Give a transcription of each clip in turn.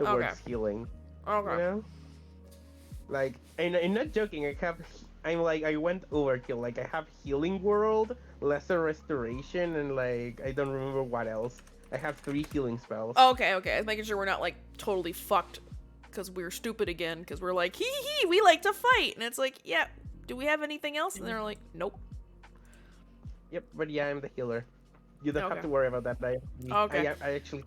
towards Okay. healing. You Okay. know, like, and I'm not joking. I went overkill. Like, I have healing world, lesser restoration, and like I don't remember what else. I have 3 healing spells. Okay, okay. I was making sure we're not like totally fucked because we're stupid again. Because we're like, hee hee, we like to fight, and it's like, yeah. Do we have anything else? And they're like, nope. Yep, but yeah, I'm the healer. You don't have Okay. to worry about that. Okay. I actually.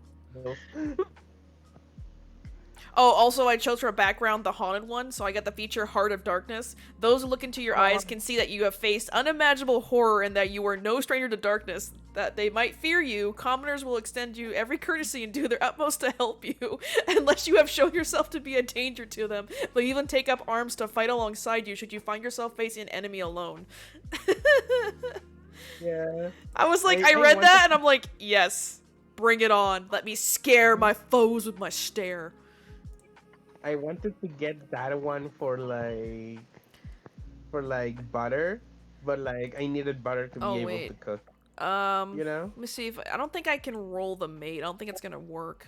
Oh, also, I chose for a background the haunted one, so I got the feature Heart of Darkness. Those who look into your eyes can see that you have faced unimaginable horror and that you are no stranger to darkness. That they might fear you, commoners will extend you every courtesy and do their utmost to help you, unless you have shown yourself to be a danger to them. They'll even take up arms to fight alongside you should you find yourself facing an enemy alone. Yeah. I was like, I I read wanted that and I'm like, yes, bring it on. Let me scare my foes with my stare. I wanted to get that one for like butter, but like I needed butter to be Oh, able to wait. cook. You know? Let me see if I don't think I can roll the mate. I don't think it's gonna work.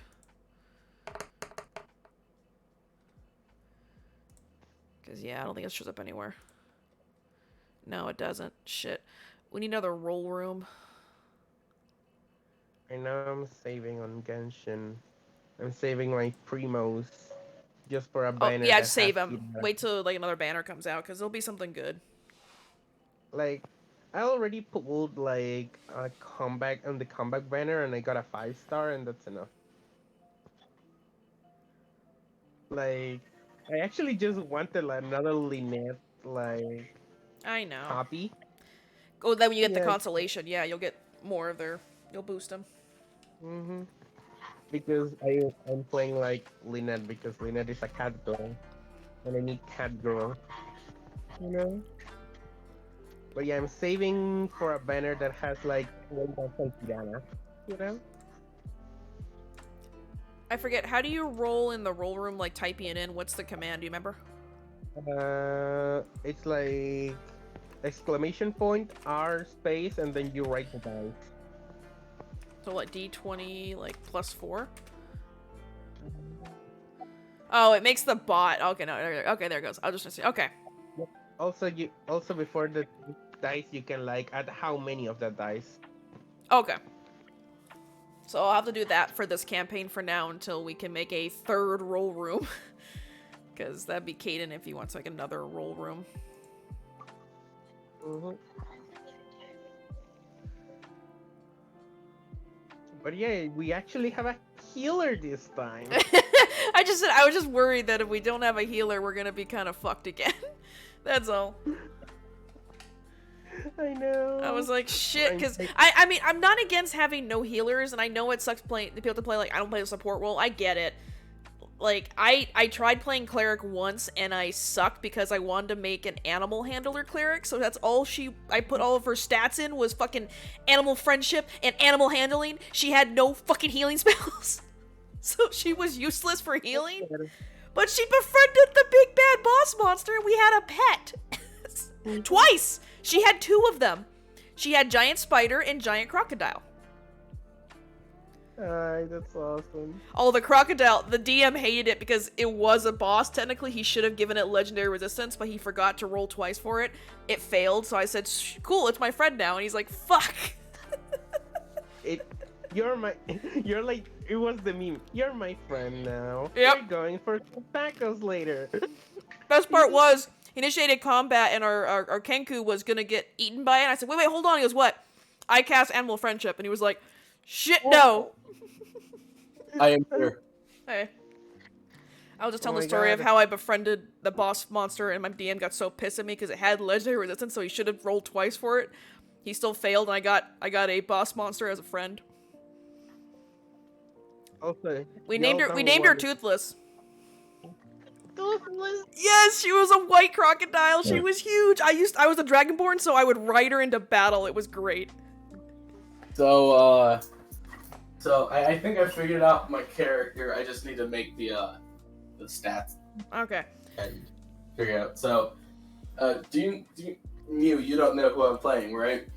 Cause yeah, I don't think it shows up anywhere. No, it doesn't. Shit. We need another roll room. I know I'm saving on Genshin. I'm saving my primos just for a Oh banner yeah, that just has save him. Ida. Wait till like another banner comes out, cause it'll be something good. Like, I already pulled like a comeback on the comeback banner and I got a 5-star and that's enough. Like, I actually just wanted like, another Lynette like I know. copy. Oh, then when you get the Yeah. consolation, yeah, you'll get more of their. You'll boost them. Mm-hmm. Because I'm playing like Lynette because Lynette is a cat girl and I need cat girl. You know. But yeah, I'm saving for a banner that has like Tirana. You know. I forget. How do you roll in the roll room? Like typing it in. What's the command? Do you remember? It's like exclamation point R space and then you write the dice. So what? D20 like +4. Oh, it makes the bot. Okay, no. Okay, there it goes. I'll just see. Okay. Yep. Also before the dice you can like add how many of the dice. Okay. So I'll have to do that for this campaign for now until we can make a third roll room. Because that'd be Caden if he wants like another roll room. Mm-hmm. But yeah, we actually have a healer this time. I was just worried that if we don't have a healer, we're gonna be kind of fucked again. That's all. I know. I was like, shit, because I mean, I'm not against having no healers, and I know it sucks playing to be able to play like I don't play the support role. I get it. Like I tried playing cleric once and I sucked because I wanted to make an animal handler cleric, so that's all I put all of her stats in was fucking animal friendship and animal handling. She had no fucking healing spells. So she was useless for healing. But she befriended the big bad boss monster and we had a pet. Twice! She had 2 of them. She had giant spider and giant crocodile. That's awesome. Oh, the crocodile, the DM hated it because it was a boss. Technically, he should have given it legendary resistance, but he forgot to roll twice for it. It failed, so I said, cool, it's my friend now. And he's like, fuck. You're like, it was the meme. You're my friend now. Yep. We're going for some tacos later. Best part was, he initiated combat and our Kenku was gonna get eaten by it. And I said, wait, hold on. He goes, what? I cast Animal Friendship. And he was like, shit, no. I am here. Hey. I was just telling Oh the my story of God. how I befriended the boss monster and my DM got so pissed at me because it had legendary resistance, so he should have rolled twice for it. He still failed, and I got a boss monster as a friend. Also, We named her Toothless. Toothless. Yes, she was a white crocodile. She was huge. I was a dragonborn, so I would ride her into battle. It was great. So I think I figured out my character. I just need to make the stats Okay. and figure it out. So, you don't know who I'm playing, right?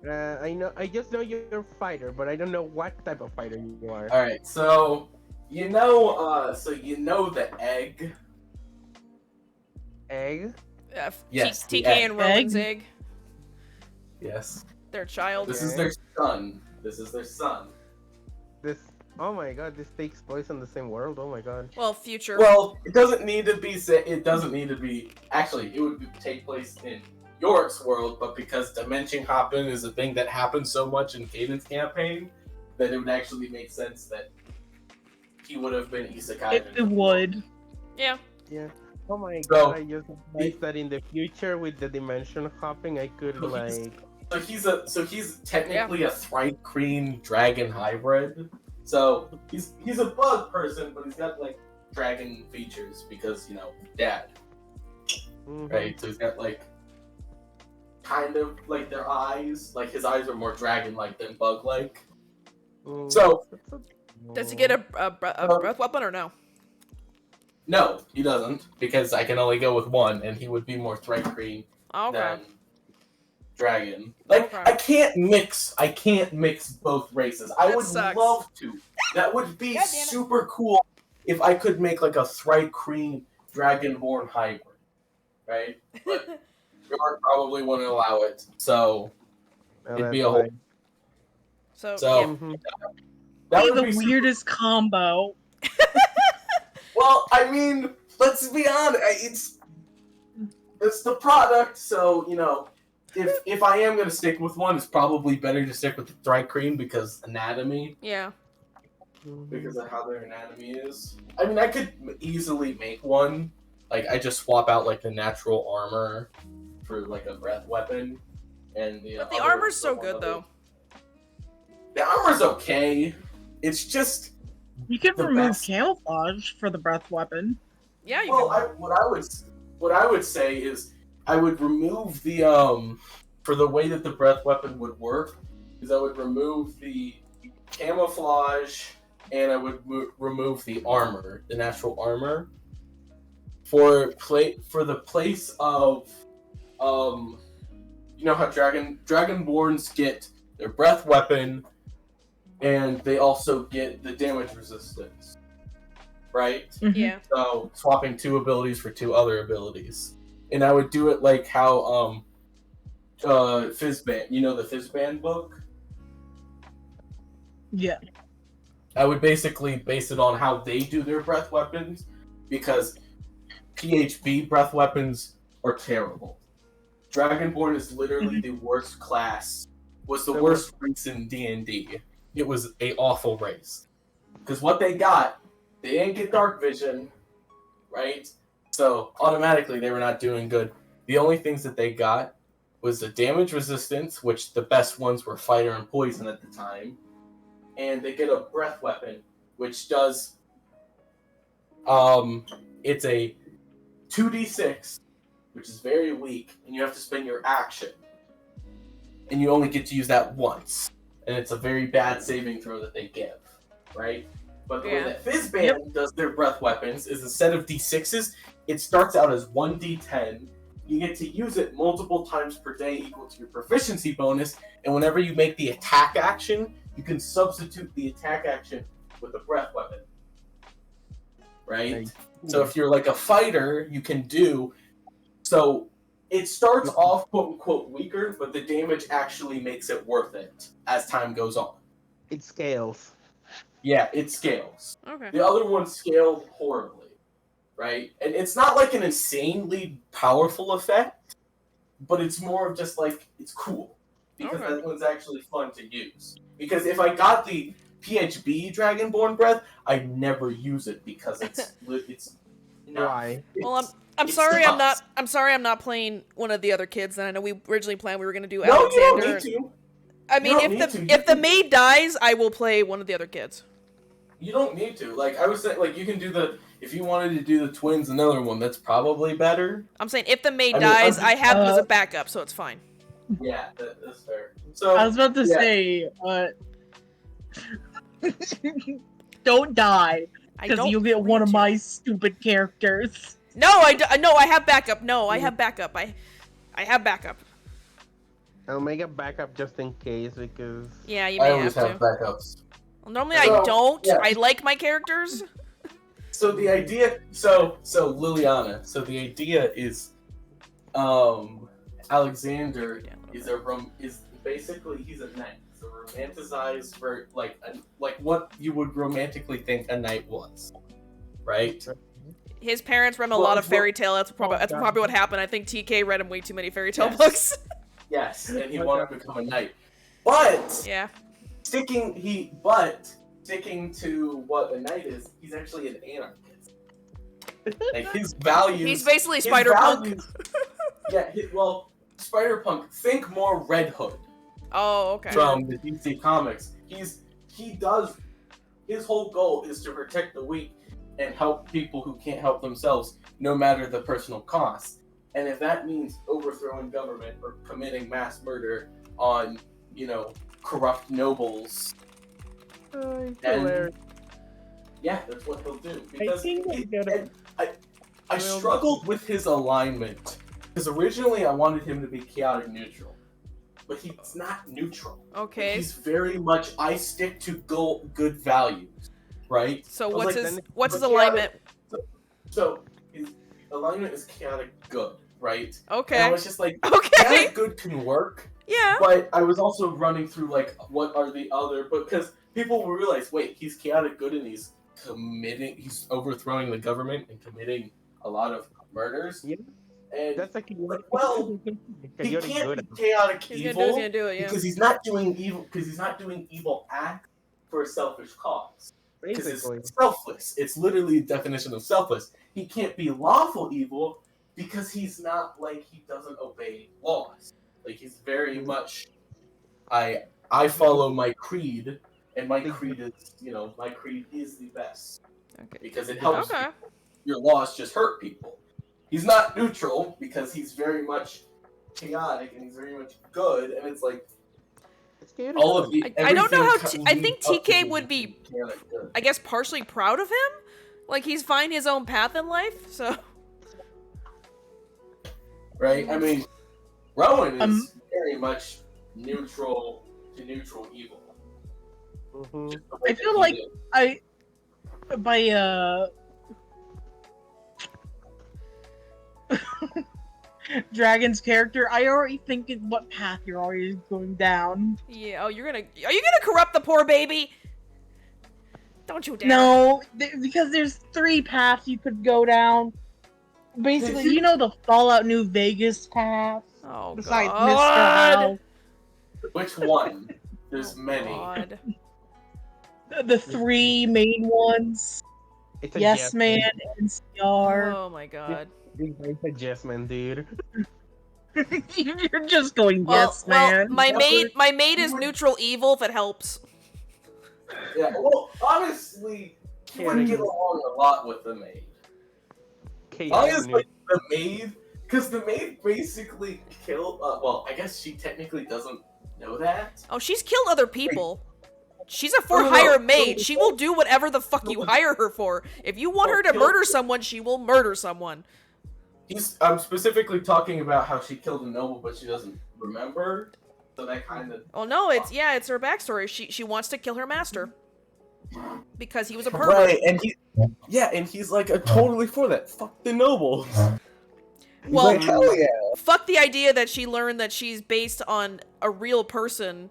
I just know you're a fighter, but I don't know what type of fighter you are. All right. So, So you know the egg. Egg? Yes, the TK egg. and Rowan's egg. Yes. Their child. This is Okay. their son. This is their son. This. Oh my god, this takes place in the same world. Oh my god. Well, future. Well, it doesn't need to be. It doesn't need to be. Actually, it would take place in York's world, but because dimension hopping is a thing that happens so much in Caden's campaign, that it would actually make sense that he would have been isekai. It would. Yeah. Yeah. Oh my So, god, I just realized that in the future with the dimension hopping, I could So he's- like. So he's technically a Thri-Kreen dragon hybrid. So he's a bug person, but he's got like dragon features because dad, Mhm. right? So he's got like kind of like their eyes, like his eyes are more dragon-like than bug-like. Mm, So Does he get a breath weapon or no? no, he doesn't because I can only go with one, and he would be more Thri-Kreen Okay. than dragon. Like Okay. I can't mix both races. I That would sucks. love to. That would be God damn it. super cool if I could make like a Thri-Kreen dragonborn hybrid, right? But York probably wouldn't allow it. So well, it'd be that's a whole. fine. So, So- yeah. Mhm. That Be would the be super- weirdest combo. Well, I mean, let's be honest. It's the product, so if I am gonna stick with one, it's probably better to stick with the Thri-Kreen because anatomy. Yeah. Mhm. Because of how their anatomy is. I mean, I could easily make one. Like, I just swap out like the natural armor for like a breath weapon, and the. But the other- armor's so one good other- though. The armor's okay. It's just You can The remove best. camouflage for the breath weapon. Yeah, you well. can. What I would say is I would remove the for the way that the breath weapon would work is I would remove the camouflage and I would remove the armor, the natural armor, for the place of you know how dragonborns get their breath weapon, and they also get the damage resistance, right? Yeah. So swapping two abilities for two other abilities, and I would do it like how Fizzband, the Fizzband book. Yeah. I would basically base it on how they do their breath weapons, because PHB breath weapons are terrible. Dragonborn is literally the worst class. Was the worst race in DnD. It was a awful race, because what they got, they didn't get dark vision, right? So automatically they were not doing good. The only things that they got was the damage resistance, which the best ones were fighter and poison at the time. And they get a breath weapon, which does it's a 2d6, which is very weak, and you have to spend your action. And you only get to use that once. And it's a very bad saving throw that they give, right? But the way Yeah. that Fizzband does their breath weapons is instead of d6s, it starts out as 1d10. You get to use it multiple times per day equal to your proficiency bonus, and whenever you make the attack action, you can substitute the attack action with a breath weapon. Right? Nice. So if you're like a fighter, you can do... So it starts off quote-unquote weaker, but the damage actually makes it worth it as time goes on. It scales. Yeah, it scales. Okay. The other one scaled horribly, right? And it's not like an insanely powerful effect, but it's more of just like, it's cool. Because Okay. that one's actually fun to use. Because if I got the PHB Dragonborn Breath, I'd never use it because it's not. Why? Well, I'm It sorry. sucks. I'm sorry. I'm not playing one of the other kids. And I know we originally planned we were gonna do No, you Alexander. don't need to. I mean, You don't need to. if the maid dies, I will play one of the other kids. You don't need to. Like, I was saying, like, you can do if you wanted to do the twins, another one, that's probably better. I'm saying if the maid I mean, I'm dies, just- I have them as a backup, so it's fine. Yeah, that's fair. So, I was about to yeah. say, don't die, I because don't you'll get one plan of to. my stupid characters. No, no, I have backup. No, I have backup. I have backup. I'll make a backup just in case because Yeah, you I may always have have to. backups. Well, normally I So, don't. yeah. I like my characters. So the idea, so Liliana. So the idea is, Alexander is basically he's a knight. He's a romanticized like what you would romantically think a knight was, right? His parents read him a lot of fairy tale. That's probably what happened. I think TK read him way too many fairy tale books. Yes, and he wanted to become a knight. But Yeah. sticking to what a knight is, he's actually an anarchist. Like his values. He's basically Spider-Punk. Yeah, Spider-Punk. Think more Red Hood. Oh, okay. From the DC comics. His whole goal is to protect the weak and help people who can't help themselves, no matter the personal cost. And if that means overthrowing government or committing mass murder on, corrupt nobles, then yeah, that's what he'll do. Because I struggled with his alignment. Because originally I wanted him to be chaotic neutral. But he's not neutral. Okay. He's very much, I stick to good values, right? So what's his alignment? So his alignment is chaotic good, right? Okay. And I was just like, okay. Chaotic good can work. Yeah. But I was also running through what are the other, because people will realize, wait, he's chaotic good and he's overthrowing the government and committing a lot of murders. Yeah. And that's like he can't be chaotic evil because he's not doing evil. Because he's not doing evil acts for a selfish cause. Because it's selfless. It's literally the definition of selfless. He can't be lawful evil because he's not he doesn't obey laws. He's very much. I follow my creed, and my creed is the best. Okay. Because it helps. People. Your laws just hurt people. He's not neutral because he's very much chaotic and he's very much good, and it's all of the. I don't know how. I think TK would be, I guess, partially proud of him. He's finding his own path in life, so. Right. I mean, Rowan is very much neutral to neutral evil. Mm-hmm. I feel like Dragon's character, I already think what path you're already going down. Yeah. Oh, are you gonna corrupt the poor baby? Don't you dare. No, because there's 3 paths you could go down. Basically, the Fallout New Vegas path. Oh, besides God. Mr. House. Which one? There's many. God. The 3 main ones. It's a Yes Man, NCR. Oh my God. It's a yes man, dude. You're just going yes man. My maid is neutral evil if it helps. Yeah, well, honestly, you would get along a lot with the maid. Honestly, the maid, because the maid basically killed. I guess she technically doesn't know that. Oh, she's killed other people. She's a for-hire maid. She will do whatever the fuck you hire her for. If you want her to murder someone, she will murder someone. I'm specifically talking about how she killed a noble, but she doesn't remember. So that kind of. Oh no, it's her backstory. She wants to kill her master because he was a pervert. Right, and he's totally for that. Fuck the nobles. Well, hell yeah. Fuck the idea that she learned that she's based on a real person,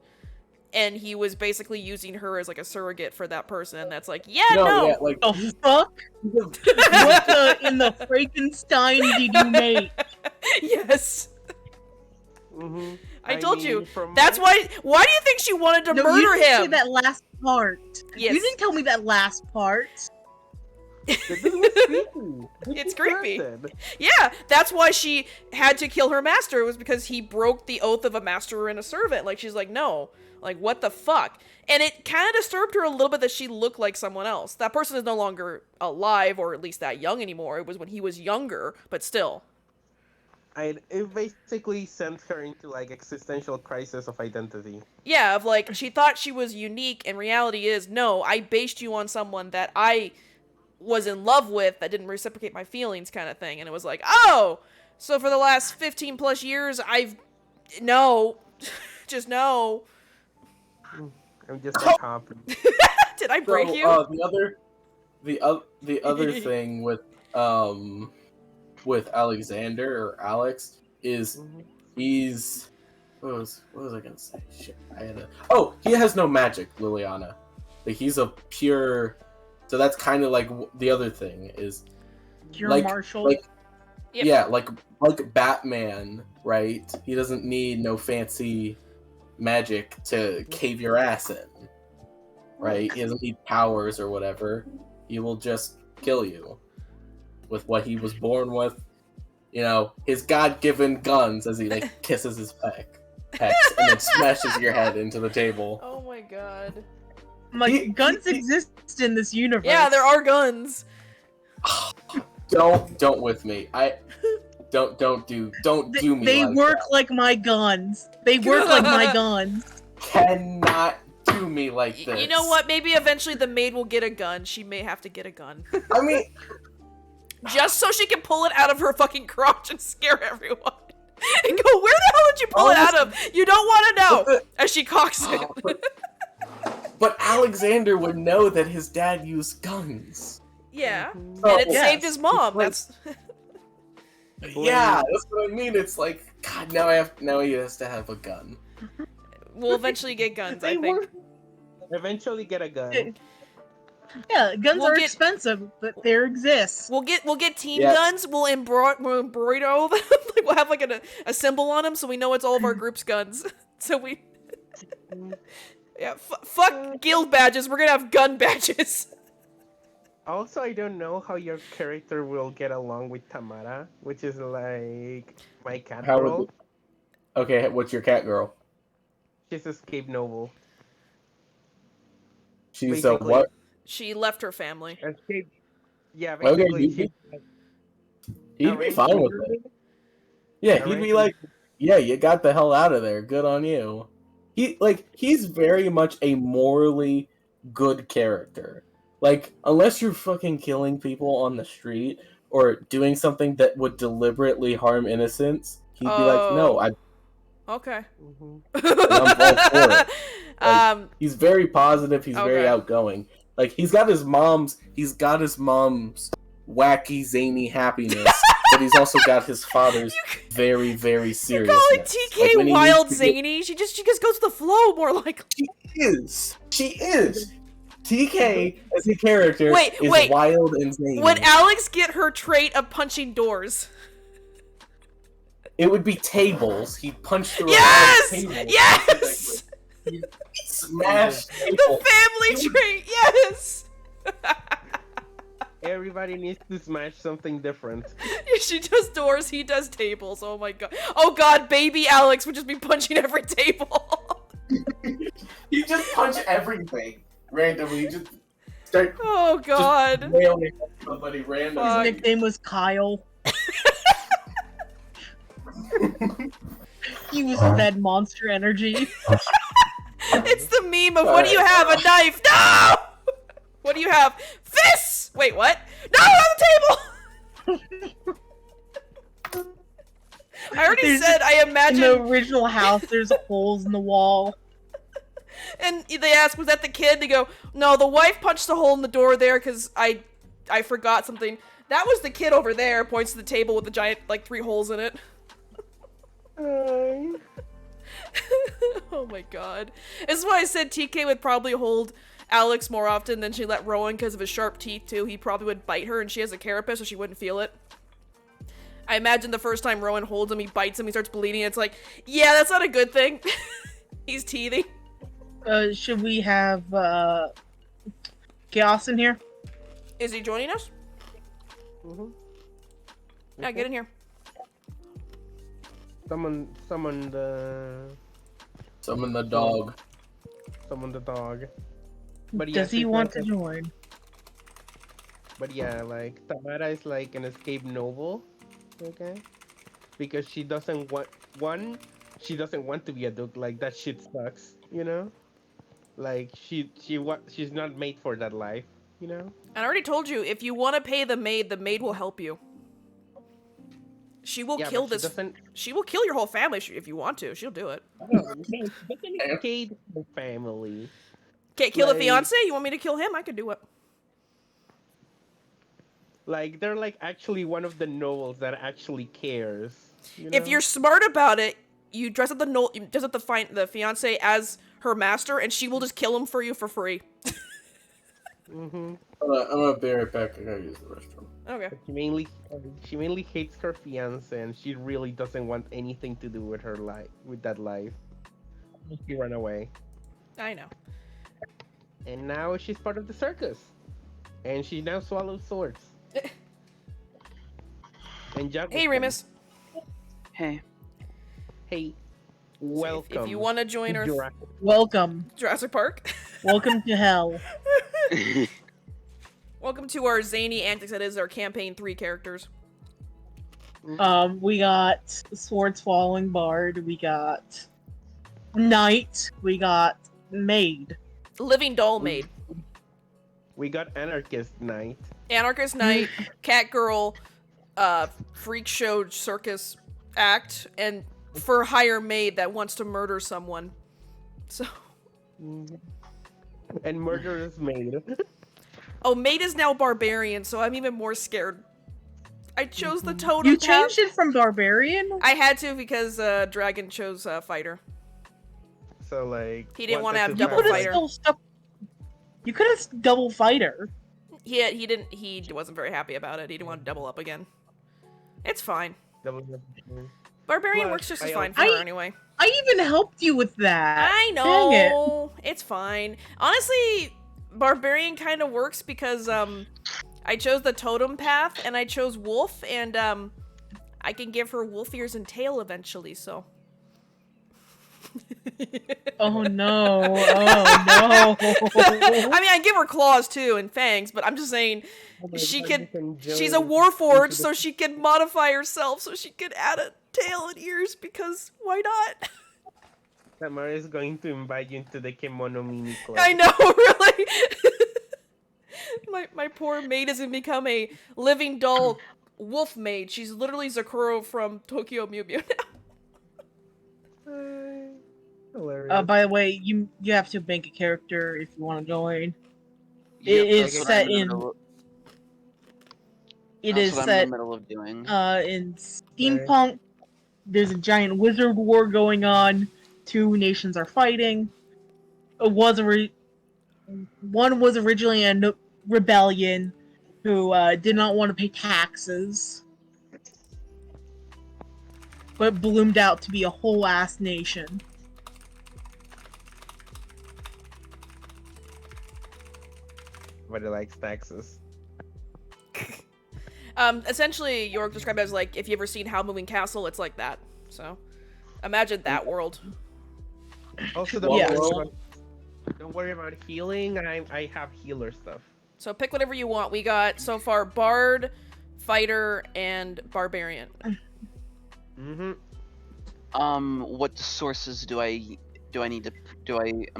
and he was basically using her as a surrogate for that person. And that's no. Yeah, the fuck? What in the Frankenstein did you make? Yes. Mm-hmm. I told you. That's why. Why do you think she wanted to murder you didn't him? say that last part. Yes. You didn't tell me that last part. It's creepy. Yeah, that's why she had to kill her master. It was because he broke the oath of a master and a servant. She's no. What the fuck? And it kind of disturbed her a little bit that she looked like someone else. That person is no longer alive, or at least that young anymore. It was when he was younger, but still. It basically sent her into existential crisis of identity. Yeah, of she thought she was unique, and reality is, no, I based you on someone that I was in love with that didn't reciprocate my feelings, kind of thing. And it was oh, so for the last 15 plus years, no. Just no. I'm just a cop. Did I break you? The other thing with Alexander or Alex is he's what was I gonna say? Shit, he has no magic, Liliana. Like he's a pure. So that's kind of like the other thing is Pure martial. Yep. Yeah, like Batman, right? He doesn't need no fancy magic to cave your ass in, right? He doesn't need powers or whatever. He will just kill you with what he was born with. You know, his God-given guns as he like kisses his pecs and then smashes your head into the table. Oh my god. Like guns exist in this universe. Yeah, there are guns. Don't with me. Don't do me. They like work that. like my guns. They work like my guns. Cannot do me like this. You know what? Maybe eventually the maid will get a gun. She may have to get a gun. I mean, Just so she can pull it out of her fucking crotch and scare everyone. And go, where the hell did you pull it out of? You don't want to know. As she cocks it. But Alexander would know that his dad used guns. Yeah. Oh, And it yes. saved his mom. Like- That's Yeah, that's what I mean. It's like, God, now he has to have a gun. we'll eventually get guns, I They think. work. Eventually get a gun. Yeah, guns We'll are get- expensive, but there exists. We'll get team Yeah. guns. We'll embroider them. Like we'll have like a symbol on them, so we know it's all of our group's guns. So we, yeah, fuck guild badges. We're gonna have gun badges. Also, I don't know how your character will get along with Tamara, which is like my cat How girl. would Okay, what's your cat girl? She's escaped noble. She's a Basically- what? She left her family. Escape. Yeah, Okay, basically he'd be arranged fine with it. Yeah, he'd be Arranged like, yeah, you got the hell out of there. Good on you. He's very much a morally good character. Like, unless you're fucking killing people on the street or doing something that would deliberately harm innocents, he'd be like, no, Okay. Mhm. I'm all for it. Um. He's very positive. He's very Okay. outgoing. Like he's got his mom's wacky, zany happiness, but he's also got his father's very, very You're seriousness. calling TK Like, when he wild needs to get- zany? She just goes with the flow more like. She is. TK as a character Wait, is wait. wild and zany. Would Alex get her trait of punching doors? It would be tables. He'd punch through Yes! a table. Yes! Smash The table. family trait, yes! Everybody needs to smash something different. She does doors, he does tables. Oh my god. Oh god, baby Alex would just be punching every table. He just punch everything randomly. Just start Oh god. just railing at somebody randomly. Fuck. His nickname was Kyle. He was fed Monster Energy. It's the meme of what do you have? A knife? No! What do you have? Fists! Wait, what? No, on the table! I already There's- said I In imagine. the original house, there's holes in the wall. And they ask, was that the kid? They go, no, the wife punched a hole in the door there because I forgot something. That was the kid over there, points to the table with the giant, like, 3 holes in it. Oh my god. This is why I said TK would probably hold Alex more often than she let Rowan because of his sharp teeth, too. He probably would bite her, and she has a carapace, so she wouldn't feel it. I imagine the first time Rowan holds him, he bites him, he starts bleeding. It's like, yeah, that's not a good thing. He's teething. Should we have Chaos in here? Is he joining us? Mhm. Yeah, get in here. Summon Summon the dog. the dog. But yeah, Does he she's want like to join? But yeah, like Tamara is like an escaped noble, okay? Because she doesn't she doesn't want to be a duke. Like that shit sucks, you know? Like she's not made for that life, you know? I already told you, if you want to pay the maid will help you. She will Yeah, kill but she this. doesn't. She will kill your whole family if you want to. She'll do it. No, she doesn't escape her family. Can't kill the Like- fiance? You want me to kill him? I could do it. Like they're like actually one of the nobles that actually cares. You If know? you're smart about it, you dress up the fiance as her master, and she will just kill him for you for free. Mm-hmm. I'm gonna be right back. I gotta use the restroom. Okay. She mainly hates her fiance, and she really doesn't want anything to do with her life, with that life. She ran away, I know. and now she's part of the circus, and she now swallows swords. And juggles Hey, them. Remus. Hey. Hey, So welcome. if you want to join to our Jurassic. Welcome. Jurassic Park, Welcome to hell. welcome to our zany antics. That is our campaign 3 characters. We got Swords Falling Bard, we got Knight, we got Maid. Living doll maid, We got Anarchist Knight. anarchist knight, cat girl, freak show circus act, and for hire maid that wants to murder someone. So, And Murderous Maid. oh, maid is now barbarian, so I'm even more scared. I chose the totem You path. changed it from Barbarian? I had to because Dragon chose fighter. So like He didn't what wanna have does it double You could matter? have fighter. still stuck. You could have double fighter. He wasn't very happy about it. He didn't want to double up again. It's fine. Double- Barbarian Plus, works just as I fine also- for her anyway. I even helped you with that. I Dang it. know. It's fine. Honestly, Barbarian kind of works because I chose the totem path and I chose wolf, and I can give her wolf ears and tail eventually, so. Oh no. Oh no. I mean, I give her claws too and fangs, but I'm just saying Oh my she God, could. you can She's a join warforged, into the- so she can modify herself, so she could add a tail and ears because why not? Tamara is going to invite you into the Kimono Mini Club. I know, really. my poor maid has become a living doll wolf maid. She's literally Zakuro from Tokyo Mew Mew now. Hilarious. By the way, you have to make a character if you want to join. Yep, is that's what set I'm in the in- middle- It that's is what I'm in set the middle of doing. in steampunk. There's a giant wizard war going on. 2 nations are fighting. One was originally a rebellion who did not want to pay taxes, but bloomed out to be a whole ass nation. But it likes taxes. Essentially, York described it as like, if you ever seen How Moving Castle, it's like that. So, imagine that world. Also, Yeah. don't worry about healing. I have healer stuff. So pick whatever you want. We got, so far, Bard, Fighter, and Barbarian. Mm-hmm. What sources am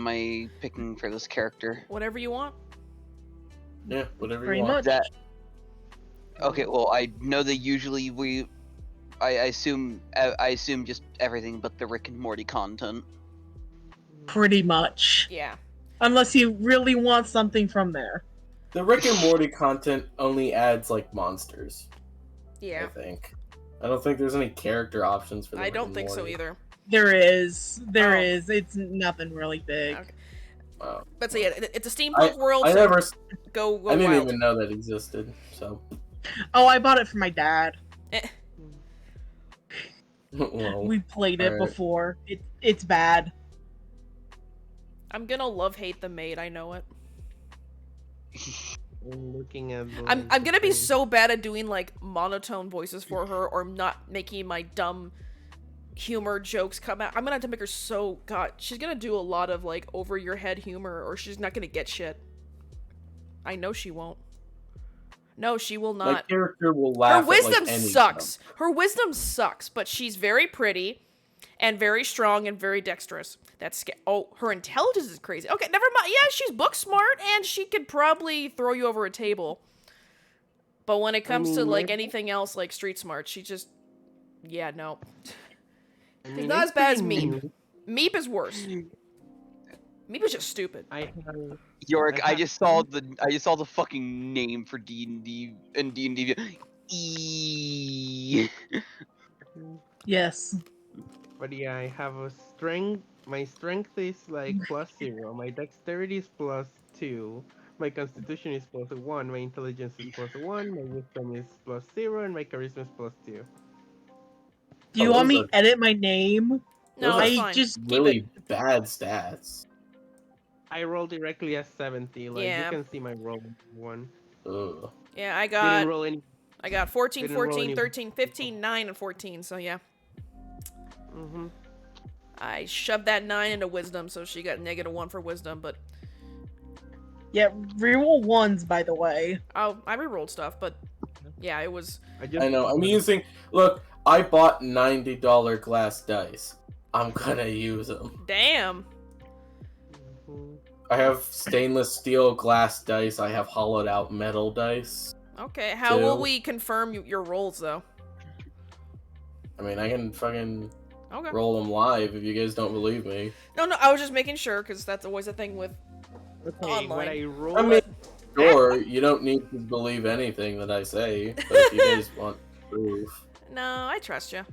I picking for this character? Whatever you want. Yeah, whatever Pretty you want. much. That okay, well I know that usually I assume just everything but the Rick and Morty content. Pretty much. Yeah. Unless you really want something from there. The Rick and Morty content only adds like monsters. I Yeah. think. I don't think there's any character options for. The I Rick don't and think so Morty. either. There is. There Oh. is. It's nothing really big. Okay. Wow. But so yeah, it's a steampunk world, I so never. go I didn't wild. even know that existed. So. Oh, I bought it for my dad. Eh. Well, We played it alright. before. It's bad. I'm gonna love-hate the maid, I know it. I'm looking at. I'm gonna be so bad at doing like monotone voices for her, or not making my dumb humor jokes come out. I'm gonna have to make her so god. She's gonna do a lot of like over your head humor, or she's not gonna get shit. I know she won't. No, she will my not. character will Her laugh. wisdom at, like, any sucks. joke. Her wisdom sucks, but she's very pretty and very strong and very dexterous. Oh, her intelligence is crazy. Okay, never mind. Yeah, she's book smart and she could probably throw you over a table. But when it comes to mean, like maybe- anything else like street smart, she just no. I mean, not it's as bad as pretty Meep. Meep is worse. Meepo's just stupid. I have. York, I I have just saw the fucking name for D&D and D&D. E. Yes. But yeah, I have a strength. My strength is like +0. My dexterity is +2. My constitution is +1. My intelligence is +1. My wisdom is +0, and my charisma is +2. Do you Oh, want those me are to edit my name? No, are it's I fine. just Keep really it. bad stats. I roll directly as 70. Like you Yeah. can see my roll one. Ugh. Yeah, I Didn't got roll any. 14, Didn't roll 14, any. 13, 15, 9, and 14. So yeah, Mm-hmm. I shoved that 9 into wisdom, so she got -1 for wisdom. But yeah, reroll ones, by the way. I rerolled stuff. But yeah, it was. I know. I'm using. Look, I bought $90 glass dice. I'm gonna use them. Damn. Mhm. I have stainless steel glass dice. I have hollowed out metal dice. Okay, how will Two. we confirm your rolls though? I mean, I can fucking Okay. roll them live if you guys don't believe me. No, I was just making sure because that's always a thing with Okay, online. what I roll. I mean, sure, you don't need to believe anything that I say, but if you guys want proof. No, I trust you.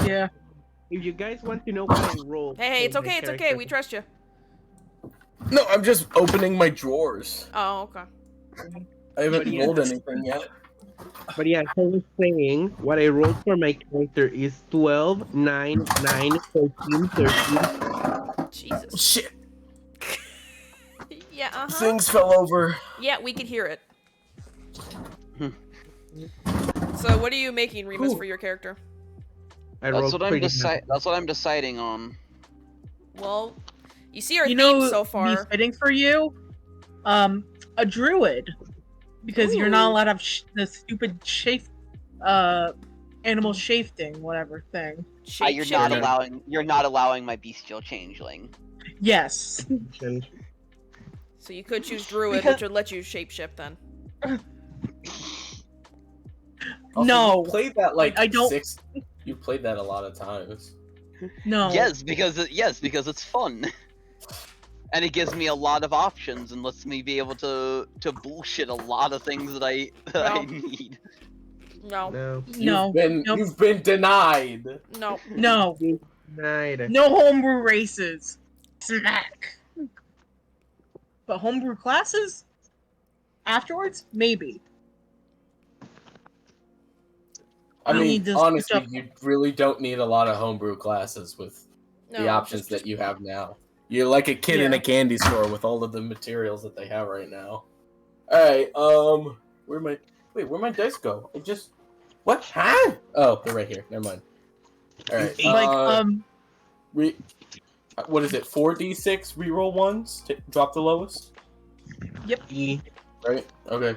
Yeah. If you guys want to know what I roll. Hey, it's okay. It's okay. We trust you. No, I'm just opening my drawers. Oh, okay. I haven't But yeah. rolled anything yet. But yeah, I was saying what I rolled for my character is 12, 9, 9, 13, 13. Jesus. Shit, Yeah. Uh huh. things fell over. Yeah, we could hear it. So, what are you making, Remus, for your character? I That's rolled what I'm pretty That's what I'm deciding on. Well, you see our You theme know, so be far. fitting for you, a druid, because you're not Ooh. allowed to have the stupid animal shafting, whatever thing. Shape-shifting. You're not allowing my bestial changeling. Yes. happy. So you could choose druid, Because- which would let you shapeshift then. Also, No. you played that like I don't- You played that a lot of times. No. Yes, because it's fun. And it gives me a lot of options and lets me be able to bullshit a lot of things that I No. need. No. No. No. Nope. You've been denied. No. No. Denied. No homebrew races. Smack. But homebrew classes? Afterwards? Maybe. I You mean, need to honestly, switch up- you really don't need a lot of homebrew classes with No. the options that you have now. You're like a kid in Yeah. a candy store with all of the materials that they have right now. Alright, where'd my dice go? It just... What? Huh? Oh, they're right here. Never mind. Alright, what is it? 4d6 reroll ones to drop the lowest? E. Right? Okay.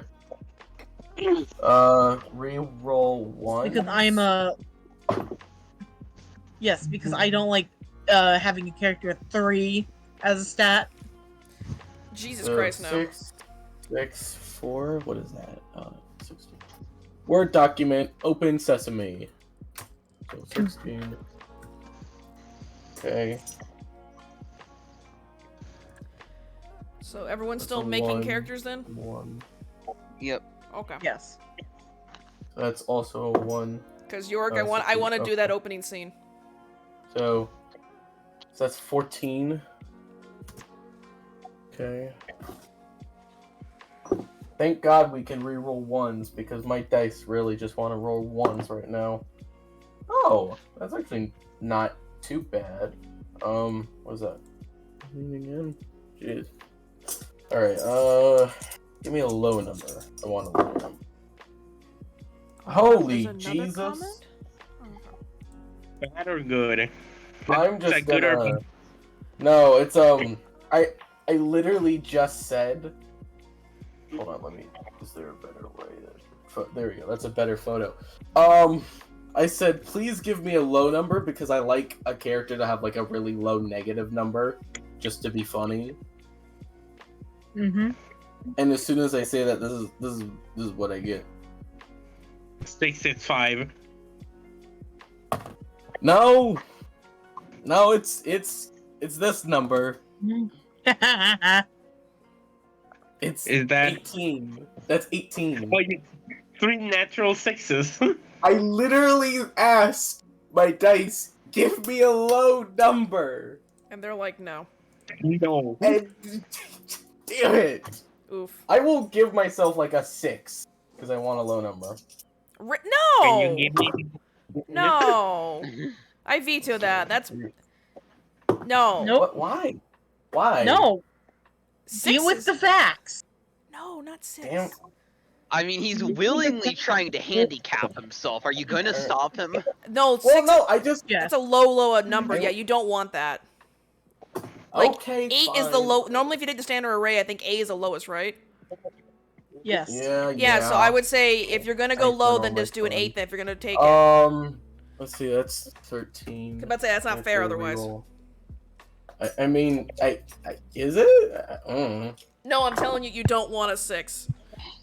Reroll one. because I'm a. Yes, because I don't like having a character with 3 as a stat. Jesus Christ, no. 6, 4. What is that? 16. Word document. Open sesame. So 16. Okay. So everyone's That's still a making 1. characters then? 1. Yep. Okay. Yes. That's also a 1. Because York, Oh, I want to 16, do that okay. opening scene. So that's 14. Okay. Thank God we can reroll ones because my dice really just want to roll ones right now. Oh, that's actually not too bad. What is that? Again? Jeez. Alright, give me a low number. I want a low number. Holy There's another Jesus. comment? Bad or good? I'm just Is that good or gonna... bad? No, it's I literally just said. Hold on, let me. Is there a better way? There we go. That's a better photo. I said please give me a low number because I like a character to have like a really low negative number, just to be funny. Mm-hmm. And as soon as I say that, this is what I get. 665. No, it's It's this number. It's Is that 18. That's 18. oh, you 3 natural 6s? I literally asked my dice, give me a low number. And they're like, no. No. And damn it. Oof. I will give myself like a 6 because I want a low number. Can No! you give me? No! I veto that. That's... No. Nope. What? Why? Why? No, Six deal with is- the facts. No, not 6. Damn. I mean, he's willingly trying to handicap himself. Are you going to stop him? No, Well, 6. no, I just. Yeah. That's a low number. Yeah, you don't want that. Like, Okay. 8 is the fine. low. Normally, if you take the standard array, I think A is the lowest, right? Yes. Yeah, so I would say if you're gonna go I low, put then on my just do an phone. 8 then if you're gonna take it. Let's see. That's 13. I'm about to say that's not fair That's a otherwise. reroll. I mean, is it? I don't know. No, I'm telling you, you don't want a 6.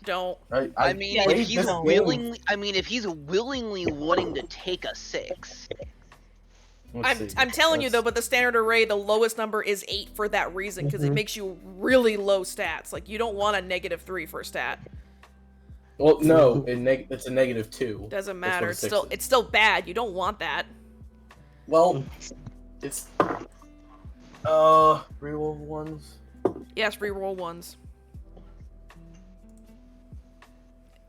Don't. I mean, Yeah, if played he's this game. willingly, if he's willingly wanting to take a 6, Let's see. I'm telling you though, That's- but the standard array, the lowest number is 8 for that reason, because it makes you really low stats. Like you don't want a -3 for a stat. Well, no, it's a -2. Doesn't That's what matter. a It's 6 still is. it's still bad. You don't want that. Well, it's reroll ones. Yes, reroll ones.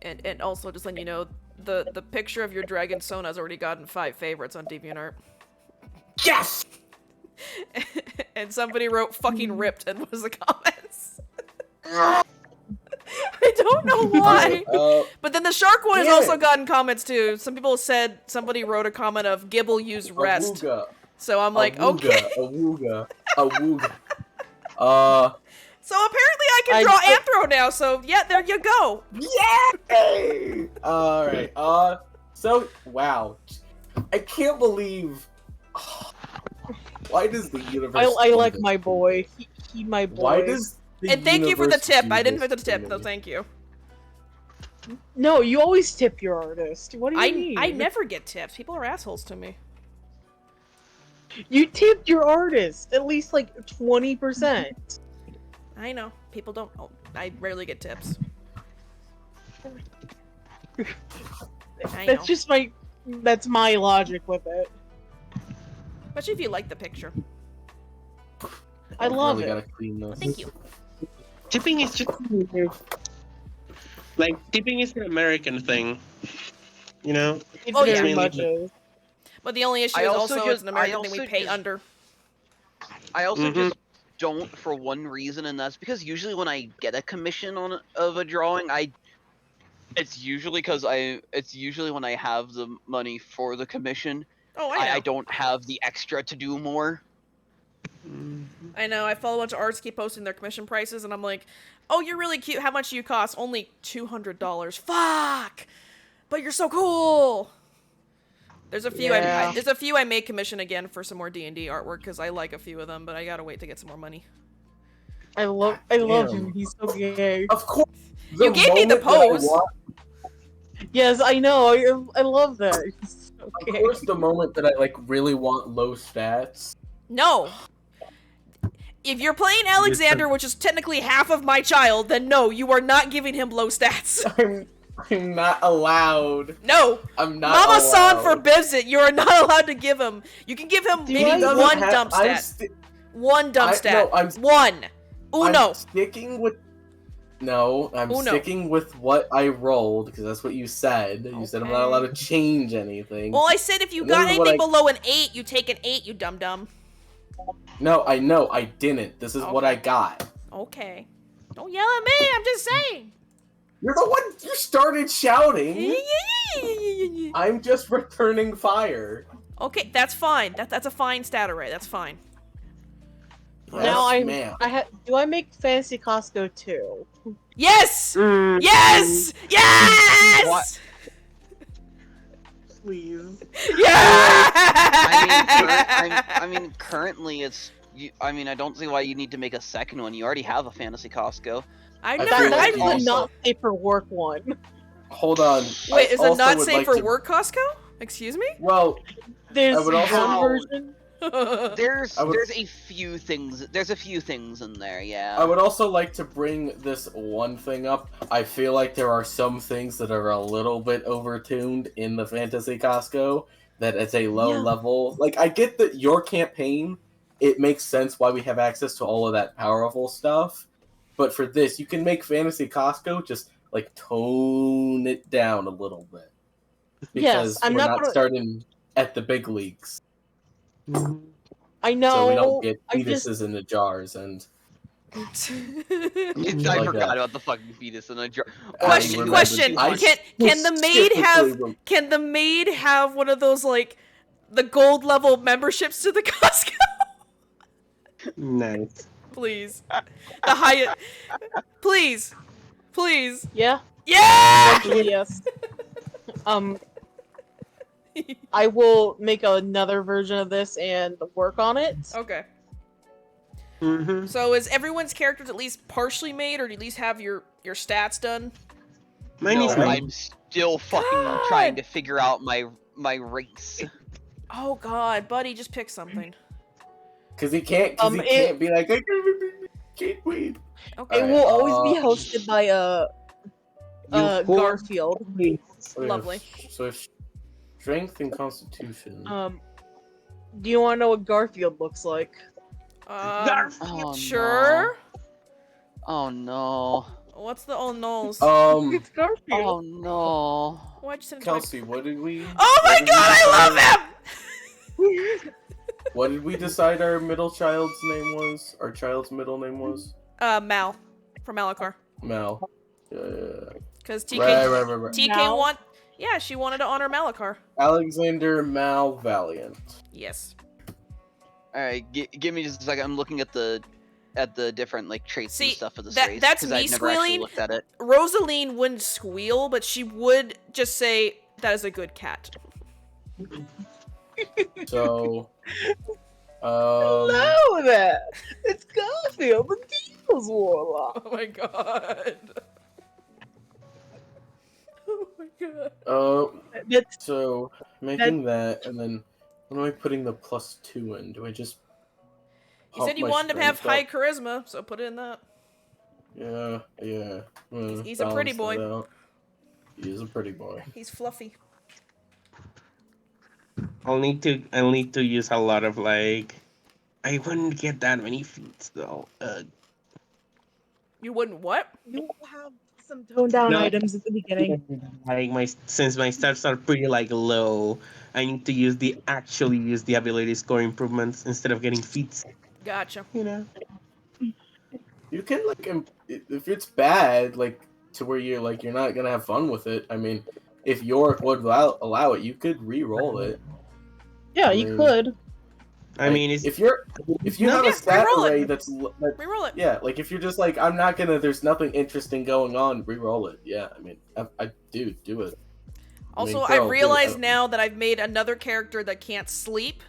And also just letting you know, the picture of your dragon Sona has already gotten 5 favorites on DeviantArt. Yes. And somebody wrote "fucking ripped" and was the comments. I don't know why. But then the shark one has Damn also it. gotten comments too. Some people said somebody wrote a comment of Gibble used rest. Awooga, So I'm like, awooga, okay. awooga, awooga. So apparently I can draw Anthro now. So yeah, there you go. Yay! All right. So wow, I can't believe. Why does the universe? I do like this? my boy. He my boy. Why does? The And thank you for the universe tip. do I didn't this put the tip, to so me? thank you. No, you always tip your artist. What do you mean? I never get tips. People are assholes to me. You tipped your artist at least like 20%. I know. People don't. Oh, I rarely get tips. I know. That's just my. That's my logic with it. Especially if you like the picture. I love really it. Gotta clean this. Thank you. Tipping is just like tipping is an American thing, you know. It Oh, very yeah. much is. But the only issue I is also also just- it's an American I thing we also pay just- under. I also Mhm. just don't for one reason, and that's because usually when I get a commission of a drawing, it's usually when I have the money for the commission. Oh, I know. I don't have the extra to do more. I know. I follow a bunch of artists keep posting their commission prices, and I'm like, "Oh, you're really cute. How much do you cost? Only $200. Fuck! But you're so cool." There's a few. Yeah. There's a few I may commission again for some more D&D artwork because I like a few of them, but I gotta wait to get some more money. I love Damn. him. He's so gay. Of course. You gave me the moment that I pose. Yes, I know. I love that. He's so Of gay. course, the moment that I really want low stats. No. If you're playing Alexander, which is technically half of my child, then no, you are not giving him low stats. I'm not allowed. No. I'm not Mama San allowed. forbids it. You are not allowed to give him. You can give him Do maybe I- Doesn't one have- dump I'm stat. One dump I- stat. no, I'm- One. Uno. I'm sticking with. No, I'm Uno. sticking with what I rolled because that's what you said. You said I'm not Okay. allowed to change anything. Well, I said if you And got this is what anything I- below an 8, you take an 8, you dum-dum. No, I know I didn't. This is what Okay. I got. Okay. Don't yell at me, I'm just saying. You're the one. You started shouting. I'm just returning fire. Okay, that's fine. That's a fine stat array. That's fine. Now Yes, ma'am. do I make Fantasy Costco too? Yes! Yes! Yes! What? Please. Yeah! I mean, currently it's. I don't see why you need to make a second one. You already have a Fantasy Costco. I I never. feel like That's I, the not safe for work one. Hold on. wait, I is it also not would safe like for to- work, Costco? Excuse me? Well, There's I would also- one version. There's I would- there's a few things. There's a few things in there. Yeah. I would also like to bring this one thing up. I feel like there are some things that are a little bit overtuned in the Fantasy Costco that it's a low Yeah. level. Like, I get that your campaign, it makes sense why we have access to all of that powerful stuff. But for this, you can make Fantasy Costco just, like, tone it down a little bit. Because Yes, I'm we're not not gonna- starting at the big leagues. I know. So we don't get I just fetuses in the jars and... I like forgot that. about the fucking fetus in a jar. Question. remember- Question. I Can the maid have? specifically Can the maid have one of those like the gold level memberships to the Costco? Nice. Please. The highest. Please. Please. yeah. Yeah. Eventually, yes. I will make another version of this and work on it. Okay. Mm-hmm. So is everyone's characters at least partially made, or do you at least have your stats done? Mine No, is made. I'm still fucking God. trying to figure out my race. Oh God, buddy, just pick something. Because he can't. It- Can't be like, I can't wait. Okay. It will always be Uh, hosted by You poor- Garfield. Lovely. So if strength and constitution. Do you want to know what Garfield looks like? Oh Sure. Oh no. What's the oh no's? It's Garfield. Oh no. Why'd you send it to my- Kelsey, what did we? Oh my what did we God, I decide- love him. What did we decide our middle child's name was? Our child's middle name was Mal from Malachar. Mal. Because TK Right. TK Mal? Yeah, she wanted to honor Malachar. Alexander Mal Valiant. Yes. All right, give me just a second. I'm looking at the different like traits See, and stuff for this that- race that's because me I've never actually squealing. looked at it. Rosaline wouldn't squeal, but she would just say, "That is a good cat." So, Hello there! It's Garfield, the Devil's Warlock! Oh my God. Oh my God. That's, so making that, and then what am I putting the +2 in? Do I just? You said pump you my wanted to have strength high up? charisma, so put it in that. Yeah. He's a pretty balance boy. it out. He is a pretty boy. He's fluffy. I'll need to use a lot of like. I wouldn't get that many feats though. You wouldn't what? you'll have some toned down No. items at the beginning. Like since my stats are pretty like low, I need to use the ability score improvements instead of getting feats. Gotcha. You know. You can like if it's bad, like to where you're like you're not gonna have fun with it. I mean, if York would allow it, you could re-roll it. Yeah, you could. I mean, it's if you have yeah, a stat re-roll it. array Reroll it. yeah, like if you're just like I'm not gonna, there's nothing interesting going on, re-roll it. Yeah, I mean, I do it. Also, I mean, I girl, realize dude, now that I've made another character that can't sleep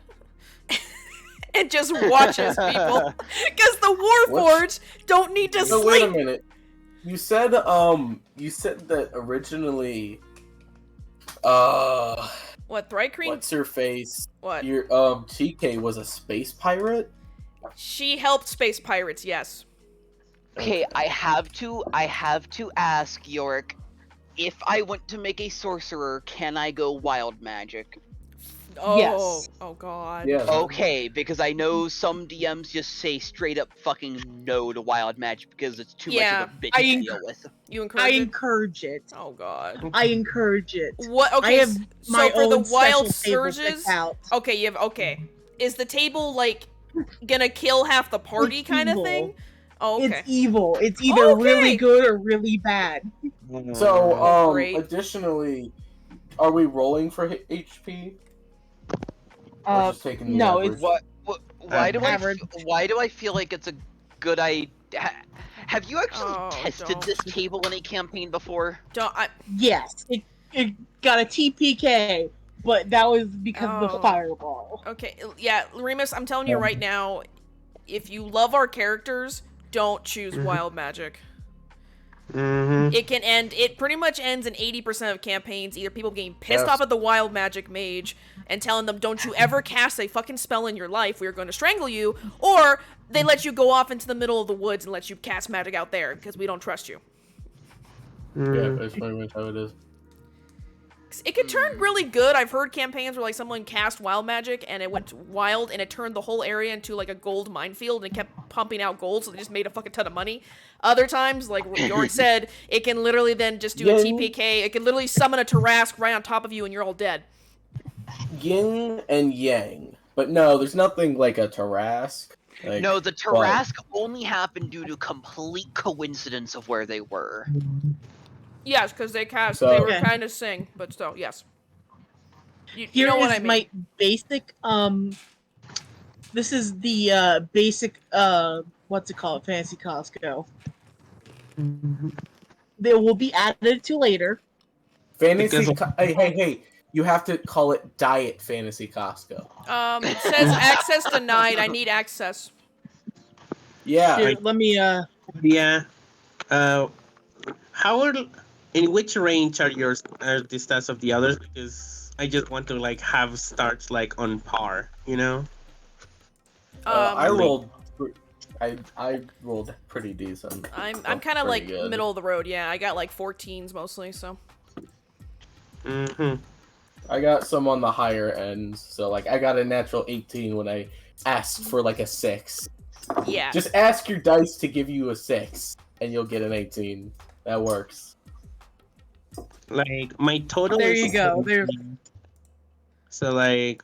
and just watches people. Because the Warforged don't need to So wait a sleep. minute. You said that originally, What, Thrycreen? what's her face? What? Your TK was a space pirate. She helped space pirates, yes. Okay, I have to ask Yorick, if I want to make a sorcerer, can I go wild magic? Oh, Yes. oh god. Yeah. Okay, because I know some DMs just say straight up fucking no to wild magic because it's too Yeah, much of a bitch I to enc- deal with. You I encourage it? encourage it. Oh god. I encourage it. What? Okay, I have so my for the own wild special table surges... picked out. Okay, you have... Okay. Is the table, like, gonna kill half the party It's kind of evil. thing? Oh, okay. It's evil. It's either Okay. really good or really bad. So Great. additionally, are we rolling for HP? Or just taking the no, average? it's Why do average. why do I feel like it's a good idea? Have you actually Oh, tested don't. this table in a campaign before? Don't... yes. It got a TPK, but that was because of the Oh. fireball. Okay, yeah, Remus, I'm telling you right now, if you love our characters, don't choose Mhm. wild magic. Mm-hmm. It can end. It pretty much ends in 80% of campaigns. Either people getting pissed Yes. off at the wild magic mage and telling them, "Don't you ever cast a fucking spell in your life? We are going to strangle you," or they let you go off into the middle of the woods and let you cast magic out there because we don't trust you. Yeah, that's pretty much how it is. It could turn really good. I've heard campaigns where like someone cast wild magic and it went wild and it turned the whole area into like a gold minefield and it kept pumping out gold, so they just made a fucking ton of money. Other times, like York said, it can literally then just do a TPK. It can literally summon a Tarask right on top of you and you're all dead. Yin and yang. But no, there's nothing like a Tarask. Like, No, the Tarask only happened due to complete coincidence of where they were. Yes, because they cast. So- They were Okay. kind of sing, but still, yes. You Here know is what I mean? my basic this is the basic what's it called? Fantasy Costco. They will be added to later. Fantasy. Because- Hey! You have to call it Diet Fantasy Costco. It says access denied. I need access. Yeah. Here, let me Yeah. How are in which range are yours the stats of the others? Because I just want to like have starts like on par, you know. I rolled. I rolled pretty decent. I'm That's kind of pretty like good. middle of the road. Yeah, I got like 14s mostly. So Mm-hmm. I got some on the higher ends, so like I got a natural 18 when I asked for like a 6. yeah. Just ask your dice to give you a 6, and you'll get an 18. That works. Like my total. There is you go. There. 17. So like,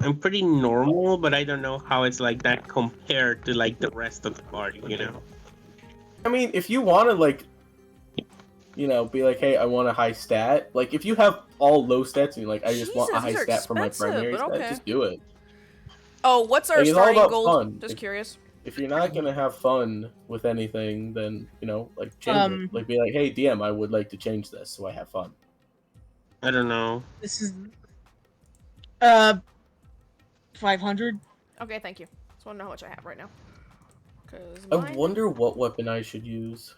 I'm pretty normal, but I don't know how it's like that compared to like the rest of the party, you know. I mean, if you want to like, you know, be like, hey, I want a high stat. Like, if you have all low stats and you're like, I just want a Jesus, high these are stat for my expensive, primary but stat, okay. just do it. Oh, what's our Like, it's all starting about goal? fun. Just curious. If you're not gonna have fun with anything, then you know, like change it. Like, be like, hey, DM, I would like to change this so I have fun. I don't know. This is 500. Okay, thank you. Just want to know how much I have right now. 'Cause I mine- wonder what weapon I should use.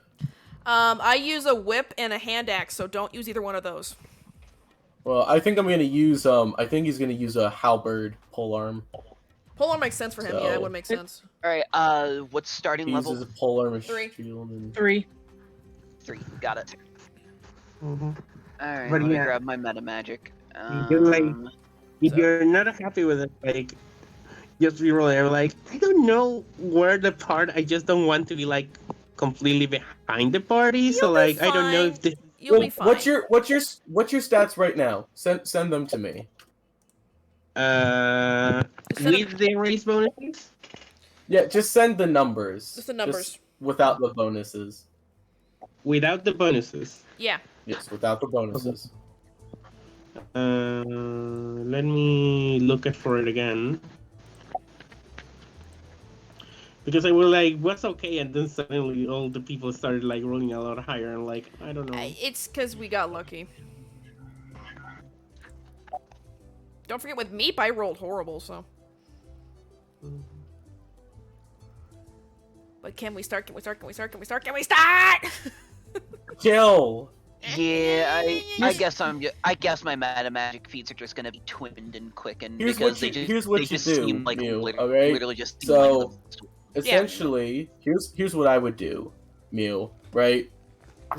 I use a whip and a hand axe, so don't use either one of those. Well, I think I'm gonna use I think he's gonna use a halberd polearm. Polearm makes sense for him. Yeah, it So- would make sense. Alright, what's starting He level? uses a polearm 3. shield and 3. 3. Got it. Mm-hmm. Alright, But let me yeah. grab my meta magic. You're like- If So- you're not happy with it, like, just reroll it. Like, I don't know where the part. I just don't want to be like completely behind the party. So You'll be like, I don't know if fine. this. You'll be fine. What's your stats right now? Send them to me. Just send With the raise bonuses. Yeah, just send the numbers. Just the numbers. Without the bonuses. Without the bonuses. Yeah. Yes, without the bonuses. Let me look at for it again. Because I was like, what's okay, and then suddenly all the people started like rolling a lot higher, and like, I don't know. It's because we got lucky. Don't forget, with Meep, I rolled horrible, so. But can we start? Can we start? Can we start? Can we start? Can we start? Kill. Yeah, I guess my meta magic feats are just gonna be twinned and quickened Here's because what they you- just here's what they you just do, seem like Mew, literally, okay? just seem So- like the Essentially, here's what I would do, Mew, right?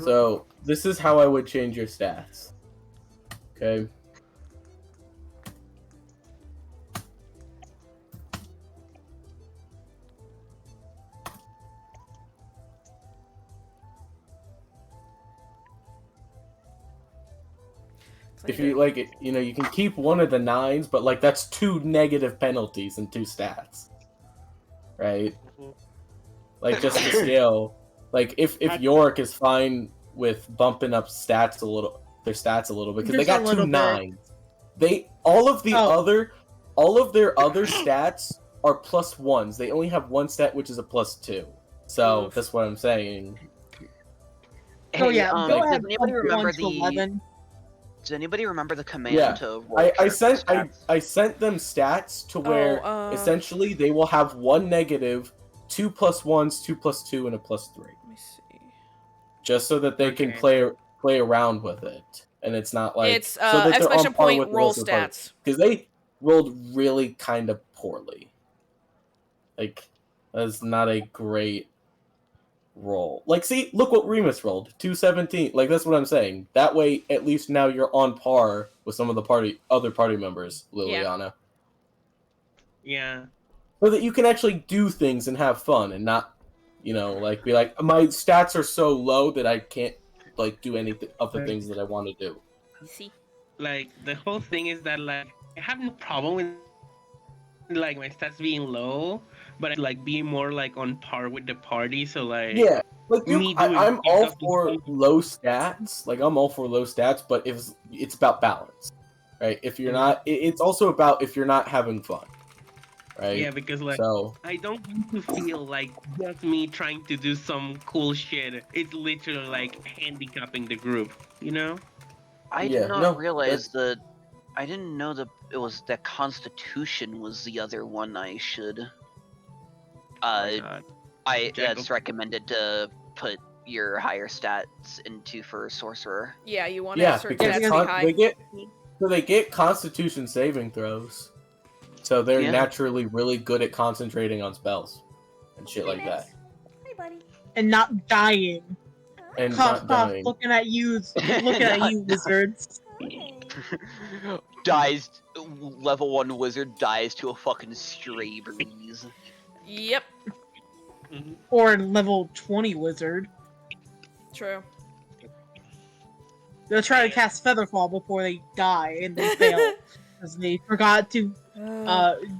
So this is how I would change your stats. Okay. If you like it, you know, you can keep one of the 9s, but like that's 2 negative penalties and 2 stats. Right? Like just to scale. Like if York is fine with bumping up stats a little, their stats a little bit, because they Just a got 2 little bit. 9s. They all of their other stats are +1s. They only have one stat which is a +2. So Oof. that's what I'm saying. Oh yeah, go does ahead. anybody remember 1 to 11. Does anybody remember the command Yeah, to roll I sent character stats? I sent them stats to where essentially they will have 1 negative, 2 +1s, 2 +2, and a +3. Let me see. just so that they can play around with it, and it's not like It's so that they're on exclamation par point with the roll rest of the party. stats. Because they rolled really kind of poorly. Like, that's not a great roll. Like, see, look what Remus rolled, 217. Like, that's what I'm saying. That way, at least now you're on par with some of the other party members, Liliana. Yeah. So that you can actually do things and have fun and not, like, be like, my stats are so low that I can't, like, do any of the things that I want to do. See? Like, the whole thing is that, like, I have no problem with, like, my stats being low, but I like being more, like, on par with the party, so, like... Yeah, like, me I'm all for low stats. Like, I'm all for low stats, but it's about balance, right? If you're not... It's also about if you're not having fun. Right? Yeah, because, like, so, I don't want to feel like just me trying to do some cool shit. It's literally, like, handicapping the group, you know? I did not realize that... I didn't know that it was that Constitution was the other one I should... It's recommended to put your higher stats into for Sorcerer. Yeah, you want to have certain stats to be high. they get Constitution saving throws. So they're naturally really good at concentrating on spells and shit like that. Hey, buddy. And not dying. And not dying. Looking at you, wizards. Dies, level 1 wizard dies to a fucking stray breeze. Yep. Or level 20 wizard. True. They'll try to cast Featherfall before they die, and they fail. Because they forgot to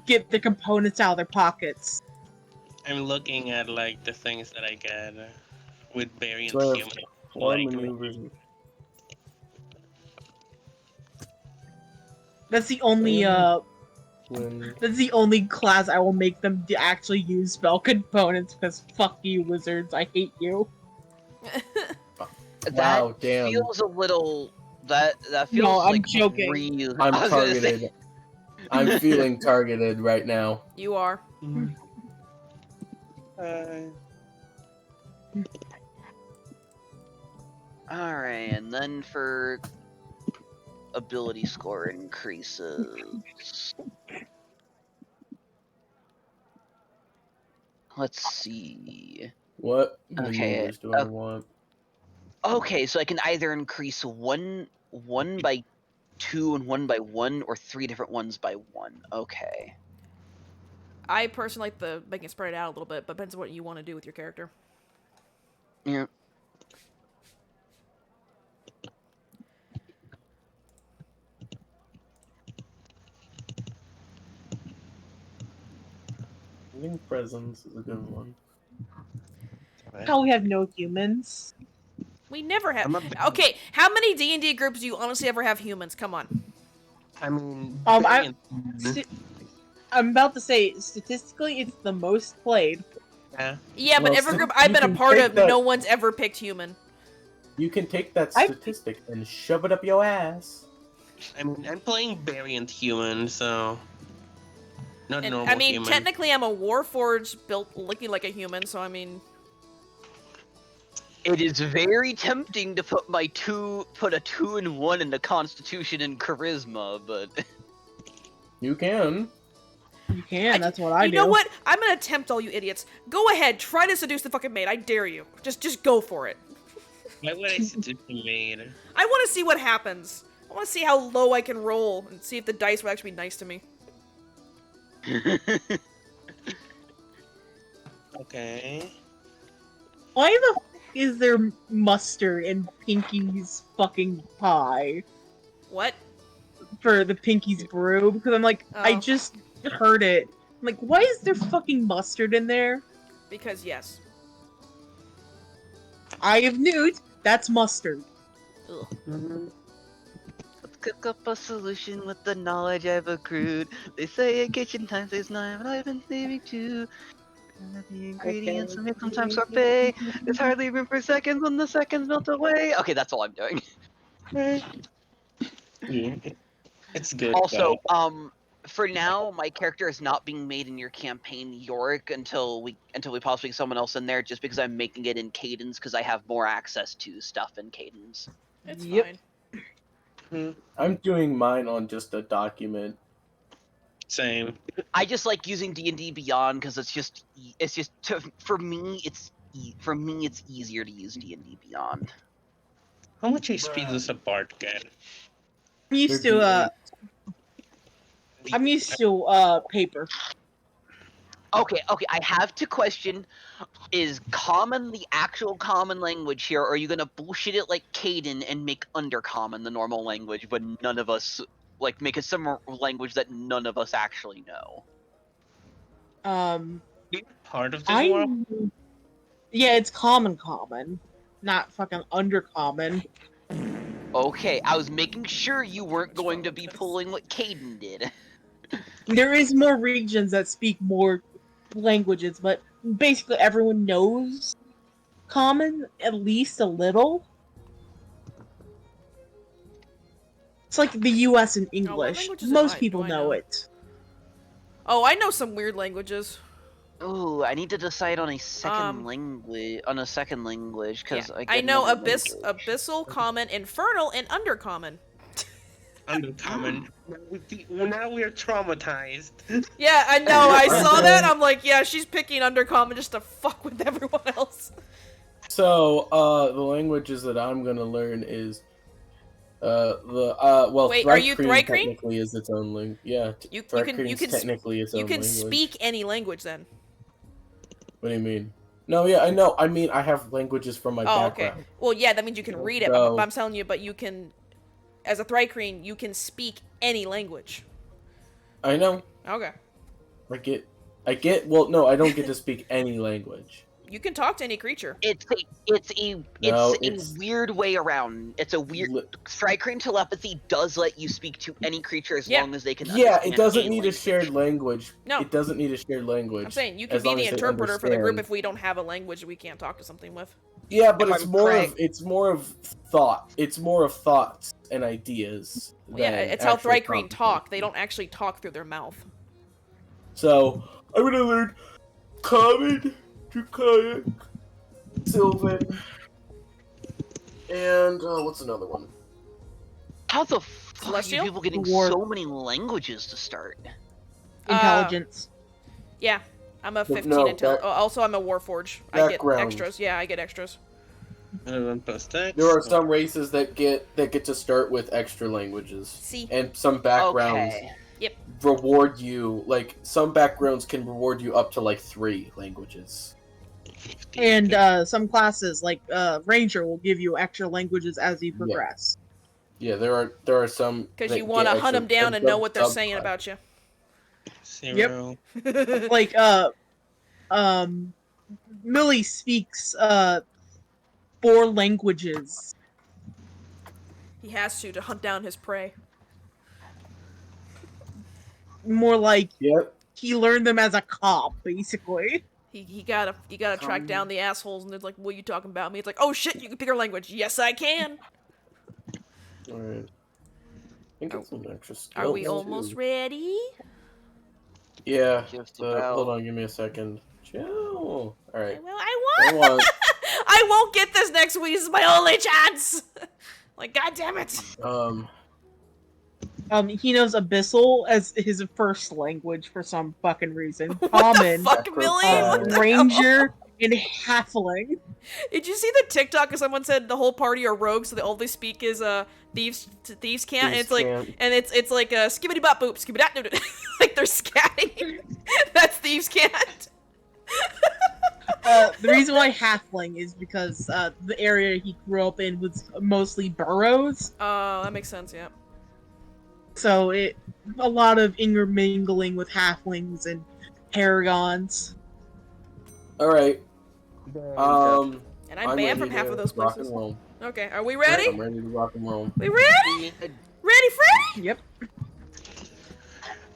get the components out of their pockets. I'm looking at, like, the things that I get with variant So human. That's the only that's the only class I will make them to actually use spell components, because fuck you, wizards, I hate you. Wow, damn. Feels a little... That feels no, I'm like joking. Real... I'm targeted. I'm feeling targeted right now. You are. Alright, and then for ability score increases. Let's see. What maneuvers do I want? Okay, so I can either increase one by 2 and 1 by 1, or 3 different ones by 1. Okay. I personally like the making it spread out a little bit, but depends on what you want to do with your character. Yeah. I think presence is a good one. How we have no humans. We never have. Okay, how many D&D groups do you honestly ever have humans? Come on. I mean, I'm about to say, statistically, it's the most played. Yeah, but every group I've been a part of, no one's ever picked human. You can take that statistic and shove it up your ass. I mean, I'm playing variant human, so... Not And, normal I mean, human. technically I'm a Warforged built looking like a human, so I mean... It is very tempting to put a 2 and 1 into Constitution and Charisma, but... You can. You can, that's what I do. You know what? I'm gonna tempt all you idiots. Go ahead, try to seduce the fucking maid, I dare you. Just go for it. Why would I seduce the maid? I want to see what happens. I want to see how low I can roll, and see if the dice will actually be nice to me. Okay. Why the f is there mustard in Pinky's fucking pie? What? For the Pinky's brew? Because I'm like, I just heard it. I'm like, why is there fucking mustard in there? Because yes. I have Newt, that's mustard. Ugh. Let's cook up a solution with the knowledge I've accrued. They say a kitchen time saves 9, but I've been saving 2. The ingredients make sometimes sorbet. There's hardly room for seconds when the seconds melt away. Okay, that's all I'm doing. Yeah, it's good. Also, for now, my character is not being made in your campaign Yorick until we possibly get someone else in there. Just because I'm making it in Cadence because I have more access to stuff in Cadence. It's Yep. fine. I'm doing mine on just a document. Same. I just like using D&D Beyond because for me it's easier to use D&D Beyond. How much HP does a bard get? I'm used to paper. Okay, I have to question, is common the actual common language here, or are you gonna bullshit it like Caden and make undercommon the normal language, but none of us, like, make a similar language that none of us actually know? Being part of this world? Yeah, it's common, not fucking undercommon. Okay, I was making sure you weren't going to be pulling what Caden did. There is more regions that speak more languages, but basically everyone knows common at least a little. It's like the US and English. languages Most people do I know know? it. Oh, I know some weird languages. Ooh, I need to decide on a second Um, language. Because Yeah. I I know another abyssal, common, infernal, and undercommon. Undercommon. Now we're traumatized. Yeah, I know. I saw that. I'm like, yeah, she's picking undercommon just to fuck with everyone else. So, the languages that I'm gonna learn is, Wait, are you Thrycreen? Technically is its own language. Yeah, You Thrycreen's can technically its own you can language. speak any language then. What do you mean? No, yeah, I know. I mean, I have languages from my Oh, background. okay. Well, yeah, that means you can read it. So- But I'm telling you, but you can, as a Thrycreen, you can speak any language. I know. Okay. I get. Well, no, I don't get to speak any language. You can talk to any creature. It's a weird way around. It's a weird. Strikering telepathy does let you speak to any creature as Yeah. long as they can. Yeah, understand it doesn't any need a language. shared language. No. It doesn't need a shared language. I'm saying you can as be long the as they interpreter for the group understand. if we don't have a language we can't talk to something with. Yeah, but If it's I'm more correct- of thought. It's more of thoughts and ideas. Well, yeah, than it's how actual Thrycreen talk. They conversation. don't actually talk through their mouth. So I'm gonna learn Common, Draconic, Sylvan, and what's another one? How the fuck are Celestial? you people getting Dwarf. so many languages to start? Intelligence. Yeah, I'm a 15 no, intel. Also, I'm a Warforge. I get background. extras. Yeah, I get extras. There are some races that get to start with extra languages, See. and some backgrounds Okay. reward you. Like some backgrounds can reward you up to like 3 languages. And some classes, like Ranger, will give you extra languages as you progress. Yeah, there are some Because that you want to get hunt them extra- down and know what they're sub- saying about you. Zero. Like, Millie speaks 4 languages. He has to hunt down his prey. More like Yep. he learned them as a cop, basically. He gotta track down the assholes, and they're like, "What are you talking about me?" It's like, "Oh shit, you can pick our language." Yes, I can. Alright. I think it's some extra Are we skills, almost too. ready? Yeah. Just Hold about. on, give me a second. Chill. Alright. Well, I I won't. want I won't get this next week. This is my only chance. Like, god damn it. He knows Abyssal as his first language for some fucking reason. What Common, the fuck, Millie? What the hell? Ranger, and Halfling. Did you see the TikTok? Because someone said the whole party are rogues, so the all they speak is thieves can't. And it's like, and it's like skibbity bop boop, skibbity doo doo. Like they're scatting. That's thieves can't. The reason why Halfling is because the area he grew up in was mostly burrows, Oh, that makes sense. Yeah. so a lot of intermingling with Halflings and Paragons. Alright. And I'm I'm banned ready from half to of those rock places. and roll. Okay, are we ready? I'm ready to rock and roll. We ready? Ready, Freddy? Yep.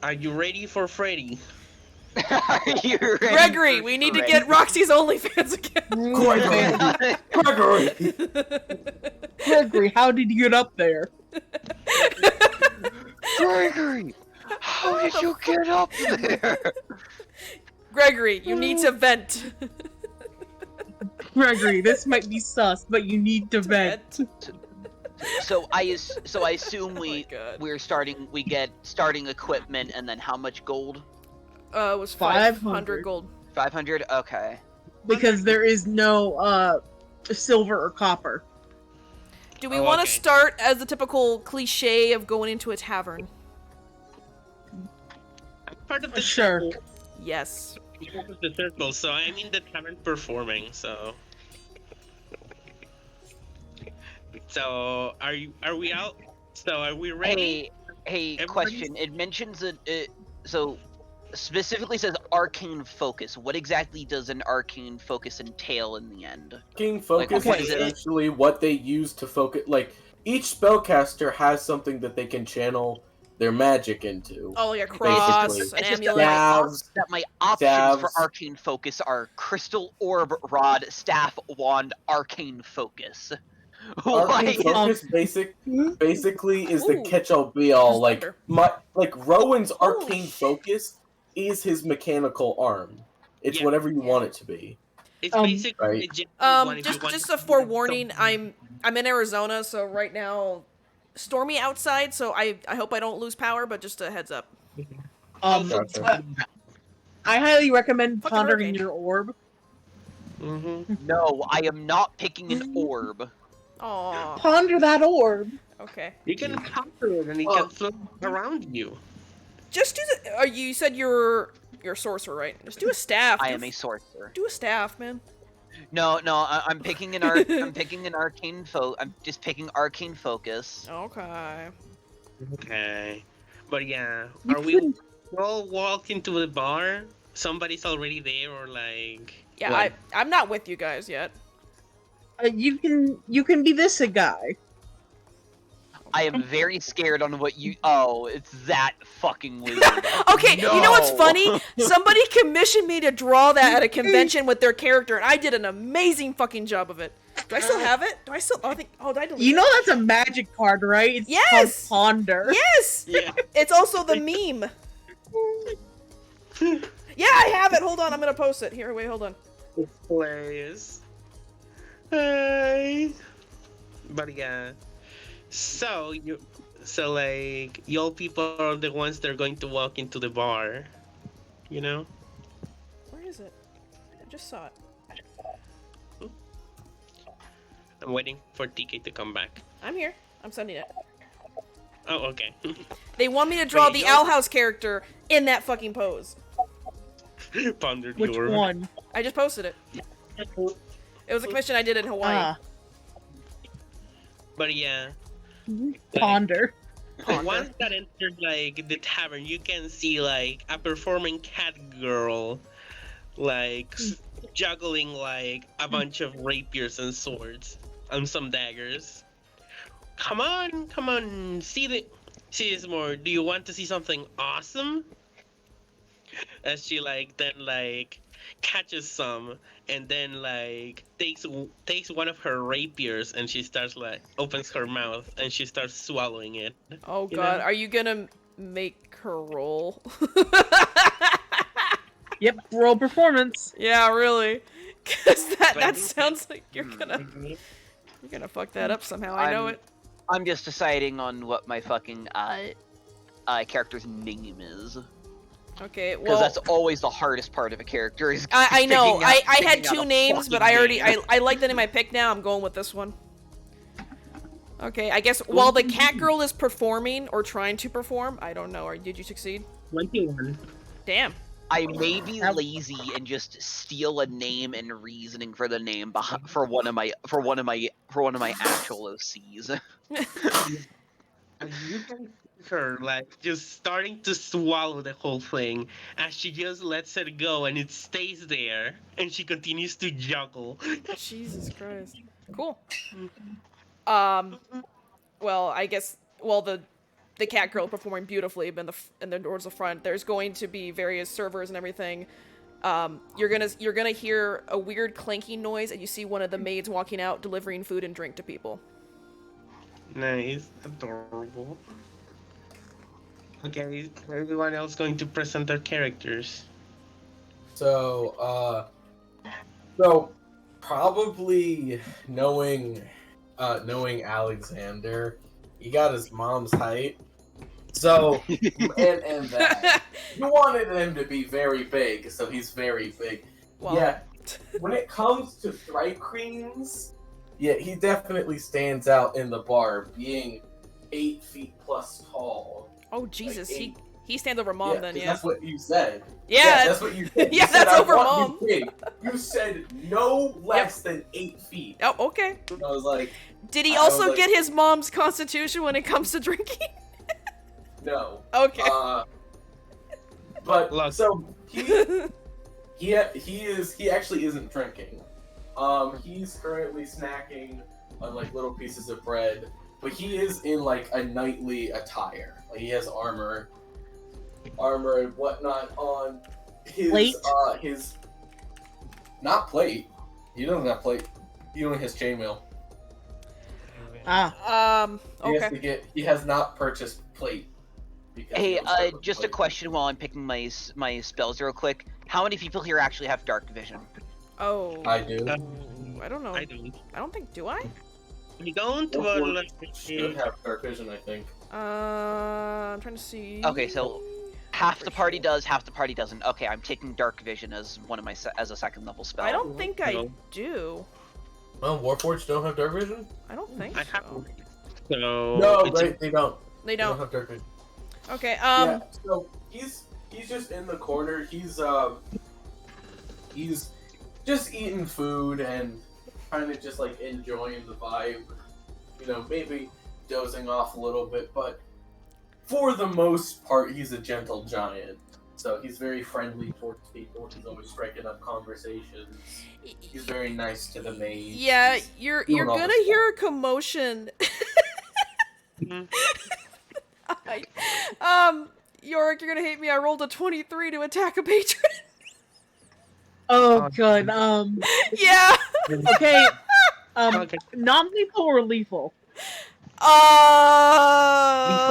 Are you ready for Freddy? Are you ready Gregory, for we need to Freddy? get Roxy's OnlyFans again. Gregory! Gregory, how did you get up there? Gregory, How did you get up there? Gregory, you need to vent. Gregory, this might be sus, but you need to vent. So I assume Oh my God. we get starting equipment and then how much gold? It was 500 500 gold. 500. Okay. Because there is no silver or copper. Do we want to start as the typical cliche of going into a tavern? I'm part of the Sure. circle. Yes. I'm part of the circle, so I'm in the tavern performing. So are we out? So are we ready? Hey, Everybody's- question. It mentions that so specifically says arcane focus. What exactly does an arcane focus entail in the end? Arcane focus what is is it? essentially what they use to focus. Like, each spellcaster has something that they can channel their magic into. Oh, like a cross, Basically. an It's just amulet. that my options for Stabs. arcane focus are crystal orb, rod, staff, wand, arcane focus. Arcane Why? focus basically is the Ooh. catch-all be-all. There's Like Rowan's Holy arcane shit. focus is his mechanical arm. It's Yeah. whatever you want it to be. It's Um, basically right. a general one if you want Just to a do forewarning. something. I'm in Arizona, so right now, stormy outside. So I hope I don't lose power, but just a heads up. Gotcha. I highly recommend Fucking pondering hurricane. your orb. No, I am not picking an orb. Aw. Ponder that orb. Okay. You can conquer it and it can float around you. Just do the. You said you're a sorcerer, right? Just do a staff. I am a sorcerer. Do a staff, man. No, I'm picking an I'm picking an arcane I'm just picking arcane focus. Okay. Okay. But yeah, You are we couldn't- all walked into the bar? Somebody's already there or like... Yeah, what? I'm not with you guys yet. you can be this a guy. I am very scared on what you. Oh, it's that fucking wizard. Okay, you know what's No. funny? Somebody commissioned me to draw that at a convention with their character, and I did an amazing fucking job of it. Do I still have it? Do I still? Oh, I think. Oh, did I delete You it? know that's a magic card, right? It's Yes! called Ponder. Yes. Yeah. It's also the meme. Yeah, I have it. Hold on, I'm gonna post it. Here, wait, hold on. It's hilarious. Hi. But yeah. So like y'all people are the ones that are going to walk into the bar. You know? Where is it? I just saw it. I'm waiting for TK to come back. I'm here. I'm sending it. Oh, okay. They want me to draw Wait, the you- Owl House character in that fucking pose. Pondered Which your... one? I just posted it. It was a commission I did in Hawaii. Ah, But yeah. Ponder. Once that entered like the tavern, you can see like a performing cat girl, like juggling like a bunch of rapiers and swords and some daggers. Come on, see this more. Do you want to see something awesome? As she like then like catches some and then like takes one of her rapiers and she starts like opens her mouth and she starts swallowing it. Oh You god, know? are you gonna make her roll? Yep, roll performance. Yeah, really. Cause that But- sounds like you're gonna fuck that up somehow. I know I'm- it. I'm just deciding on what my fucking character's name is. Okay, Because well, that's always the hardest part of a character. Is I know. figuring out- I had figuring out two a names, but fucking I already name. I like the name I picked now. I'm going with this one. Okay, I guess while the cat girl is performing or trying to perform, I don't know. Or did you succeed? 21. Damn. I may be lazy and just steal a name and reasoning for the name for one of my actual OCs. And you can see her like just starting to swallow the whole thing as she just lets it go and it stays there and she continues to juggle. Jesus Christ. Cool. Well, I guess. Well, the cat girl performing beautifully in the towards the front. There's going to be various servers and everything. You're gonna hear a weird clanking noise, and you see one of the maids walking out delivering food and drink to people. Nice, adorable. Okay, everyone else going to present their characters. So, so probably knowing Alexander, he got his mom's height. So, and that you wanted him to be very big, so he's very big. Well, Yeah, when it comes to Thrive Queens, yeah, he definitely stands out in the bar, being 8 feet plus tall. oh Jesus, Like he stands over mom yeah, then, 'cause yeah. that's what you said. Yeah, that's what you said. yeah, You said, that's "I over want mom." you big." You said no less than 8 feet. Oh, okay. I was like, Did he I was also like- get his mom's constitution when it comes to drinking? no. Okay. But Look. so he actually isn't drinking. He's currently snacking on like little pieces of bread, but he is in like a knightly attire. Like he has armor and whatnot on his Plate? his not plate. He doesn't have plate. He only has chainmail. Okay. He has not purchased plate. because he Hey, don't start with just a plate. question while I'm picking my spells real quick. How many people here actually have dark vision? Oh. I do. I don't know. I don't. I don't think. Do I? We don't, Or but like, should have dark vision, I think. I'm trying to see. Okay, so half the party does, half the party doesn't. Okay, I'm taking dark vision as one of my as a second level spell. I don't think I No. do. Well, Warforged don't have dark vision. I don't think I so. have. So No, it's right? They don't. They They don't don't. have dark vision. Okay. Yeah. So he's just in the corner. He's just eating food and kind of just like enjoying the vibe. You know, maybe dozing off a little bit, but for the most part, he's a gentle giant. So he's very friendly towards people. He's always striking up conversations. He's very nice to the maids. Yeah, He's you're doing all gonna this hear a commotion. Mhm. Yorick, you're gonna hate me. I rolled a 23 to attack a patron. Oh, good. Yeah. Okay. Okay. Non-lethal or lethal? Lethal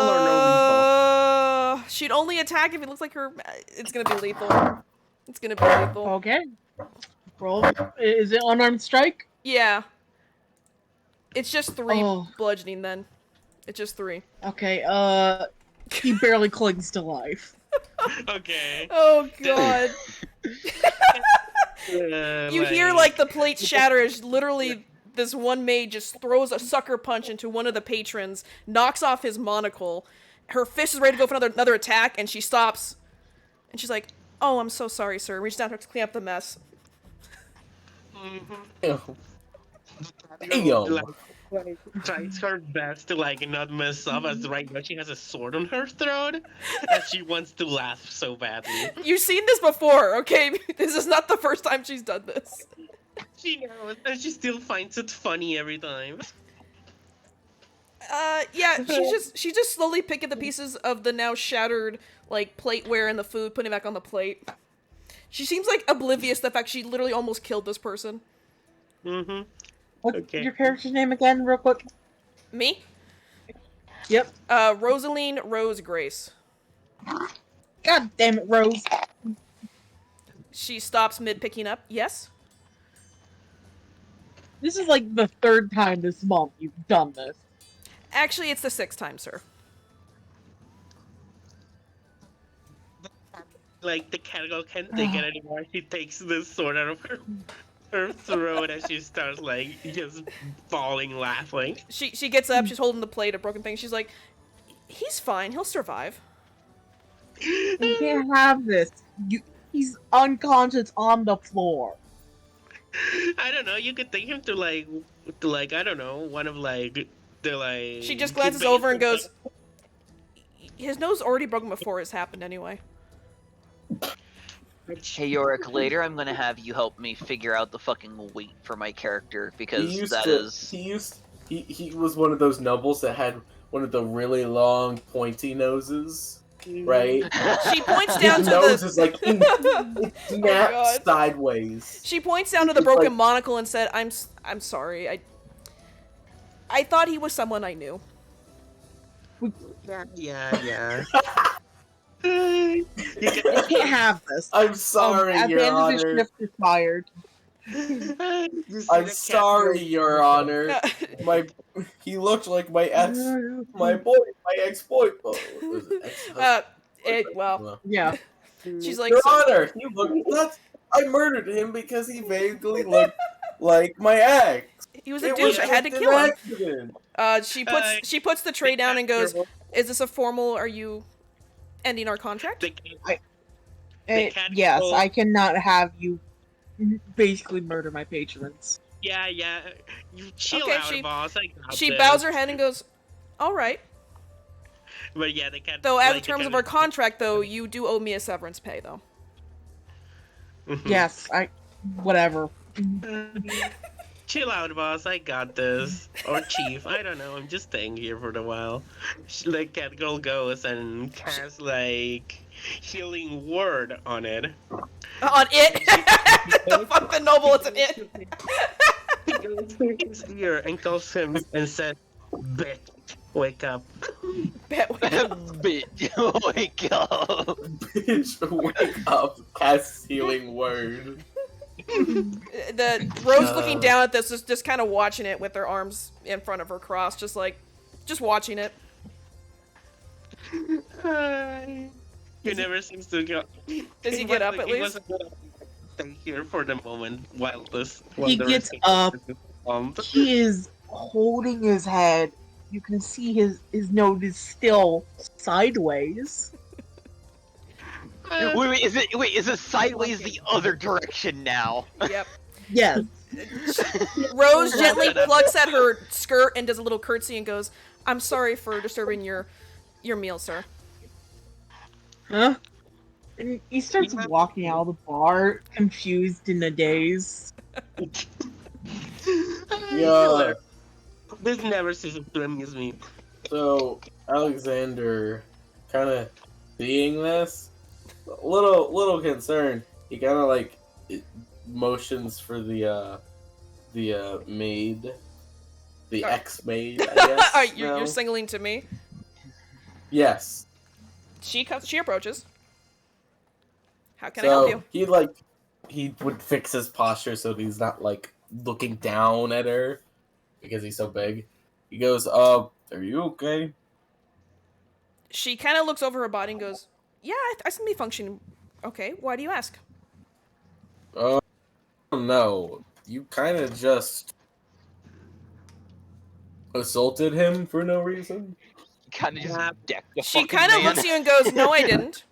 or no She'd only attack if it looks like her. It's gonna be lethal. It's gonna be lethal. Okay. Roll. Is it unarmed strike? Yeah. It's just 3 Oh. bludgeoning then. It's just 3. Okay. He barely clings to life. Okay. Oh god. You hear like the plate shatter as literally this one maid just throws a sucker punch into one of the patrons, knocks off his monocle. Her fist is ready to go for another attack, and she stops. And she's like, "Oh, I'm so sorry, sir." Reaches down to clean up the mess. Ew. Ew. Like, tries her best to like not mess up as right now she has a sword on her throat and she wants to laugh so badly. You've seen this before, okay? This is not the first time she's done this. She knows and she still finds it funny every time. Yeah, she's just slowly picking the pieces of the now shattered, like, plateware and the food, putting it back on the plate. She seems, like, oblivious to the fact she literally almost killed this person. Mm-hmm. What's Okay. your character's name again, real quick? Me? Yep. Rosaline Rose Grace. God damn it, Rose. She stops mid-picking up. Yes? This is like the 3rd time this month you've done this. Actually, it's the 6th time, sir. Like the cat girl can't take it anymore. She takes the sword out of her throat and she starts like just bawling laughing. She gets up, she's holding the plate of broken things. She's like, he's fine, he'll survive. You can't have this. He's unconscious on the floor. I don't know, you could take him to like I don't know, one of like the like She just glances the over and base- goes, his nose already broken before this happened anyway. Hey Yorick, later I'm gonna have you help me figure out the fucking weight for my character because He was one of those nobles that had one of the really long pointy noses, right? She points down His to nose the is like it snapped God. sideways. She points down to the It's broken like- monocle and said, I'm sorry. I thought he was someone I knew. Yeah. You You can't have this. I'm sorry, At Your the end of the Honor. shift, you're fired. You see I'm the cat sorry, girl- Your Honor. He looked like my ex-boyfriend. Was it ex-husband? Well, Yeah. she's like, Your so, Honor, he looked nuts. I murdered him because he vaguely looked like my ex. he was a It douche. was I had to just kill an him. accident. She puts the tray down and goes, "Is this a formal? Are you ending our contract?" The cat, cat Yes, girl- I cannot have you basically murder my patrons. yeah. You chill Okay, out, boss. I got She this. bows her head and goes, "All right." But yeah, the cat. Though, as like, the terms of our contract, though, you do owe me a severance pay, though. Yes, whatever. Chill out, boss. I got this. Or chief. I don't know. I'm just staying here for a while. The cat girl goes and casts like healing word on it. On it. The fucking noble, it's an it. He goes to his ear and calls him and says, "Bitch, wake up." Bitch, wake up. Bitch, wake up. Cast healing word. The Rose looking down at this, just kind of watching it with her arms in front of her crossed, just watching it. He never seems to go. Does he get up at He least? wasn't gonna stay here for the moment while this. He gets up. He is holding his head. You can see his nose is still sideways. Wait, is it sideways the other direction now? Yep. Yes. Rose gently plucks at her skirt and does a little curtsy and goes, "I'm sorry for disturbing your meal, sir." Huh? And he starts walking out of the bar, confused in a daze. Yeah. This never ceases to amuse me. So Alexander, kind of seeing this, little concerned. He kind of like motions for the maid, the ex-maid. I guess. You're signaling to me. Yes. She approaches. How can I help you? He would fix his posture so he's not like looking down at her because he's so big. He goes, "Are you okay?" She kind of looks over her body and goes, "Yeah, I seem to be functioning okay. Why do you ask?" No, you kind of just assaulted him for no reason. Kind of just deck the She fucking kind of man. looks at you and goes, "No, I didn't."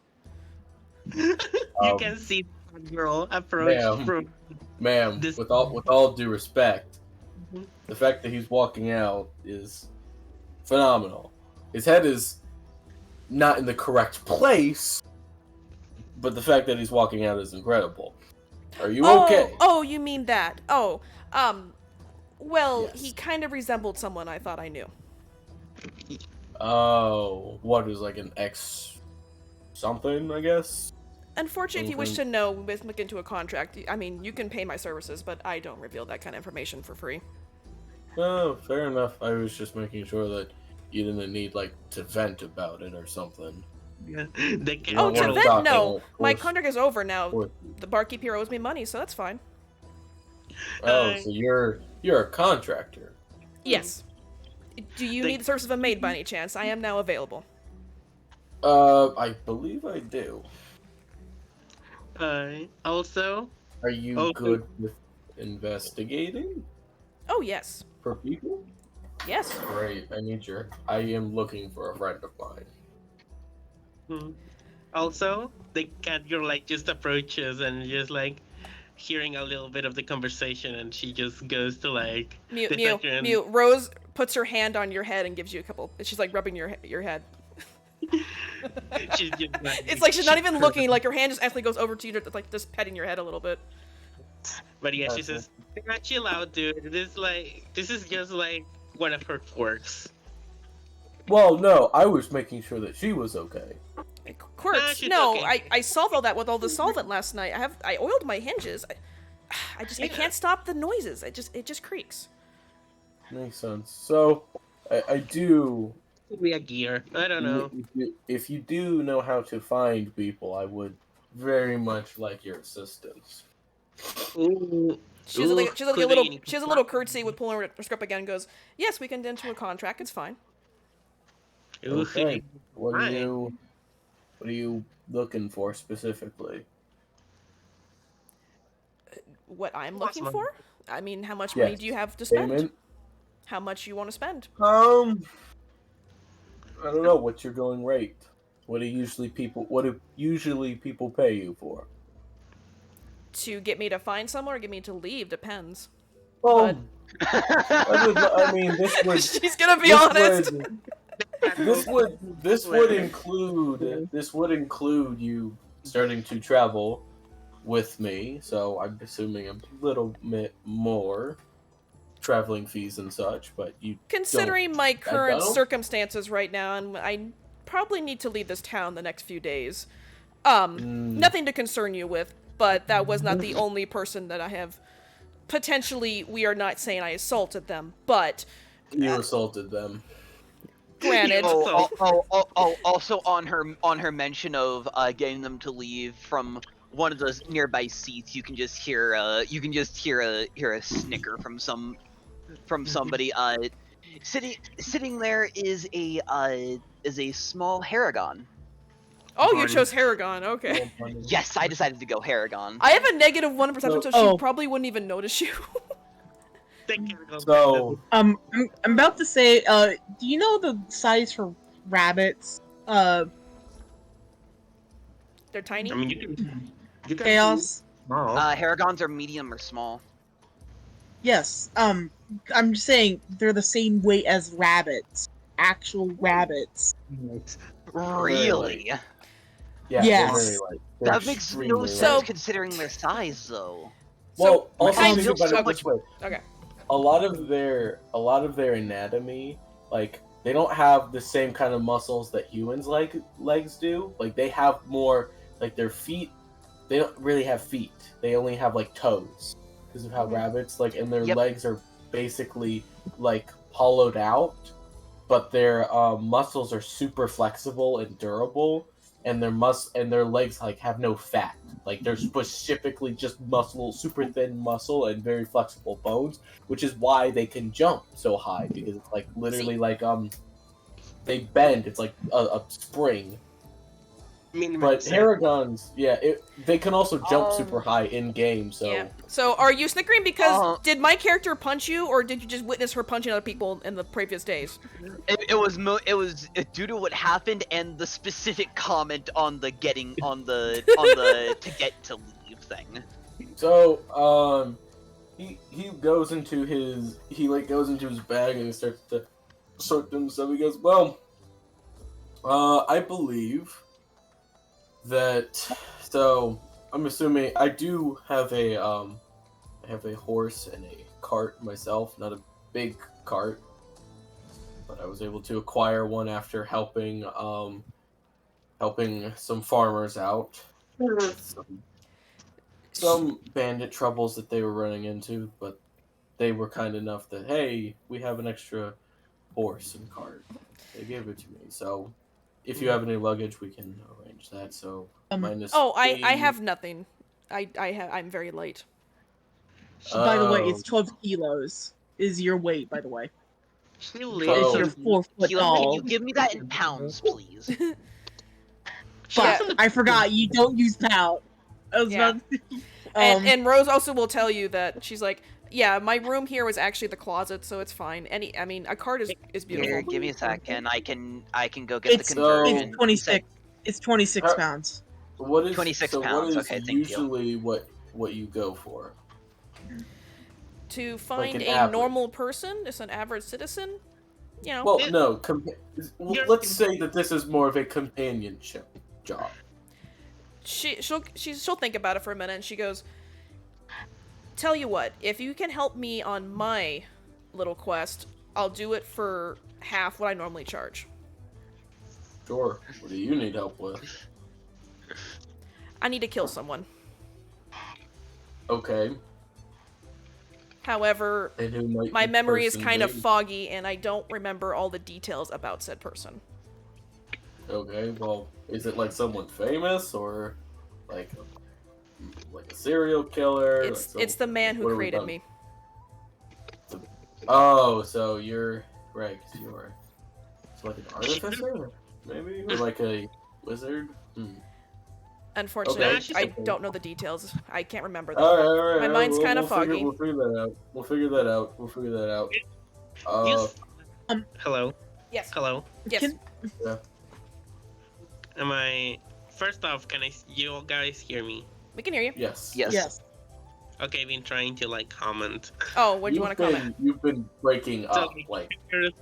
You can see the girl approach Ma'am. from. Ma'am, This- with all due respect, the fact that he's walking out is phenomenal. His head is not in the correct place, but the fact that he's walking out is incredible. Are you okay? Oh, you mean that? Oh, well, Yes. he kind of resembled someone I thought I knew. Oh, what is like an ex something, I guess? Unfortunately, if you wish to know, we must look into a contract. I mean, you can pay my services, but I don't reveal that kind of information for free. Oh, fair enough. I was just making sure that you didn't need like to vent about it or something. Yeah, the cat Oh, Well, to we're girl. vent? talking, No. of My course. contract is over now. Of course. The barkeep here owes me money, so that's fine. Oh, so you're a contractor. Yes. Do you need the service of a maid by any chance? I am now available. I believe I do. Also, Are you Okay. good with investigating Oh, yes. for people? Yes. Great. I am looking for a friend of mine. the cat girl like just approaches and just like hearing a little bit of the conversation, and she just goes to like Mute, the mute, veteran- mute. Rose puts her hand on your head and gives you a couple. She's like rubbing your head. She's just like, It's like she's not even looking. Like her hand just actually goes over to you, like just petting your head a little bit. But yeah, she Okay. says, "Chill out, dude. This is just like one of her quirks." Well, no, I was making sure that she was okay. Quirks? she's No, okay. I solved all that with all the solvent last night. I oiled my hinges. I can't stop the noises. It just creaks. Makes sense. So, I do Could be a gear. I don't know. If you do know how to find people, I would very much like your assistance. Ooh, She has like, could I- she has a little curtsy with pulling her scrub again and goes, yes, we can enter a contract, it's fine. Ooh, could Okay. you- What are Fine. you looking for specifically? What I'm What's looking my- for? I mean, how much money Yes. do you have to spend? Payment? How much you want to spend? I don't know. What's your going rate? What do usually people pay you for? To get me to find someone or get me to leave? Depends. Well, I mean, this would She's gonna be this honest. this would include you starting to travel with me. So I'm assuming a little bit more traveling fees and such. But you Considering my current don't- circumstances right now, and I probably need to leave this town the next few days. Mm. Nothing to concern you with, but that was not the only person that I have. Potentially, we are not saying I assaulted them, but You assaulted them. granted, Also on her mention of getting them to leave from one of those nearby seats, you can just hear a snicker from somebody. Sitting there is a small Haragon. oh, you chose Haragon, okay. Yes, I decided to go Haragon. I have a negative 1 perception, so Oh. she probably wouldn't even notice you. So I'm about to say, do you know the size for rabbits? They're tiny. I mean, you can Chaos? Small. Haragons are medium or small. Yes. I'm just saying they're the same weight as rabbits. Actual rabbits. Really? yeah, Yes. they're very light. They're That makes no extremely sense light. So- considering their size, though. Well, also kind think of- about it okay. this way. Okay. A lot of their anatomy, like they don't have the same kind of muscles that humans legs do. Like they have more, like their feet. They don't really have feet. They only have like toes because of how Mhm. rabbits like, and their Yep. legs are basically like hollowed out, but their muscles are super flexible and durable, and their legs like have no fat. Like they're specifically just muscle, super thin muscle and very flexible bones, which is why they can jump so high because it's like literally like they bend. It's like a spring. But Haragons, they can also jump super high in game. So Yeah. So, are you snickering because Uh, did my character punch you, or did you just witness her punching other people in the previous days? It was due to what happened and the specific comment on the to get to leave thing. So, he goes into his bag and he starts to sort them. So he goes, well, I believe that. So I'm assuming I do have a horse and a cart myself, not a big cart, but I was able to acquire one after helping some farmers out. Some bandit troubles that they were running into, but they were kind enough that, hey, we have an extra horse and cart. They gave it to me. So if you have any luggage, we can arrange that. So minus Oh, I the- have nothing. I'm very light. By the way, Oh. it's 12 kilos. Is your weight, by the way. Still So- It's live. your 4-foot Keelan, can tall. you give me that in pounds, please? Fuck, I forgot, you don't use pound. I was Yeah. about to... And Rose also will tell you that she's like, yeah, my room here was actually the closet, so it's fine. A cart is beautiful. Here, give me a second. I can go get the it's, conversion. it's 26. It's 26 How- pounds. What is 26 so pounds, What is okay, thank you. usually what you go for? To find an a average. normal person, just an average citizen, you know. Well, It- no. You're- Let's say that this is more of a companionship job. She'll think about it for a minute, and she goes, tell you what, if you can help me on my little quest, I'll do it for half what I normally charge. Sure. What do you need help with? I need to kill someone. Okay. However, And who might my the memory is person kind of be? foggy, and I don't remember all the details about said person. Okay, well, is it like someone famous or like a serial killer? It's the man who what are we created done? me. Oh, so you're right. You're so like an artificer, maybe, or like a wizard. Unfortunately, Okay. Nah, she's I a- don't know the details. I can't remember them. All right, all right. My all right, mind's we'll, kinda we'll figure, foggy. We'll figure that out. We'll figure that out. We'll figure that out. You Uh, s- Hello? Yes. Hello? Yes. Can- yeah. Am I... First off, can you all guys hear me? We can hear you. Yes. Yes. Yes. Okay, I've been trying to, like, comment. Oh, what do you You've want to comment? You've been breaking So, up, like. There's,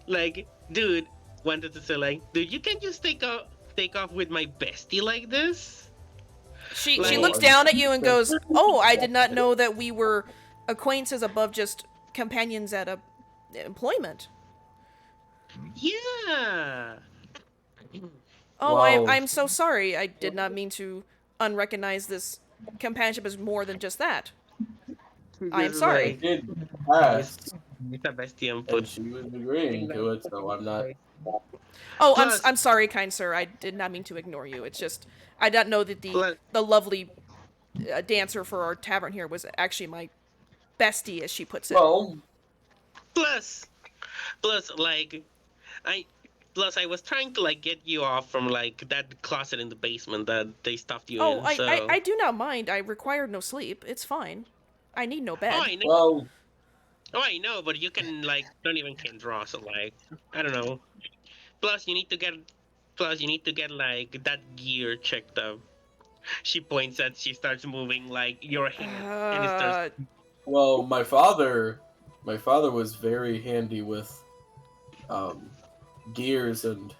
like, dude, wanted to say, like, dude, you can just take off with my bestie like this? She Like- looks down at you and goes, "Oh, I did not know that we were acquaintances above just companions at a employment." Yeah! Oh, Wow. I'm so sorry. I did not mean to unrecognize this companionship as more than just that. I am Just, sorry. I did ask, With a bestie and input. she was agreeing to it, so I'm not. Oh, Plus- I'm sorry, kind sir. I did not mean to ignore you. It's just I did not know that Plus- the lovely dancer for our tavern here was actually my bestie, as she puts it. Well, Plus, like, I was trying to, like, get you off from, like, that closet in the basement that they stuffed you Oh, in, I, so... I do not mind. I require no sleep. It's fine. I need no bed. Oh, I know. well, I know, but you can, like, don't even can draw, so, like, I don't know. Plus, you need to get, like, that gear checked up. She points at, she starts moving, like, your hand, and it starts... well. My father was very handy with, gears and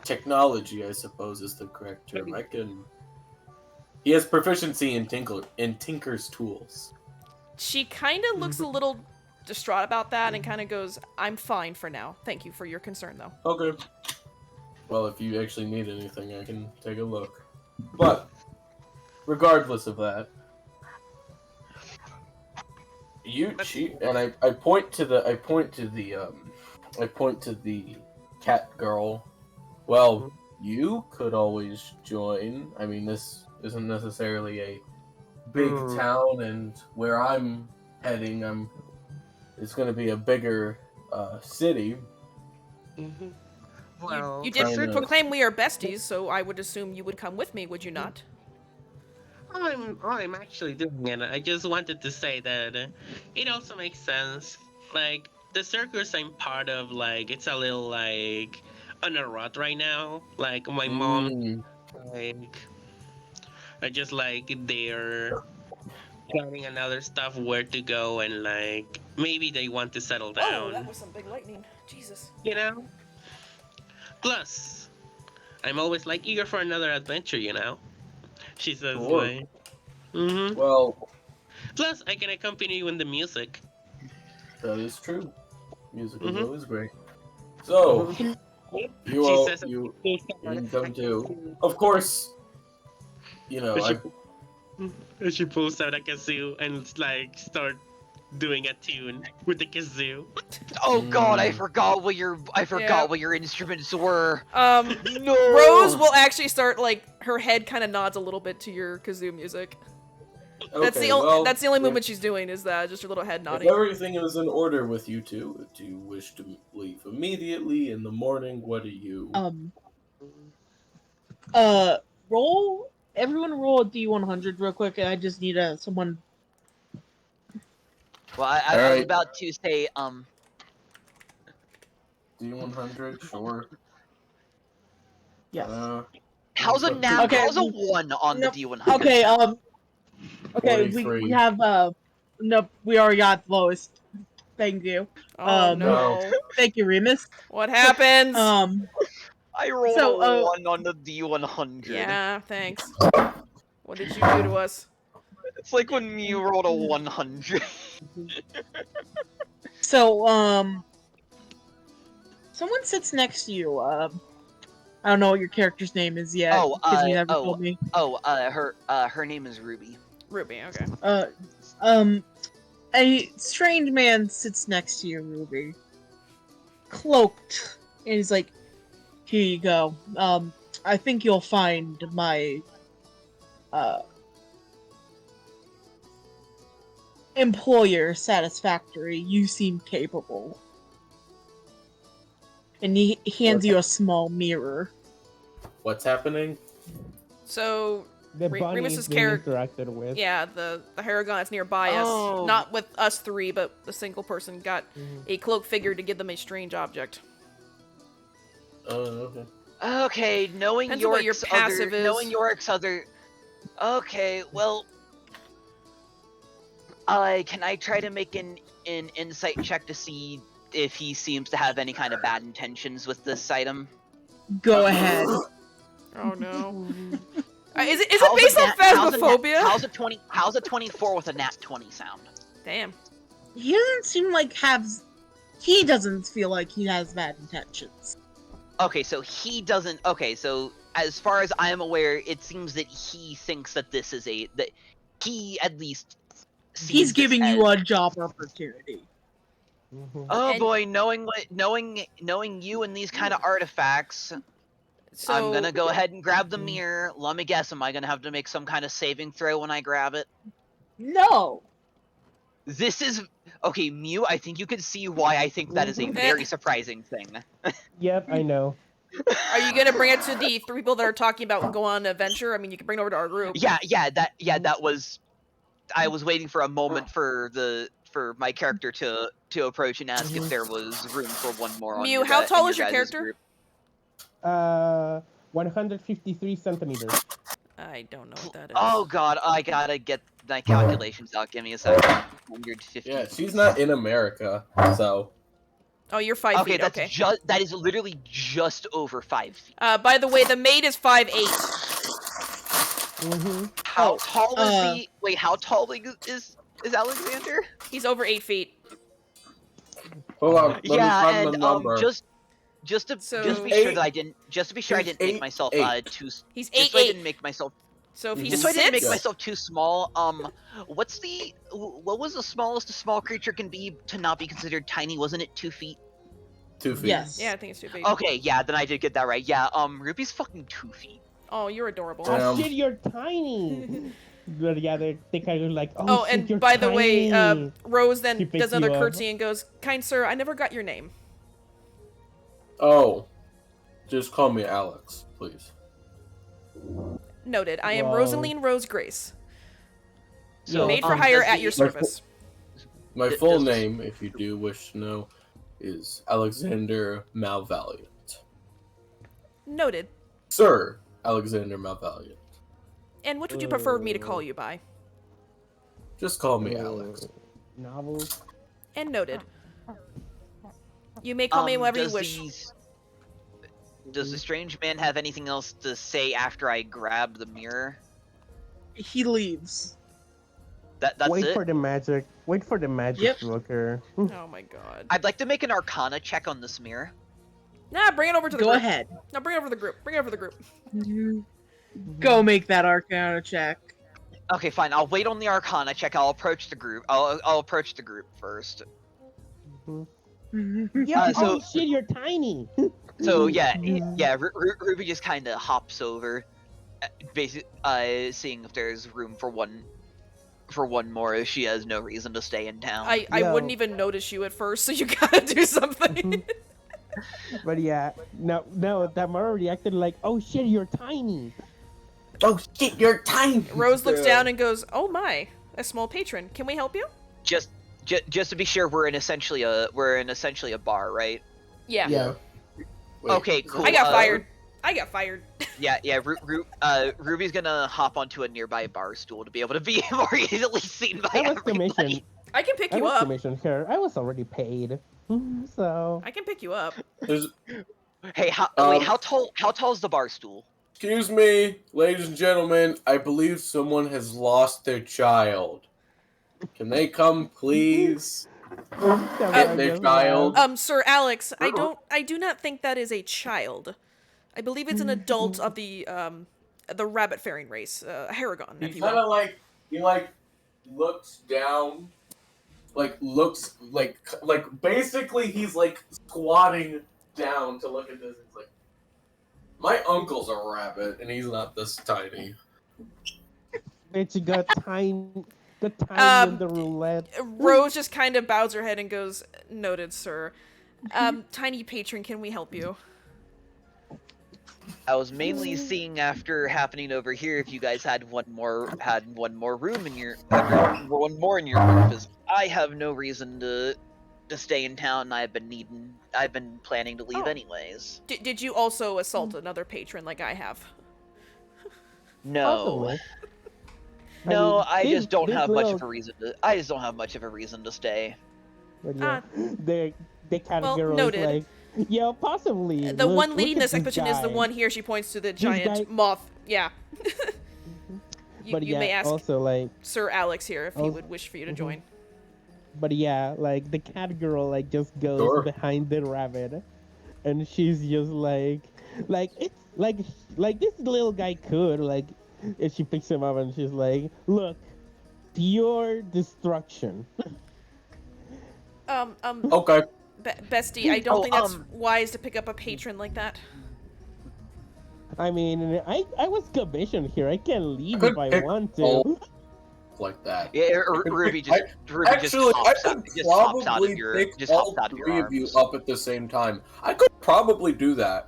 technology. I suppose is the correct term. He has proficiency in Tinker's tools. She kind of looks a little distraught about that and kind of goes, "I'm fine for now. Thank you for your concern, though." Okay. Well, if you actually need anything, I can take a look. But regardless of that, I point to the cat girl. Well, you could always join. I mean, this isn't necessarily a big town, and where I'm heading, it's going to be a bigger city. Well, You did Trying to- proclaim we are besties, so I would assume you would come with me, would you not? I'm actually doing it. I just wanted to say that it also makes sense. Like, the circus I'm part of, like, it's a little, like, on a rut right now. Like, my mom, like, I just, like, they're planning another stuff, where to go, and, like, maybe they want to settle down. Oh, that was some big lightning. Jesus. You know? Plus, I'm always, like, eager for another adventure, you know? She says, Sure. like... Mm-hmm. Well, Plus, I can accompany you in the music. that is true. Music is Mhm. always great. So, She says- you can come too. Of course, you know, And she pulls out a kazoo and, like, start doing a tune with the kazoo. Oh god, I Mm. forgot what your what your instruments were. No. Rose will actually start, like, her head kind of nods a little bit to your kazoo music. That's the only movement she's doing, is that, just her little head If nodding. everything is in order with you two, do you wish to leave immediately in the morning? What do you? Roll. Everyone roll a D100 real quick. I just need someone. Well, I was Alright. about to say D100, sure. Yes. how's a Okay. how's a 1 on Nope. the D100? Okay. Okay. We 43. have Nope. We already got the lowest. Thank you. Oh, no. no. Thank you, Remus. What happens? I rolled So, a 1 on the D100. Yeah, thanks. What did you do to us? It's like when you rolled a 100. So, someone sits next to you. I don't know what your character's name is yet. Oh, because you never told me. Oh, her name is Ruby. Ruby, okay. A strange man sits next to you, Ruby. Cloaked. And he's like, here you go. I think you'll find my, employer satisfactory. You seem capable. And he hands you a small mirror. What's happening? So The bunny Remus's is being character. interacted with. Yeah, the Haragon that's nearby Oh. us, not with us three, but a single person got a cloak figure to give them a strange object. Okay. Okay, knowing Depends on what your York's passive other, is. knowing York's other. Okay, well, can I try to make an insight check to see if he seems to have any kind of bad intentions with this item? Go ahead. Oh no. Is it How's based a on nat- how's a nat- phasmophobia? How's a 24 with a nat 20 sound? Damn. He doesn't seem like he doesn't feel like he has bad intentions. Okay, so he doesn't. Okay, so as far as I am aware, it seems that he thinks that this is that he at least. He's sees this giving as- you a job opportunity. Oh And- boy, knowing you and these kind of artifacts, So I'm gonna go ahead and grab the mirror. Let me guess, am I gonna have to make some kind of saving throw when I grab it? No. This is okay, Mew. I think you can see why I think that is a very surprising thing. Yep, I know. are you gonna bring it to the three people that are talking about go on an adventure? I mean, you can bring it over to our group. That was. I was waiting for a moment for my character to approach and ask if there was room for one more. On Mew, your how in tall is your guys' character? group. 153 centimeters. I don't know what that is. Oh god, I gotta get my calculations out. Give me a second. 150. Yeah, she's not in America, so. Oh, you're 5 Okay, feet. that's Okay. that is literally just over 5 feet. By the way, the maid is 5'8". How Oh, tall is the? Wait, how tall is Alexander? He's over 8 feet. Hold on, let me Yeah, find and the number. just to be sure that I didn't make myself too. He's Just so I 8'8". didn't make myself. So if he's Just so I didn't make 6, myself too small. What was the smallest a small creature can be to not be considered tiny? Wasn't it 2 feet? 2 feet. Yes. yeah, I think it's 2 feet. Okay, yeah, then I did get that right. Yeah, Ruby's fucking 2 feet. Oh, you're adorable. Yeah. Oh shit, you're tiny. But yeah, they kind of like, Oh, shit, and you're by the way, tiny. Rose then She picks does another you up. curtsy and goes, "Kind sir, I never got your name." Oh, just call me Alex, please. Noted. I am Wow. Rosaline Rose Grace. So, Made for hire does at the- your service. My Does full this- name, if you do wish to know, is Alexander Malvaliant. Noted. Sir Alexander Malvaliant. And what would you prefer me to call you by? Just call me Alex. Novels. And noted. You may call me whatever you does wish. Does the strange man have anything else to say after I grab the mirror? He leaves. That's Wait it. for the magic. Wait for the magic Yep. to occur. Oh my god. I'd like to make an Arcana check on this mirror. Nah, bring it over to the Go group. ahead. No, bring it over to the group. Bring it over to the group. Go make that Arcana check. Okay, fine. I'll wait on the Arcana check. I'll approach the group. I'll approach the group first. Yeah, so- oh shit, you're tiny. So yeah, Ruby just kind of hops over, basically, seeing if there's room for one more. If she has no reason to stay in town. I Yo. wouldn't even notice you at first, so you gotta do something. But yeah, no, that Mara reacted like, oh shit, you're tiny. Oh shit, you're tiny! Rose looks down and goes, "Oh my, a small patron. Can we help you?" Just to be sure, we're in essentially a bar, right? Yeah. Yeah. Wait, Okay, cool. I got fired. I got fired. Yeah. Ruby's gonna hop onto a nearby bar stool to be able to be more easily seen by That was everybody. commission. I can pick That you was up. commission here. I was already paid. So I can pick you up. There's- Hey, Um, how tall is the bar stool? Excuse me, ladies and gentlemen, I believe someone has lost their child. Can they come, please? Get their child. Sir Alex, I do not think that is a child. I believe it's an adult of the rabbit faring race, a Haragon, if He you will. kind of he looks down like looks like basically he's like squatting down to look at this. He's like, my uncle's a rabbit, and he's not this tiny. Bitch got tiny on Um, the roulette. Rose just kind of bows her head and goes, "Noted, sir. Tiny patron, can we help you?" I was mainly seeing after happening over here if you guys had one more room in your one more in your group. As I have no reason to stay in town. I've been planning to leave Oh. anyways. Did you also assault another patron like I have? No. Possibly. No, mean, I just don't this have much little- of a reason to. I just don't have much of a reason to stay. But yeah, the cat well, girl noted. is like, yeah, possibly. The one look leading at this expedition is the guy. one here. She points to the This giant guy- moth. Yeah. But you yeah, may ask also like, Sir Alex here if he Also- would wish for you to join. but yeah, like the cat girl like just goes Sure. behind the rabbit, and she's just like it's like this little guy could like, if she picks him up and she's like, look, pure destruction. Okay. Bestie, I don't Oh, think that's wise to pick up a patron like that. I mean, I was commissioned here. I can leave could if I pick want to. all- Like that. Yeah, Ruby just Actually, I hops out, could just hops out probably of your pick just all hops out of your three of you arms. up at the same time. I could probably do that.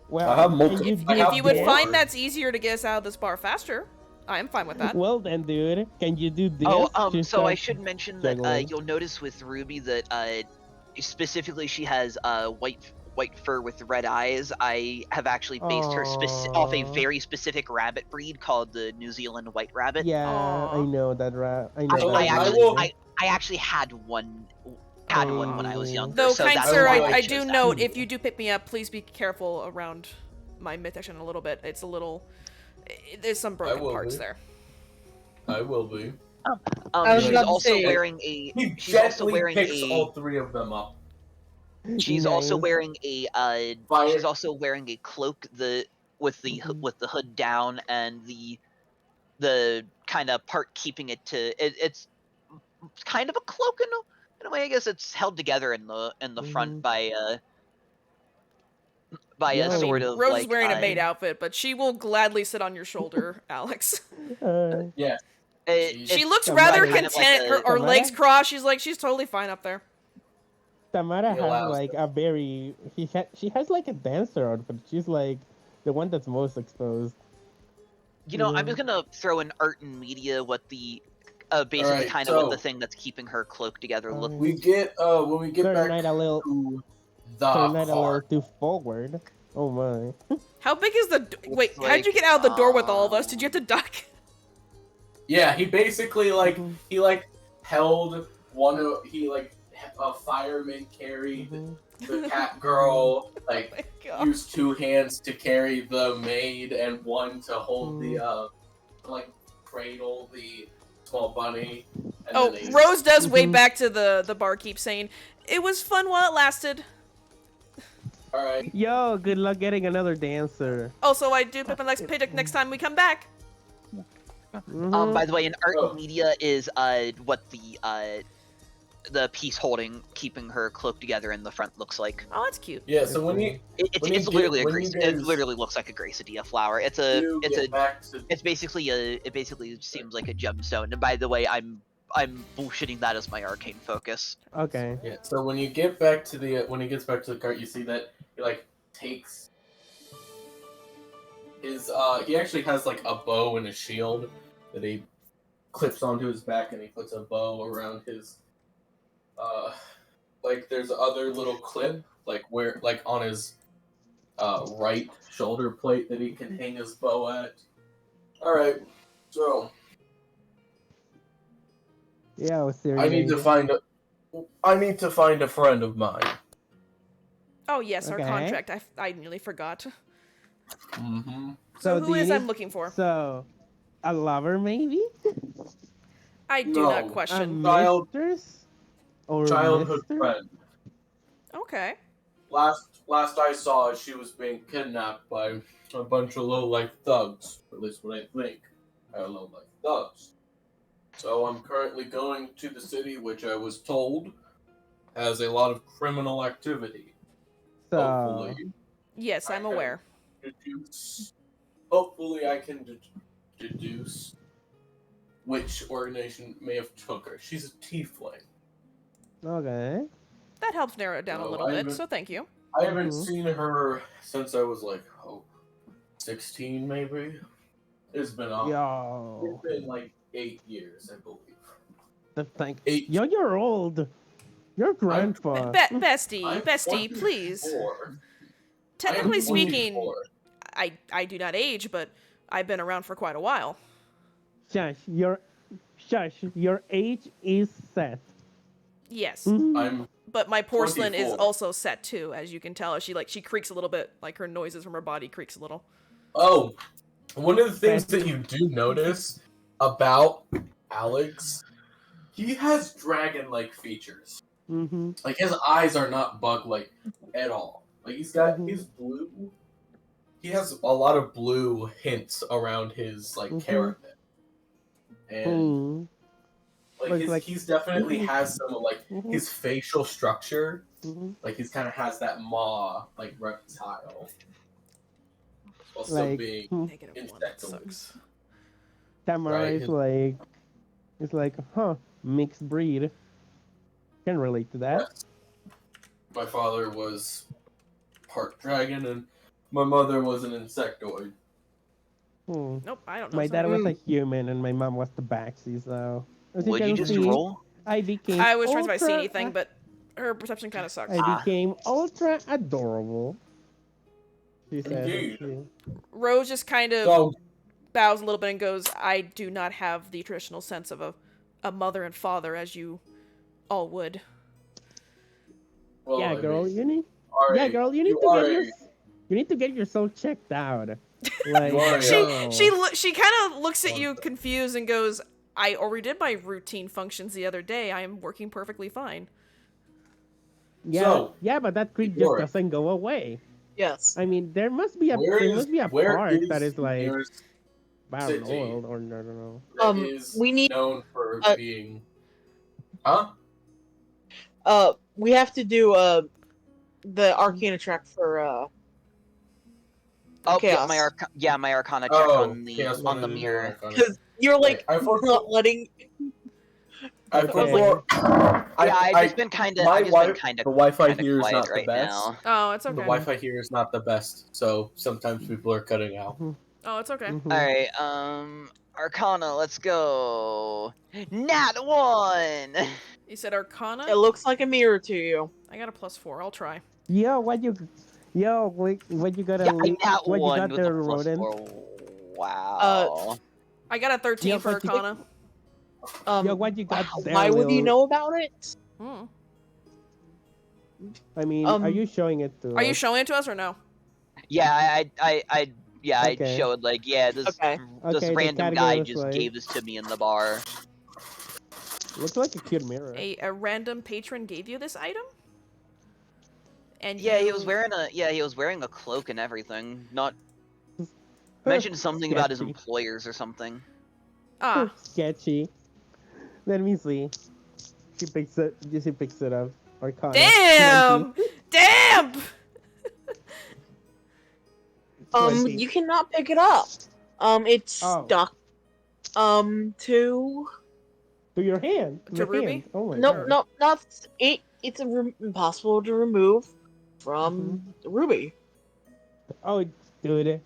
Well, I have can multiple- you I do have If you would this? more. find that's easier to get us out of this bar faster, I am fine with that. Well then, dude, can you do this? Oh, to so I start should mention that juggling? you'll notice with Ruby that specifically she has white fur with red eyes. I have actually based her off a Aw. very specific rabbit breed called the New Zealand White Rabbit. Yeah, Aw. I know that I know So, that. I rabbit. will- I actually had one when I was younger. Though, so kind that's sir, why I chose do that. note, if you do pick me up, please be careful around my midsection a little bit. It's a little... There's some broken will parts be. there. I will be. I was She's about to also say- wearing a. He She's also gently wearing picks a. all three of them up. She's also Nice. wearing a. Fire. She's also wearing a cloak with the hood down and the kind of part keeping it to. It's kind of a cloak in a way. I guess it's held together in the front by Yeah, a I sort mean, of Rose like is wearing a maid outfit, but she will gladly sit on your shoulder, Alex. Yeah. She looks Tamara rather is- kind of like content, a- her Tamara? legs crossed. She's totally fine up there. Tamara He has allows like it. a very she has like a dancer outfit. She's like the one that's most exposed. You know, I'm Yeah. just gonna throw in art and media what the basically Alright, kind of what the so- thing that's keeping her cloak together look. Alright. We get when we get Turn back night a little, to the turn night a little car. too forward. Oh my. How big is the... Wait, It's how'd you like, get out of the door with all of us? Did you have to duck? Yeah, he basically like Mhm. he like held one of a fireman carried Mhm. the cat girl, Oh like my god. used two hands to carry the maid and one to hold the like cradle the small bunny. And Oh, then they- Rose does wave Mhm. back to the barkeep saying, "It was fun while it lasted." All right. Yo, good luck getting another dancer. Also, I do pick my next paycheck next time we come back. Mhm. By the way, in art Oh. and media is what the piece holding, keeping her cloak together in the front looks like. Oh, that's cute. Yeah. So when you It's When you it's get- literally a when grace. you It guys- literally looks like a Gracidia flower. It's get back to it's basically it basically seems like a gemstone. And by the way, I'm bullshitting that as my arcane focus. Okay. yeah. So when you get back to the when he gets back to the cart, you see that he like takes his he actually has like a bow and a shield that he clips onto his back, and he puts a bow around his like there's other little clip like where like on his right shoulder plate that he can hang his bow at. All right, so Yeah, I was serious. I need to find a friend of mine. Oh yes, our Okay. contract. I nearly forgot. Mm-hmm. So do who you is need- I'm looking for? So, a lover maybe? I do No. not A question. mistress? Or Childhood mister? friend. Okay. Last I saw, she was being kidnapped by a bunch of low-life thugs. Or at least what I think are low-life thugs. So I'm currently going to the city, which I was told has a lot of criminal activity. So, Hopefully, Yes, I'm I aware. deduce. Hopefully, I can deduce which organization may have took her. She's a tiefling. okay. That helps narrow it down a So little bit, so thank you. I haven't Mhm. seen her since I was like 16 maybe. It's been Yo. it's been like 8 years, I believe. Thank. 8. Yo, you're old. You're grandpa. Bestie, I'm bestie, please. 24. Technically I'm speaking, 24. I do not age, but I've been around for quite a while. Shush. Your age is set. Yes. I'm But my porcelain is 24. also set too, as you can tell. She creaks a little bit, like her noises from her body creaks a little. Oh, one of the things that you do notice about Alex, he has dragon-like features. Mm-hmm. Like his eyes are not bug-like at all. Like he's blue. He has a lot of blue hints around his like carapace, and he's definitely has some like his facial structure. Like he's kind of has that maw like reptile, while still being -1, that insectoid. sucks. Tamara Right, is like, mixed breed. Can relate to that. Yes. My father was part dragon, and my mother was an insectoid. Nope, I don't know. My dad was a human, and my mom was the Baxi. So as What'd you just see, roll? I became. I was trying to see ultra- anything, but her perception kind of sucks. I became ultra adorable. She said. Indeed. Rose just kind of So bows a little bit and goes, I do not have the traditional sense of a mother and father as you all would. well, Yeah, I girl, mean, you need. are Yeah, a- girl, you need you to are get your. a- You need to get yourself checked out. Like, You are a- She kind of looks at you confused and goes, I already did my routine functions the other day. I am working perfectly fine. Yeah, So, yeah, but that creep just Igor, doesn't go away. Yes. I mean, there must be a where part is that is the like nearest barren city oil or no, no, no. that is we need- known for being. Huh? We have to do the Arcana track for Oh, Chaos. my Arcana check on the Chaos wanted to do mirror. Arcana. Because you're like I forgot- not letting. I forgot. I've just been kind of. The Wi-Fi here is quiet not the right best. now. Oh, it's The okay. Wi-Fi here is not the best, so sometimes people are cutting out. Oh, it's okay. Mhm. All right, Arcana, let's go. Nat 1. You said Arcana? It looks like a mirror to you. I got a +4. I'll try. What you got Yeah, I nat what you 1 got with there, a Rodent? +4. Wow. I got a 13 Yeah, for but you- Arcana. What you got there? Why would you Lil? know about it? Hmm. I mean, are you showing it to Are you us? showing it to us or no? Yeah, I Okay. showed like, yeah, this Okay. the random category guy was just like- gave this to me in the bar. Looks like a cute mirror. A random patron gave you this item? And Yeah, he you- was wearing a cloak and everything. Not mentioned something about his Sketchy. employers or something. Ah, Sketchy. Let me see. She picks it up. Arcana. damn! 20. Damn! 20. You cannot pick it up. It's Oh. stuck. To To your hand. To The Ruby? hand. Oh my no, god. no, not it. It's impossible to remove from Ruby. Oh, dude.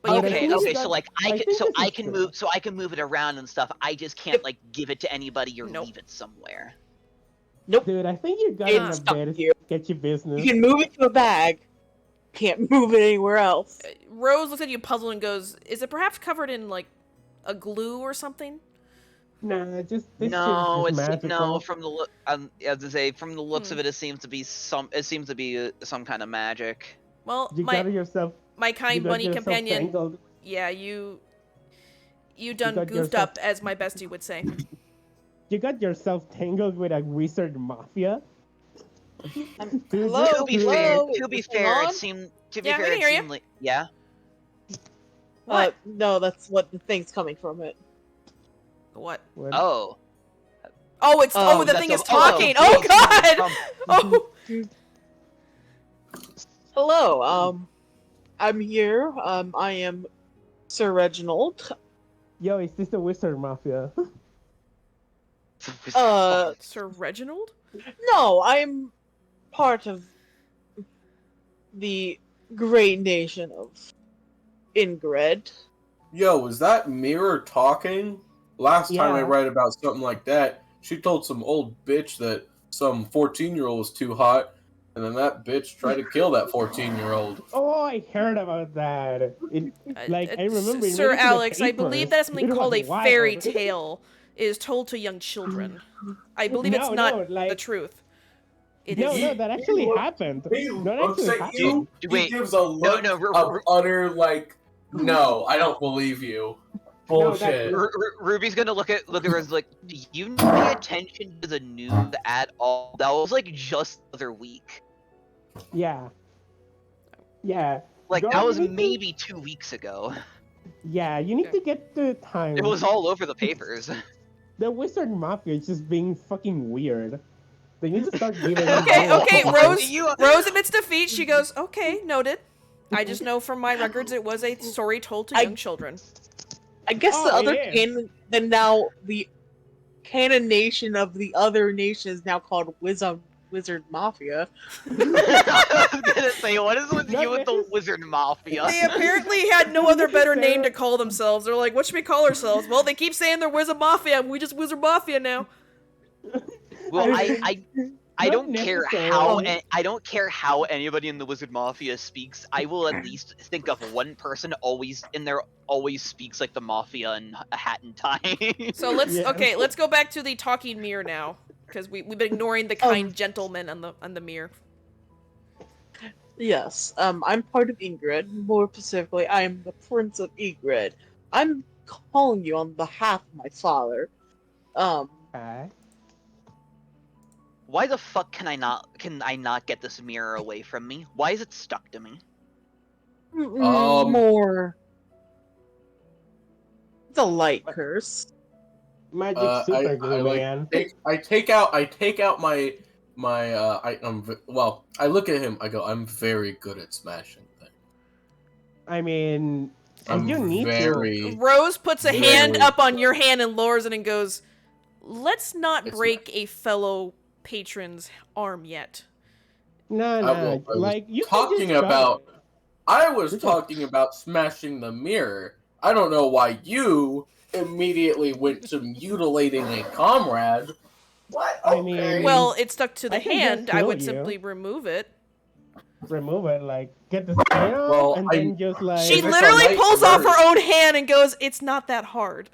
But you Okay, can Okay, think okay, that- so like I think this is I can move it around and stuff. I just can't like give it to anybody or Nope. leave it somewhere. Dude, I think you got in It's a stuck bit here. sketchy business. You can move it to a bag. Can't move it anywhere else. Rose looks at you puzzled and goes, is it perhaps covered in, like, a glue or something? Nah, just this No, shit is it's magical. no from the look. As I say, from the looks of it, it seems to be some kind of magic. Well, You got yourself. my You kind got bunny yourself companion, tangled. yeah, you done got goofed yourself- up, as my bestie would say. You got yourself tangled with a wizard mafia. Dude, Hello? To be fair, Hello? to be What's fair, going it on? seemed Yeah, we can hear you. like yeah. What? No, that's what the thing's coming from it. What? What? Oh. Oh, it's Oh, the that's thing a- is talking. oh, Oh please, God! from- Oh. Hello, I'm here. I am Sir Reginald. Yo, is this the Wizard Mafia? Sir Reginald? No, I'm part of the great nation of Ingrid. Yo, is that Mirror talking? Last time I Yeah. read about something like that, she told some old bitch that some 14-year-old was too hot, and then that bitch tried to kill that 14-year-old. Oh, I heard about that. I remember. It Sir made it to the Alex, I believe papers. that is something It called was a fairy wild. tale. It is told to young children. I believe it's No, not like- the truth. It No, is. no, that actually happened. That actually happened. He Wait, gives a look of utter, like, no, I don't believe you. Bullshit. Ruby's gonna look at Rose like, do you pay attention to the news at all? That was like just the other week. Yeah. Yeah. Like Girl, that you was need to- maybe 2 weeks ago. Yeah, you need to get the time. It was all over the papers. The Wizard Mafia is just being fucking weird. They need to start giving. Okay, them okay, more- Rose. You- Rose admits defeat. She goes, "Okay, noted. I just know from my records it was a story told to young children." I guess Oh, the other it is. canon, then now the canonation of the other nation is now called Wizard Mafia. I was gonna say, what is with No, you with the this is- Wizard Mafia? They apparently had no other better name to call themselves. They're like, "What should we call ourselves?" Well, they keep saying they're Wizard Mafia, and we just Wizard Mafia now. Well, I Not don't care necessarily. I don't care how anybody in the Wizard Mafia speaks. I will at least think of one person always speaks like the Mafia in a hat and tie. So let's Yeah. okay, let's go back to the talking mirror now, because we've been ignoring the kind gentleman on the mirror. Yes, I'm part of Ingrid. More specifically, I am the Prince of Ingrid. I'm calling you on behalf of my father. Okay. Why the fuck can I not get this mirror away from me? Why is it stuck to me? More. It's a light curse. Magic super glue, man. I take out my I look at him, I go, I'm very good at smashing things. I mean, I'm you need very Rose puts a hand Very- up on your hand and lowers it and goes, "Let's not It's break a fellow patron's arm yet." No, I no. was Like you can talking just go. about I was You can- talking about smashing the mirror. I don't know why you immediately went to mutilating a comrade. What? I mean- Well, it stuck to the I can just hand. I heal would you. simply remove it. Remove it, like get the skin off, Well, and I- then just like. She If it's a literally light pulls off burst- her own hand and goes, "It's not that hard."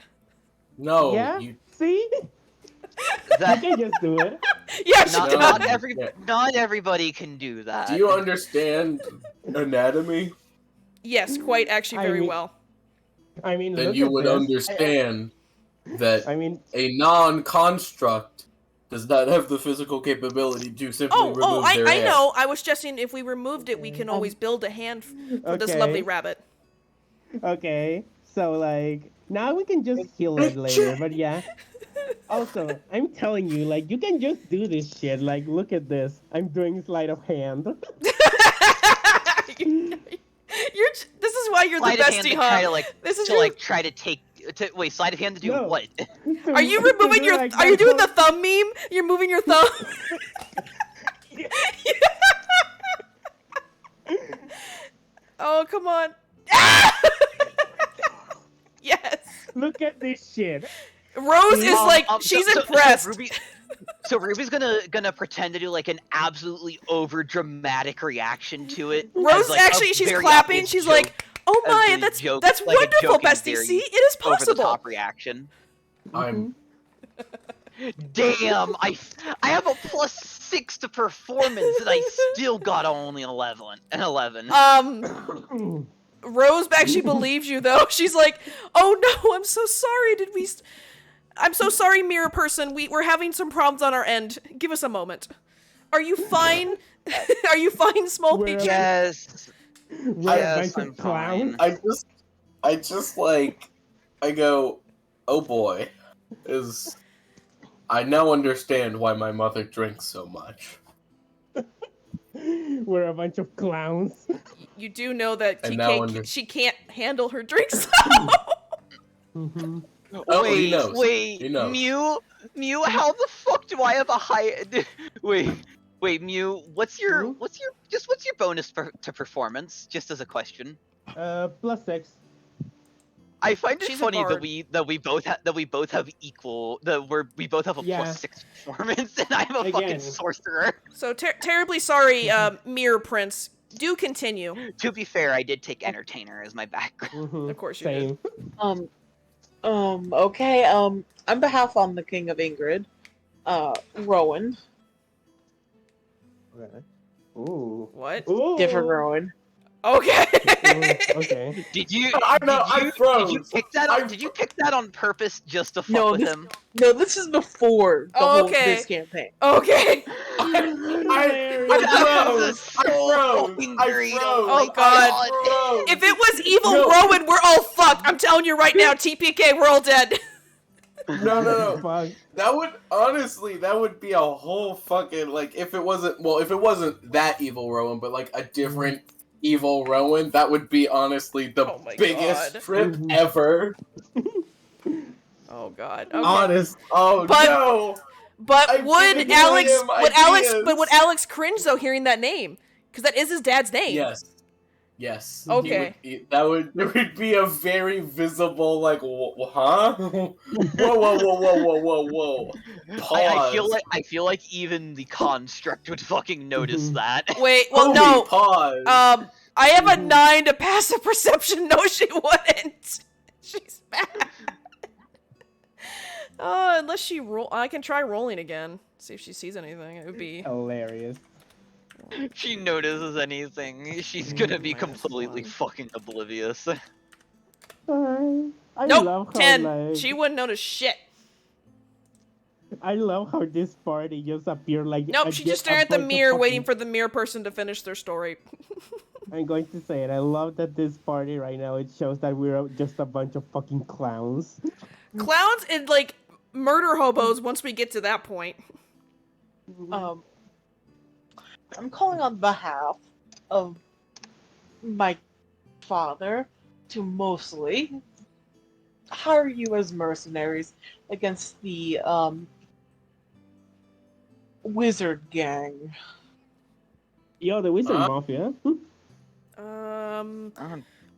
No, Yeah. you See, you That can just do it. Yeah, she not, No. does. Yeah. not everybody can do that. do you understand anatomy? Yes, quite actually I very mean- well. I mean, Then look you at would this. understand that I mean, a non-construct does not have the physical capability to simply Oh, remove their I hand. know. I was suggesting if we removed it, we can always build a hand for this lovely rabbit. okay, so like now we can just heal it later, but yeah. Also, I'm telling you, like you can just do this shit. Like, look at this. I'm doing sleight of hand. This is why you're Sleight the of hand bestie, to try to huh? like This is to your- like try to take wait, sleight of hand to do No. what? Are you removing your? Are you doing the thumb meme? You're moving your thumb. Oh, come on. Yes. Look at this shit. Rose is like she's impressed. So Ruby's gonna pretend to do like an absolutely over dramatic reaction to it. Rose as, like, a actually, she's very clapping. obvious She's joke, like, "Oh as my, the that's joke- that's like a wonderful, joke and bestie. very See, it is over the possible." top reaction. I'm Damn, I have a +6 to performance and I still got only an 11. Rose actually believes you though. She's like, "Oh no, I'm so sorry. I'm so sorry, mirror person. We're having some problems on our end. Give us a moment. Are you fine? Are you fine, small We're- patron?" Yes. We're Yes, a bunch I'm of clowns. fine. I just like I go, oh boy. is I now understand why my mother drinks so much. We're a bunch of clowns. You do know that And now she can't handle her drinks. Mm-hmm. Oh, he Wait, knows. wait, He knows. Mew, how the fuck do I have a high? Wait, Mew, what's your bonus to performance? Just as a question. +6. I find it She's a funny bard. that we both have equal we both have a Yeah. +6 performance, and I'm a fucking Again. sorcerer. So terribly sorry, Mirror Prince. Do continue. To be fair, I did take entertainer as my background. Mm-hmm. Of course you did. Same. Okay, on behalf of the King of Ingrid, Rowan. Okay. Ooh. What? Ooh. Different Rowan. Okay. Okay. Did you froze. Did you pick that on purpose just to fuck No, with this- him? No, this is before the Oh, whole okay. this campaign. Okay. That is so fucking great. Oh, my God. If it was evil Rowan, we're all fucked. I'm telling you right now, TPK, we're all dead. No. Fuck. That would be a whole fucking, like, if it wasn't that evil Rowan, but like a different evil Rowan, that would be honestly the Oh my biggest God. trip ever. Oh God. Okay. Honest. Oh But- no. But I'm would giving Alex him would ideas. Alex cringe though hearing that name? Because that is his dad's name. Yes. Okay. There would be a very visible, like, huh? Whoa. Pause. I feel like even the construct would fucking notice that. Wait. Well, Homie, no. Pause. I have a 9 to passive perception. No, she wouldn't. She's bad. Unless she roll, I can try rolling again. See if she sees anything. It would be. Hilarious. If she notices anything, she's gonna be Minus completely 1. fucking oblivious. I love Nope. how 10. like She wouldn't notice shit. I love how this party just appeared like. Nope. She just staring at the mirror, waiting for the mirror person to finish their story. I'm going to say it. I love that this party right now. It shows that we're just a bunch of fucking clowns. Clowns and like murder hobos. Once we get to that point. I'm calling on behalf of my father to mostly hire you as mercenaries against the wizard gang. Yo, the wizard Huh? mafia.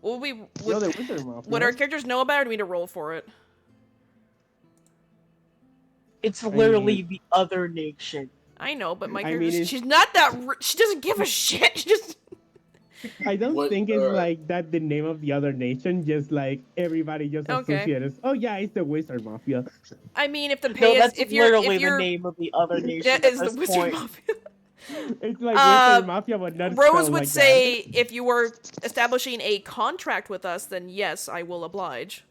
Will we? Yo, the wizard mafia. Would our characters know about it, or do we need to roll for it? It's literally the other nation. I know, but my I mean, character, it's- she's not that. She doesn't give a shit. She just. I don't What, think it's like that the name of the other nation, just like everybody just Okay. associates. Oh yeah, it's the wizard mafia. I mean, if the No, pay is, that's if you're, literally if you're, the name of the other nation. that at is the this wizard point. mafia. It's like wizard mafia, but not Rose spelled would like say, if you were establishing a contract with us, then yes, I will oblige.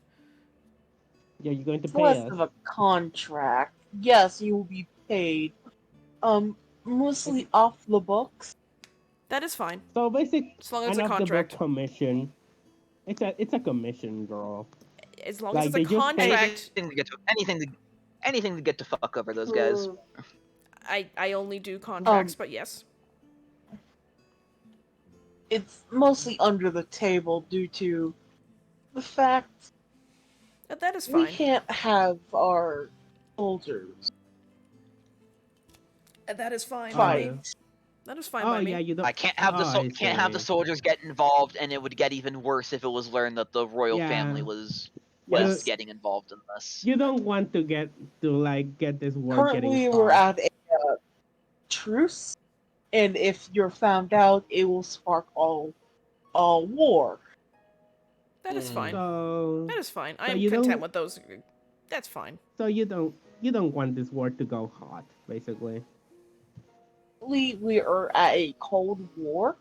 that. Yeah, you're going to It's pay less us. of a contract. Yes, you will be paid. Mostly off the books. That is fine, So basic, as long as it's an a off-the-book contract. commission. It's a commission, girl. As long Like, as they it's a just pay- contract, Anything to get to fuck over those guys. I only do contracts. But yes, It's mostly under the table due to the fact that is we fine. can't have our soldiers That is fine. fight. By me. That is fine Oh by me. yeah, you don't. I can't have the Oh, I can't have the see. soldiers get involved, and it would get even worse if it was learned that the royal Yeah. family was Yeah. getting involved in this. You don't want to get this war Currently, getting we're hot. at a truce, and if you're found out, it will spark all war. That is fine. So, That is fine. so I'm you content don't- with those. That's fine. so you don't want this war to go hot, basically. We are at a cold war.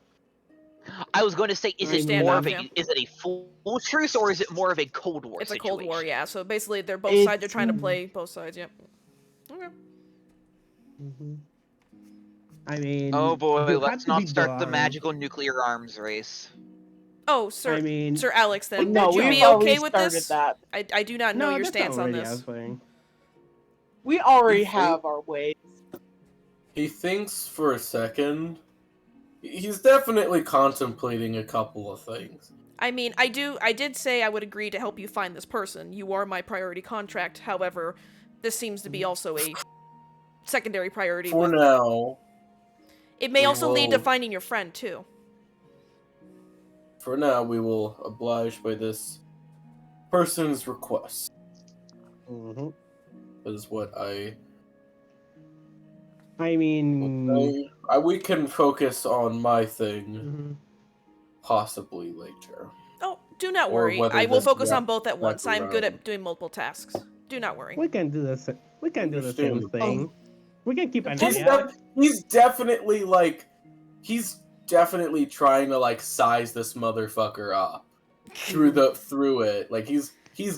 I was going to say, is I it understand more that, of a yeah. is it a full truce or is it more of a Cold War? It's a situation? Cold War, yeah. So basically, they're both It's- sides. They're trying to play both sides. Yep. Okay. I mean. Oh boy, you have let's to be not start the blind. magical nuclear arms race. Oh, sir, I mean. Sir Alex. Then No, would you we've be already okay with started this? that. I do not know No, your that's stance on already this. a thing. We already You think- have our ways. He thinks for a second. He's definitely contemplating a couple of things. I mean, I did say I would agree to help you find this person. You are my priority contract. However, this seems to be also a secondary priority. For now, It may we also lead to will- finding your friend, too. For now, we will oblige by this person's request. Mm-hmm. Is what I. I mean, We can focus on my thing mhm. possibly later. Oh, do not Or worry. whether I will this focus wrap on both at once. I'm good around. at doing multiple tasks. Do not worry. we can do the same Understandable. thing. We can keep an He's, eye out. he's definitely like. He's definitely trying to like size this motherfucker up through it. Like he's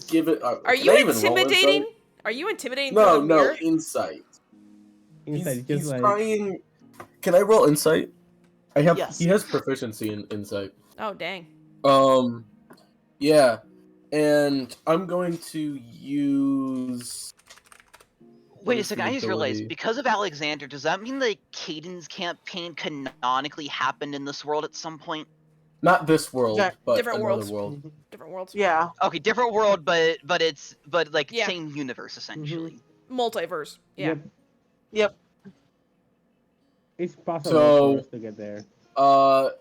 given. Are can you I even roll intimidating? insight? Are you intimidating No, through the mirror? insight. Inside, He's just like trying. Can I roll insight? I have. Yes. He has proficiency in insight. Oh, dang. Yeah, and I'm going to use. Wait a what's second, the I just realized, ability? because of Alexander, does that mean the Caden's campaign canonically happened in this world at some point? Not this world, Yeah, but different another worlds. world. Different worlds. Yeah. Okay, different world, but like Yeah. same universe essentially. Multiverse. Yeah. Yep. Yep. It's possible So- for us to get there.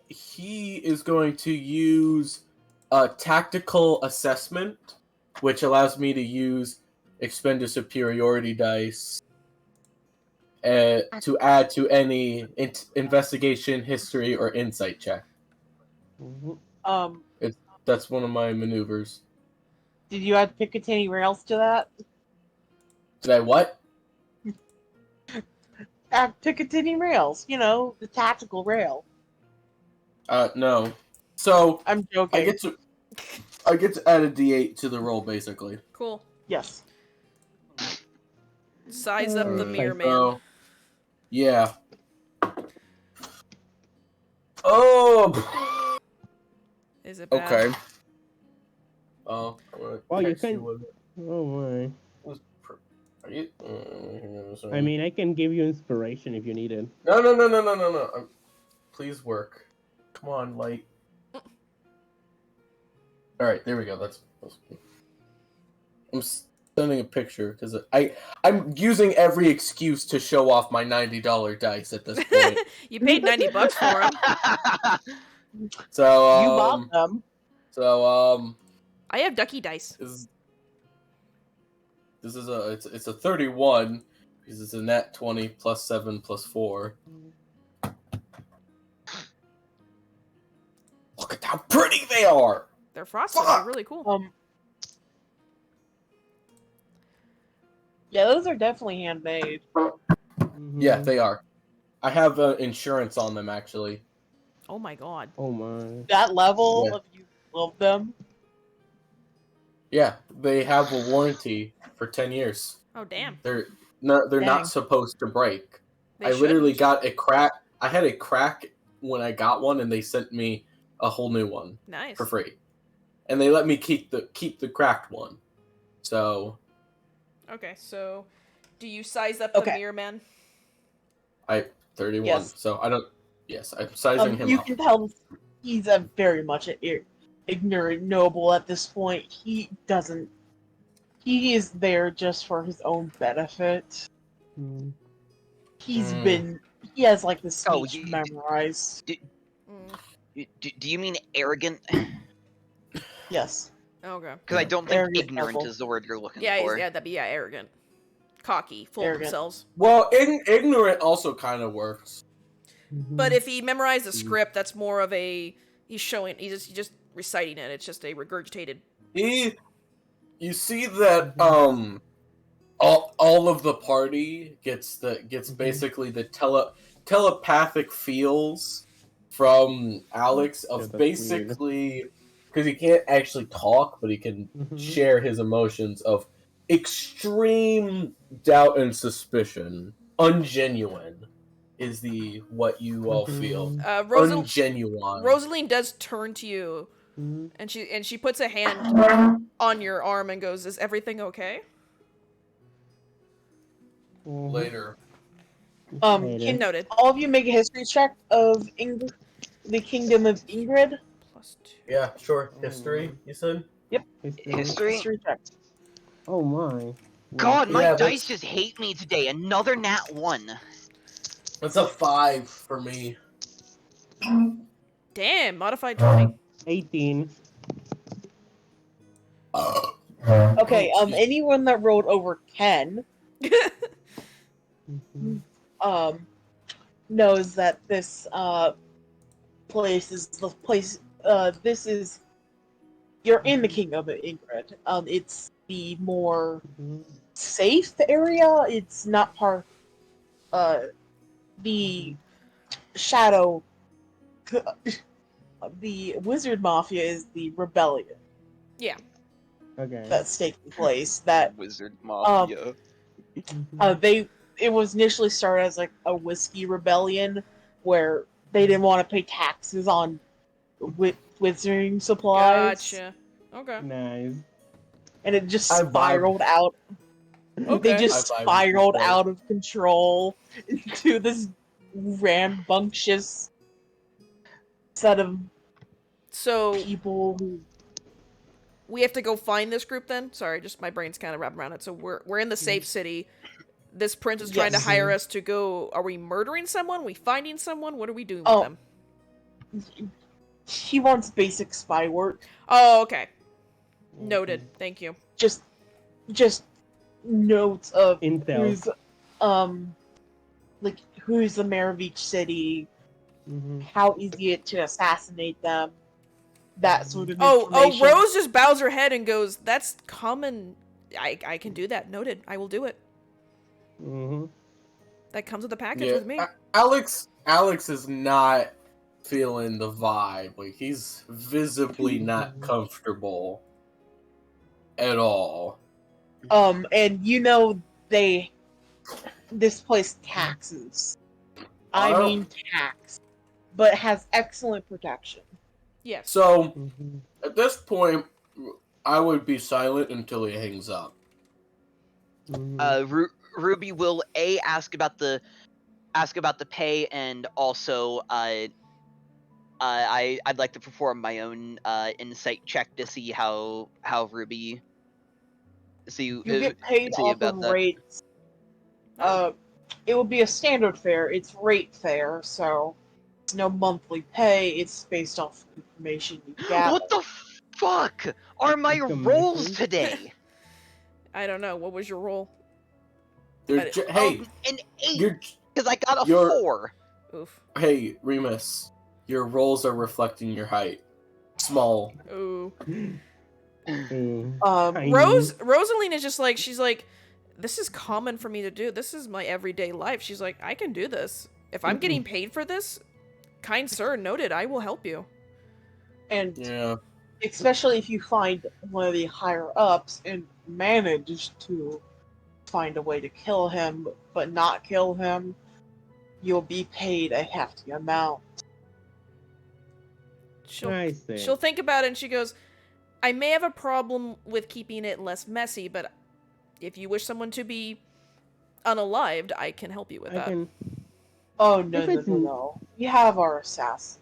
He is going to use a tactical assessment, which allows me to use expend a superiority dice to add to any investigation, history, or insight check. Mhm. That's one of my maneuvers. Did you add Picatinny rails to that? Did I what? Add Picatinny rails. You know, the tactical rail. No. So I'm joking. I get to add a D8 to the roll, basically. Cool. Yes. Size up the Alright. mirror man. So, yeah. Oh. Is it bad? Okay. Oh, Well, you can- Oh my. Are you? I mean, I can give you inspiration if you need it. No. Please work. Come on, light. All right, there we go. That's I'm sending a picture because I'm using every excuse to show off my $90 dice at this point. You paid $90 for him. So You bought them. I have ducky dice. This is it's a 31 because it's a nat 20 plus 7 plus 4. Look at how pretty they are. They're frosted. They're really cool. Yeah, those are definitely handmade. Yeah, they are. I have insurance on them actually. Oh my god. Oh my. That level Yeah. of you love them. Yeah, they have a warranty for 10 years. Oh damn. They're Dang. not supposed to break. They I literally shouldn't. got a crack. I had a crack when I got one, and they sent me a whole new one Nice. for free, and they let me keep the cracked one. So Okay, so do you size up the Okay. mirror man? 31. Yes. So I don't. Yes, I'm sizing him You up. can tell he's a very much ignorant noble at this point. He is there just for his own benefit. Mm. He has like the speech Oh, you- memorized. Mm. Do you mean arrogant? Yes. Okay. Because I don't think Arrogant ignorant noble. is the word you're looking Yeah, for. that'd be arrogant. Cocky, full of Arrogant. themselves. Well, ignorant also kind of works. But if he memorized the script, that's more of a he's just reciting it. It's just a regurgitated. You see that all of the party gets basically the telepathic feels from Alex Yeah, of that's basically because he can't actually talk, but he can share his emotions of extreme doubt and suspicion. Ungenuine is what you all feel. Ungenuine. Rosaline does turn to you, and she puts a hand on your arm and goes, "Is everything okay?" later. Can Noted. all of you make a history check of the Kingdom of Ingrid? +2. Yeah, sure. History, you said? History? History check. Oh my. God, my Yeah, dice that's- just hate me today. Another nat 1. That's a 5 for me. Damn, modified 20. 18. Okay, Oh, excuse- anyone that rolled over 10, Mhm. knows that this place is the place. This is you're in the Kingdom of Ingrid. It's the more Mhm. safe area. It's not part. The shadow. The wizard mafia is the rebellion Yeah. Okay. that's taking place. That Wizard Mafia. they it was initially started as like a whiskey rebellion where they didn't want to pay taxes on wizarding supplies, Gotcha. Okay. Nice. and it just I vibe. spiraled out. They Okay. just I vibe spiraled with you. out of control into this rambunctious set of So people who. we have to go find this group then? Sorry, just my brain's kind of wrapping around it. So we're in the safe city. This prince is trying to Yes. hire us to go. Are we murdering someone? We finding someone? What are we doing with Oh. them? He wants basic spy work. Oh, okay. Noted. Thank you. Just notes of Intel. who's like who's the mayor of each city, Mhm. how easy it to assassinate them, that sort of Oh, information. Rose just bows her head and goes, "That's common. I can do that. Noted. I will do it. Mhm. That comes with the package Yeah, with me." Alex is not feeling the vibe. Like, he's visibly not comfortable at all. And you know this place taxes. I Oh. mean tax, but has excellent protection. Yes. So, Mhm. at this point, I would be silent until he hangs up. Mhm. Ruby will ask about the pay, and also I'd like to perform my own insight check to see how Ruby You get paid see off about of that. rates. It would be a standard fare. It's rate fare, so it's no monthly pay. It's based off information you gather. What the fuck are my Commission? rolls today? I don't know. What was your roll? Hey, An 8, you're, because I got a you're- 4. Oof. hey, Remus, your rolls are reflecting your height. Small. Ooh. Tiny. Rosaline is just like, she's like, this is common for me to do. This is my everyday life. She's like, I can do this. If I'm getting paid for this, kind sir, noted, I will help you. And Yeah. especially if you find one of the higher ups and manage to find a way to kill him, but not kill him, you'll be paid a hefty amount. I see. She'll think about it and she goes, I may have a problem with keeping it less messy, but if you wish someone to be unalived, I can help you with I that. can. Oh no If no it's no n- no! We have our assassin.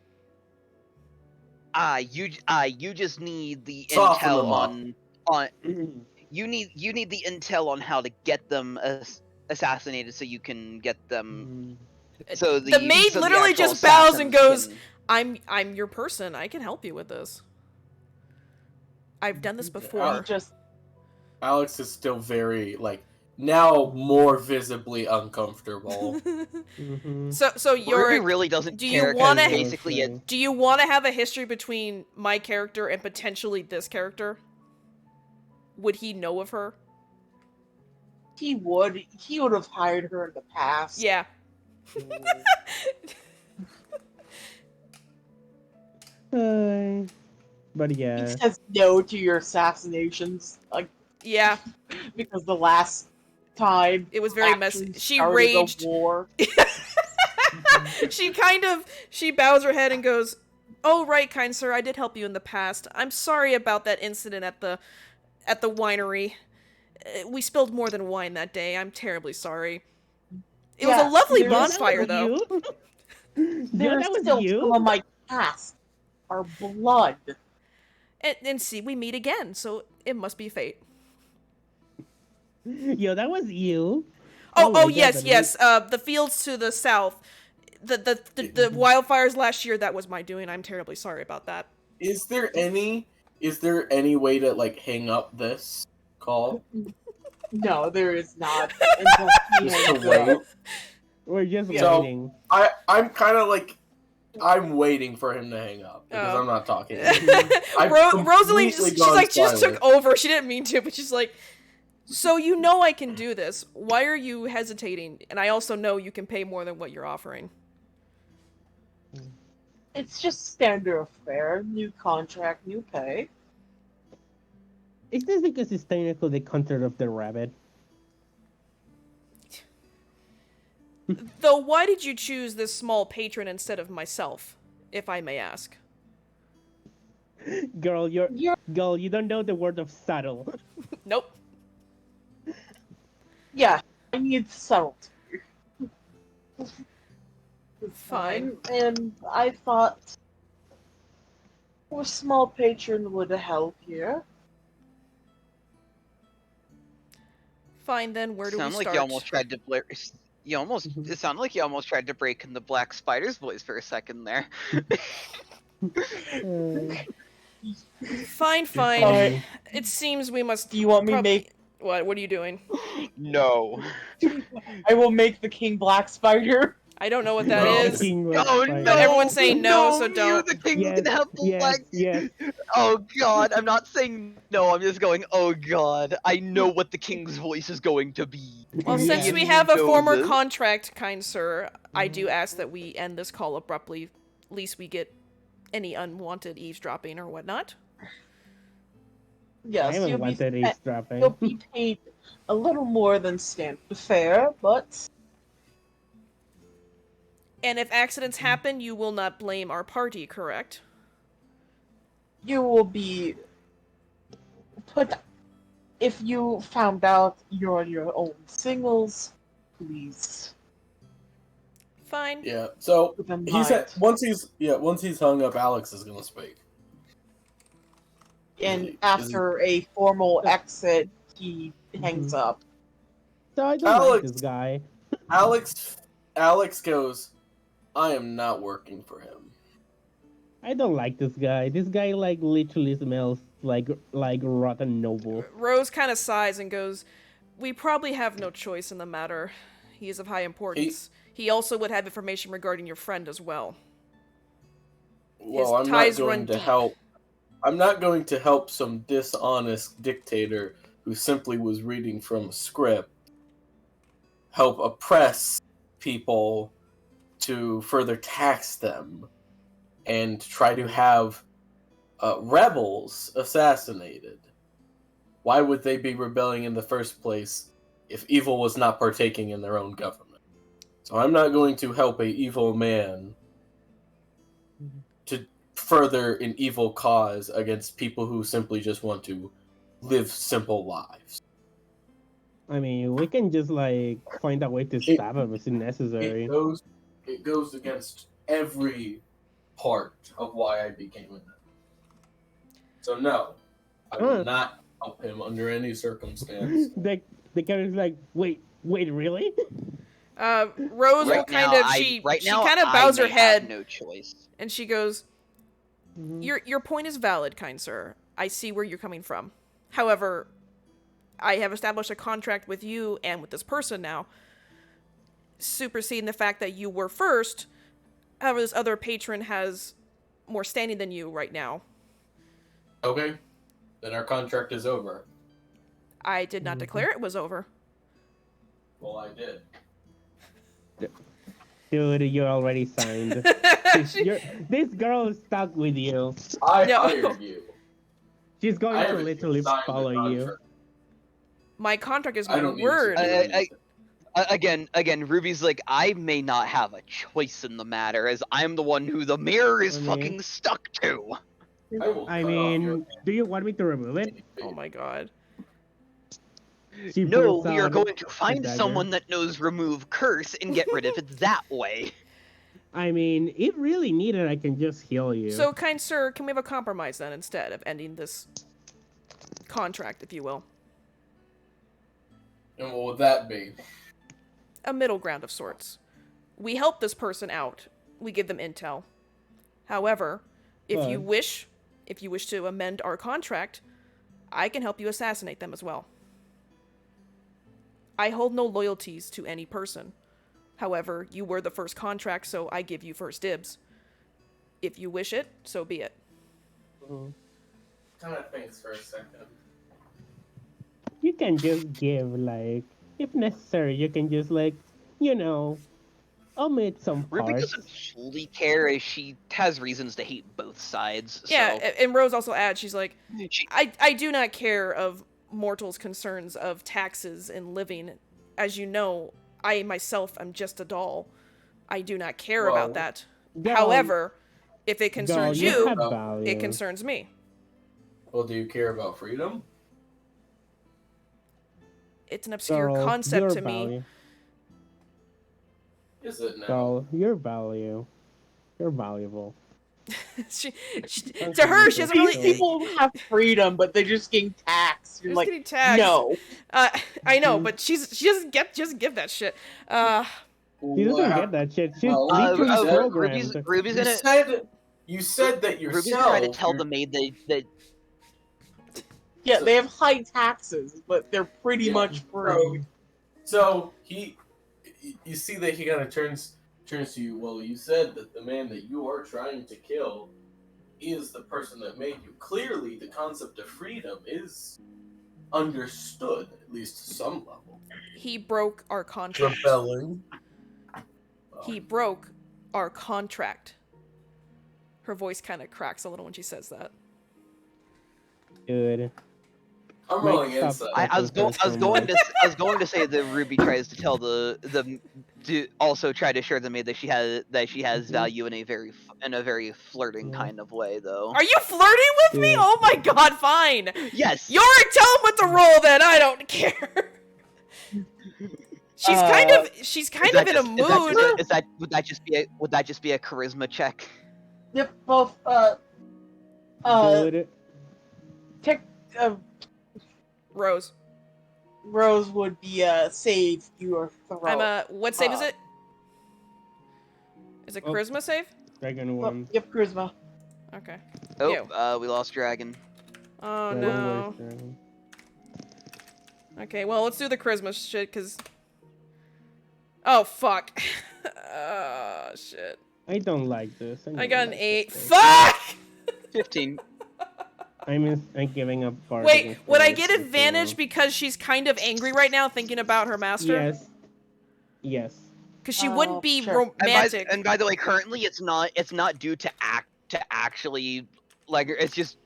You just need the Soften intel them up. on you need the intel on how to get them assassinated, so you can get them. So The maid so the literally actual just bows and assassins goes, can- I'm your person. I can help you with this. I've done this We before. just Alex is still very, like, now more visibly uncomfortable. Mhm. So Ruby Yorick, really doesn't do you care. wanna- 'Cause basically it, do you want to have a history between my character and potentially this character? Would he know of her? he would have hired her in the past. Yeah. But He yeah. says no to your assassinations, like Yeah. because the last time It was very actually messy. She started raged. a war. She bows her head and goes, "Oh right, kind sir, I did help you in the past. I'm sorry about that incident at the winery. We spilled more than wine that day. I'm terribly sorry. It was a lovely there's bonfire, still though. There's that was still you? some of my cast are blood. And see, we meet again, so it must be fate. Yo, that was you. Oh, my God, yes, that yes. The fields to the south, the wildfires last year. That was my doing. I'm terribly sorry about that. Is there any way to like hang up this call? No, there is not. Until he Just to hangs wait. up. We're just So- waiting. I'm kind of like I'm waiting for him to hang up because Oh. I'm not talking. I've Rosalie, completely she's gone like, she just took silent. over. She didn't mean to, but she's like, so you know I can do this. Why are you hesitating? And I also know you can pay more than what you're offering. It's just standard fare. New contract, new pay. Is this because it's technically the concert of the rabbit? Though, why did you choose this small patron instead of myself, if I may ask? Girl, you You're don't know the word of subtle. Nope. yeah. I need settled. Fine. And I thought a small patron would help here. Fine, then, where do we Sound start? like you almost tried to blur. It sounded like you almost tried to break in the Black Spider's voice for a second there. Fine, fine. Alright. It seems we must... Do you want me to prob- make? What are you doing? No. I will make the King Black Spider. I don't know what that No. is. Oh no! But everyone's saying no, so You, don't. the king, Yes, can have black. yes. Oh god! I'm not saying no. I'm just going. Oh god! I know what the king's voice is going to be. Well, Yeah. since we You have a know former this. contract, kind sir, I do ask that we end this call abruptly, lest we get any unwanted eavesdropping or whatnot. I Yes, haven't you'll wanted be, eavesdropping. you'll be paid a little more than standard fare, but And if accidents happen, you will not blame our party, correct? you will be put. If you found out you're on your own singles, please Fine. Yeah. So keep in he mind. said once he's hung up, Alex is gonna speak. And after a formal exit, he hangs Mhm. up. So I don't like Alex. this guy. Alex goes, I am not working for him. I don't like this guy. This guy like literally smells like rotten noble. Rose kind of sighs and goes, "We probably have no choice in the matter. He is of high importance. He also would have information regarding your friend as well." Well, I'm not ties run going to deep. help. I'm not going to help some dishonest dictator who simply was reading from a script help oppress people to further tax them and try to have rebels assassinated. Why would they be rebelling in the first place if evil was not partaking in their own government? So I'm not going to help a evil man to further an evil cause against people who simply just want to live simple lives. I mean, we can just like find a way to stab him if necessary. It goes against every part of why I became a nun. So no, I will not help him under any circumstance. The character's like, wait, really? Rose will kind of she kind of bows her head No choice. and she goes, Mhm. Your point is valid, kind sir. I see where you're coming from. However, I have established a contract with you and with this person now, superseding the fact that you were first. However, this other patron has more standing than you right now. Okay, then our contract is over. I did not declare it was over. Well, I did. Dude, you're already signed. This girl is stuck with you. I No. hired you. She's going I to haven't literally signed the follow you. contract. My contract is I my don't need word. to do anything. Again, Ruby's like, I may not have a choice in the matter, as I'm the one who the mirror is I mean- fucking stuck to. I will I cut off your mean, do you want me to remove it? Oh my god. She No, pulls we are out going to a find dagger. someone that knows remove curse and get rid of it that way. I mean, if really needed, I can just heal you. So, kind sir, can we have a compromise then instead of ending this contract, if you will? And what would that be? A middle ground of sorts. We help this person out. We give them intel. However, if you wish to amend our contract, I can help you assassinate them as well. I hold no loyalties to any person. However, you were the first contract, so I give you first dibs. If you wish it, so be it. Kind of thinks for a second. You can just give, like, if necessary, you can just, like, you know, omit some Ruby parts. doesn't fully care as she has reasons to hate both sides. Yeah, So. and Rose also adds, she's like, She, I do not care of mortals' concerns of taxes and living. As you know, I myself am just a doll. I do not care about that. Girl, However, if it concerns you, have value. it concerns me. Well, do you care about freedom? It's an obscure Girl, concept your to me. value. Is it now? Girl, your value. You're valuable. she, to her, she doesn't These really. people have freedom, but they're just getting taxed. You're Just like, getting taxed. no. I know, but she doesn't give that shit. She doesn't get that shit. She's Well, literally Ruby's programmed. gonna. You said that yourself. Ruby's gonna try to tell the maid that Yeah, they have high taxes, but they're pretty much free. So you see that he kind of turns to you. Well, you said that the man that you are trying to kill is the person that made you. Clearly, the concept of freedom is understood, at least to some level. He broke our contract. Rebelling. He broke our contract. Her voice kind of cracks a little when she says that. Good. I'm rolling Stop inside. I was going to say that Ruby tries to tell to also try to assure the maid that she has value in a very flirting kind of way, though. Are you flirting with me? Yeah. Oh my god, fine. Yes. Yorick, tell him what to roll then. I don't care. She's kind of in a mood. Would that just be a charisma check? Yep, both, Good. Rose. Rose would be save your throw. What save is it? Is it charisma save? Dragon one. Yep, charisma. Okay. Oh, we lost Dragon. Oh Dragon no. voice, dragon. Okay, well, let's do the charisma shit, because... Oh, fuck. Oh, shit. I don't like this. I got an 8. This. Fuck! 15. I'm giving up part. Wait, would I get advantage because she's kind of angry right now thinking about her master? Yes. Yes. Because she wouldn't be sure. romantic. And by the way, currently it's not due to actually like it's just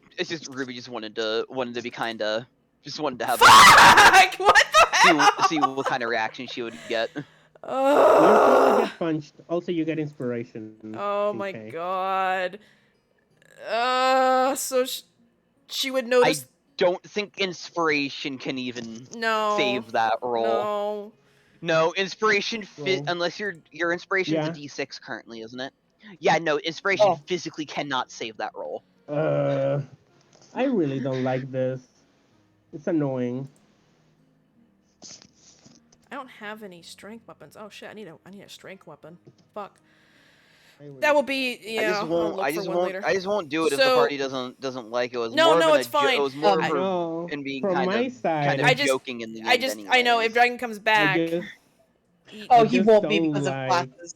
Ruby just wanted to be kinda just wanted to have Fuck! What the hell? see what kind of reaction she would get. You get punched. Also, you get inspiration. Oh my Okay. god. So she would I notice. don't think inspiration can even No. save that roll. No. No, inspiration Well, unless your inspiration's yeah. a D6 currently, isn't it? Yeah, no, inspiration physically cannot save that roll. I really don't like this. It's annoying. I don't have any strength weapons. Oh shit! I need a strength weapon. Fuck. That will be I just won't do it if the So- party doesn't like it. It was No, more no, of it's fine. It was more of her No, and being from kind my of side, I just- joking in the end. I know if Dragon comes back. I just, he- Oh, I he just won't be don't because of like- classes.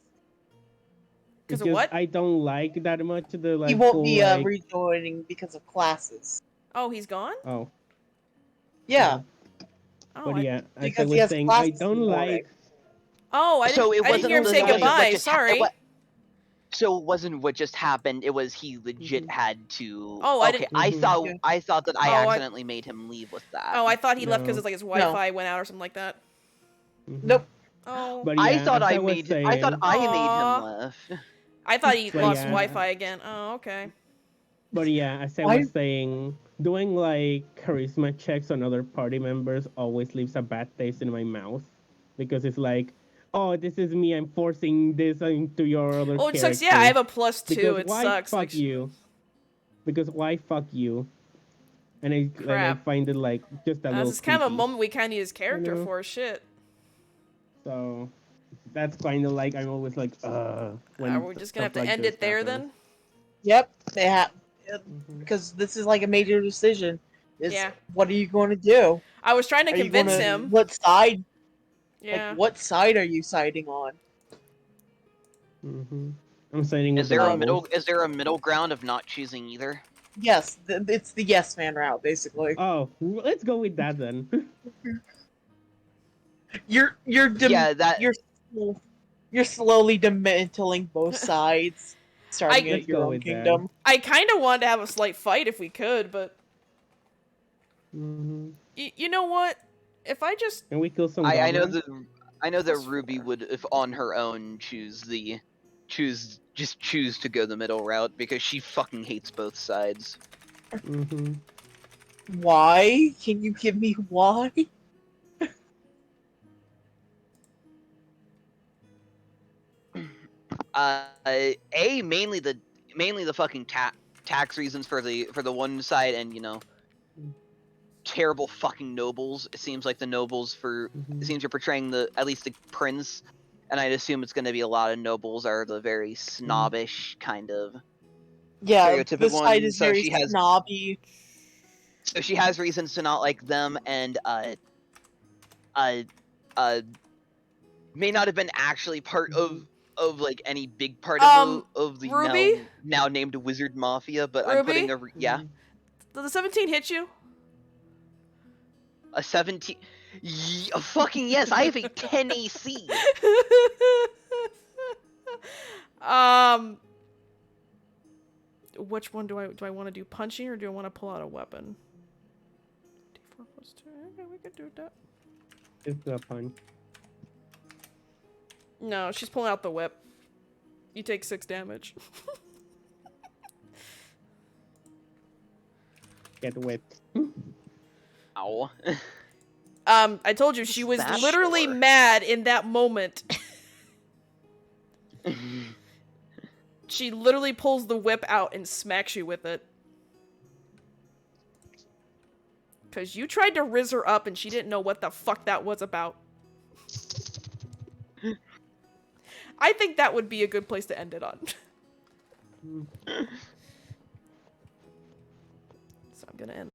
Because of because what? I don't like that much the like. He won't full, be like, rejoining because of classes. Oh, he's gone. Oh, Yeah. Oh, but yeah, as I because he was has saying, I classes don't in the morning. like. I So it didn't wasn't hear him the- say it wasn't what goodbye. just Sorry. So it wasn't what just happened. It was he legit had to. Oh, I okay. didn't- I Mhm. thought Yeah. I thought that I Oh, I- accidentally made him leave with that. Oh, I thought he left because No. it's like his Wi-Fi went out or something like that. Mhm. Nope. Oh, But yeah, I thought as I was made saying, I thought I Aw. made him left. I thought he But lost yeah. Wi-Fi again. Oh, okay. But yeah, as I Why? was saying, doing like charisma checks on other party members always leaves a bad taste in my mouth because it's like, oh, this is me. I'm forcing this into your other Oh, it sucks. Yeah, I character. have a +2. Because It why sucks. fuck Like, you? Because why fuck you? And I crap. find it like just a This little is kind of a creepy, moment we kind of use you character know. for. Shit. So that's kind of like I'm always like when We're just gonna have stuff to like end this it there happens. then? Yep, they have Hmm. because this is like a major decision. Is Yeah. what are you going to do? I was trying to Are you going convince to him. what side? Like Yeah. what side are you siding on? Hmm. I'm siding with Is the there a rebels. middle? Is there a middle ground of not choosing either? Yes, it's the yes man route basically. Oh, let's go with that then. Yeah, that. You're you're slowly dismantling both sides, starting I Let's at your go own with that. kingdom. I kind of wanted to have a slight fight if we could, but Hmm. you know what? If I just Can we kill some I know goblins? that I know that plus Ruby 4. would, if on her own, choose to go the middle route because she fucking hates both sides. Hmm. Why? Can you give me why? Mainly the fucking tax reasons for the one side, and terrible fucking nobles. It seems like the nobles it seems you're portraying at least the prince, and I'd assume it's going to be a lot of nobles are the very snobbish kind of Yeah, stereotypic this side one. is very snobby. So she has reasons to not like them, and uh uh may not have been actually part of like any big part of the Ruby? now named Wizard Mafia, but I'm putting Ruby? yeah, Did the 17 hit you? a 17. Fucking yes, I have a 10 AC. um, which one do I want to do? Punching or do I want to pull out a weapon? D4 plus 2. Okay, we could do that. Just a punch. No, she's pulling out the whip. You take 6 damage. Get whipped. Ow. I told you she was that literally for? mad in that moment. She literally pulls the whip out and smacks you with it. Because you tried to rizz her up and she didn't know what the fuck that was about. I think that would be a good place to end it on. So I'm gonna end.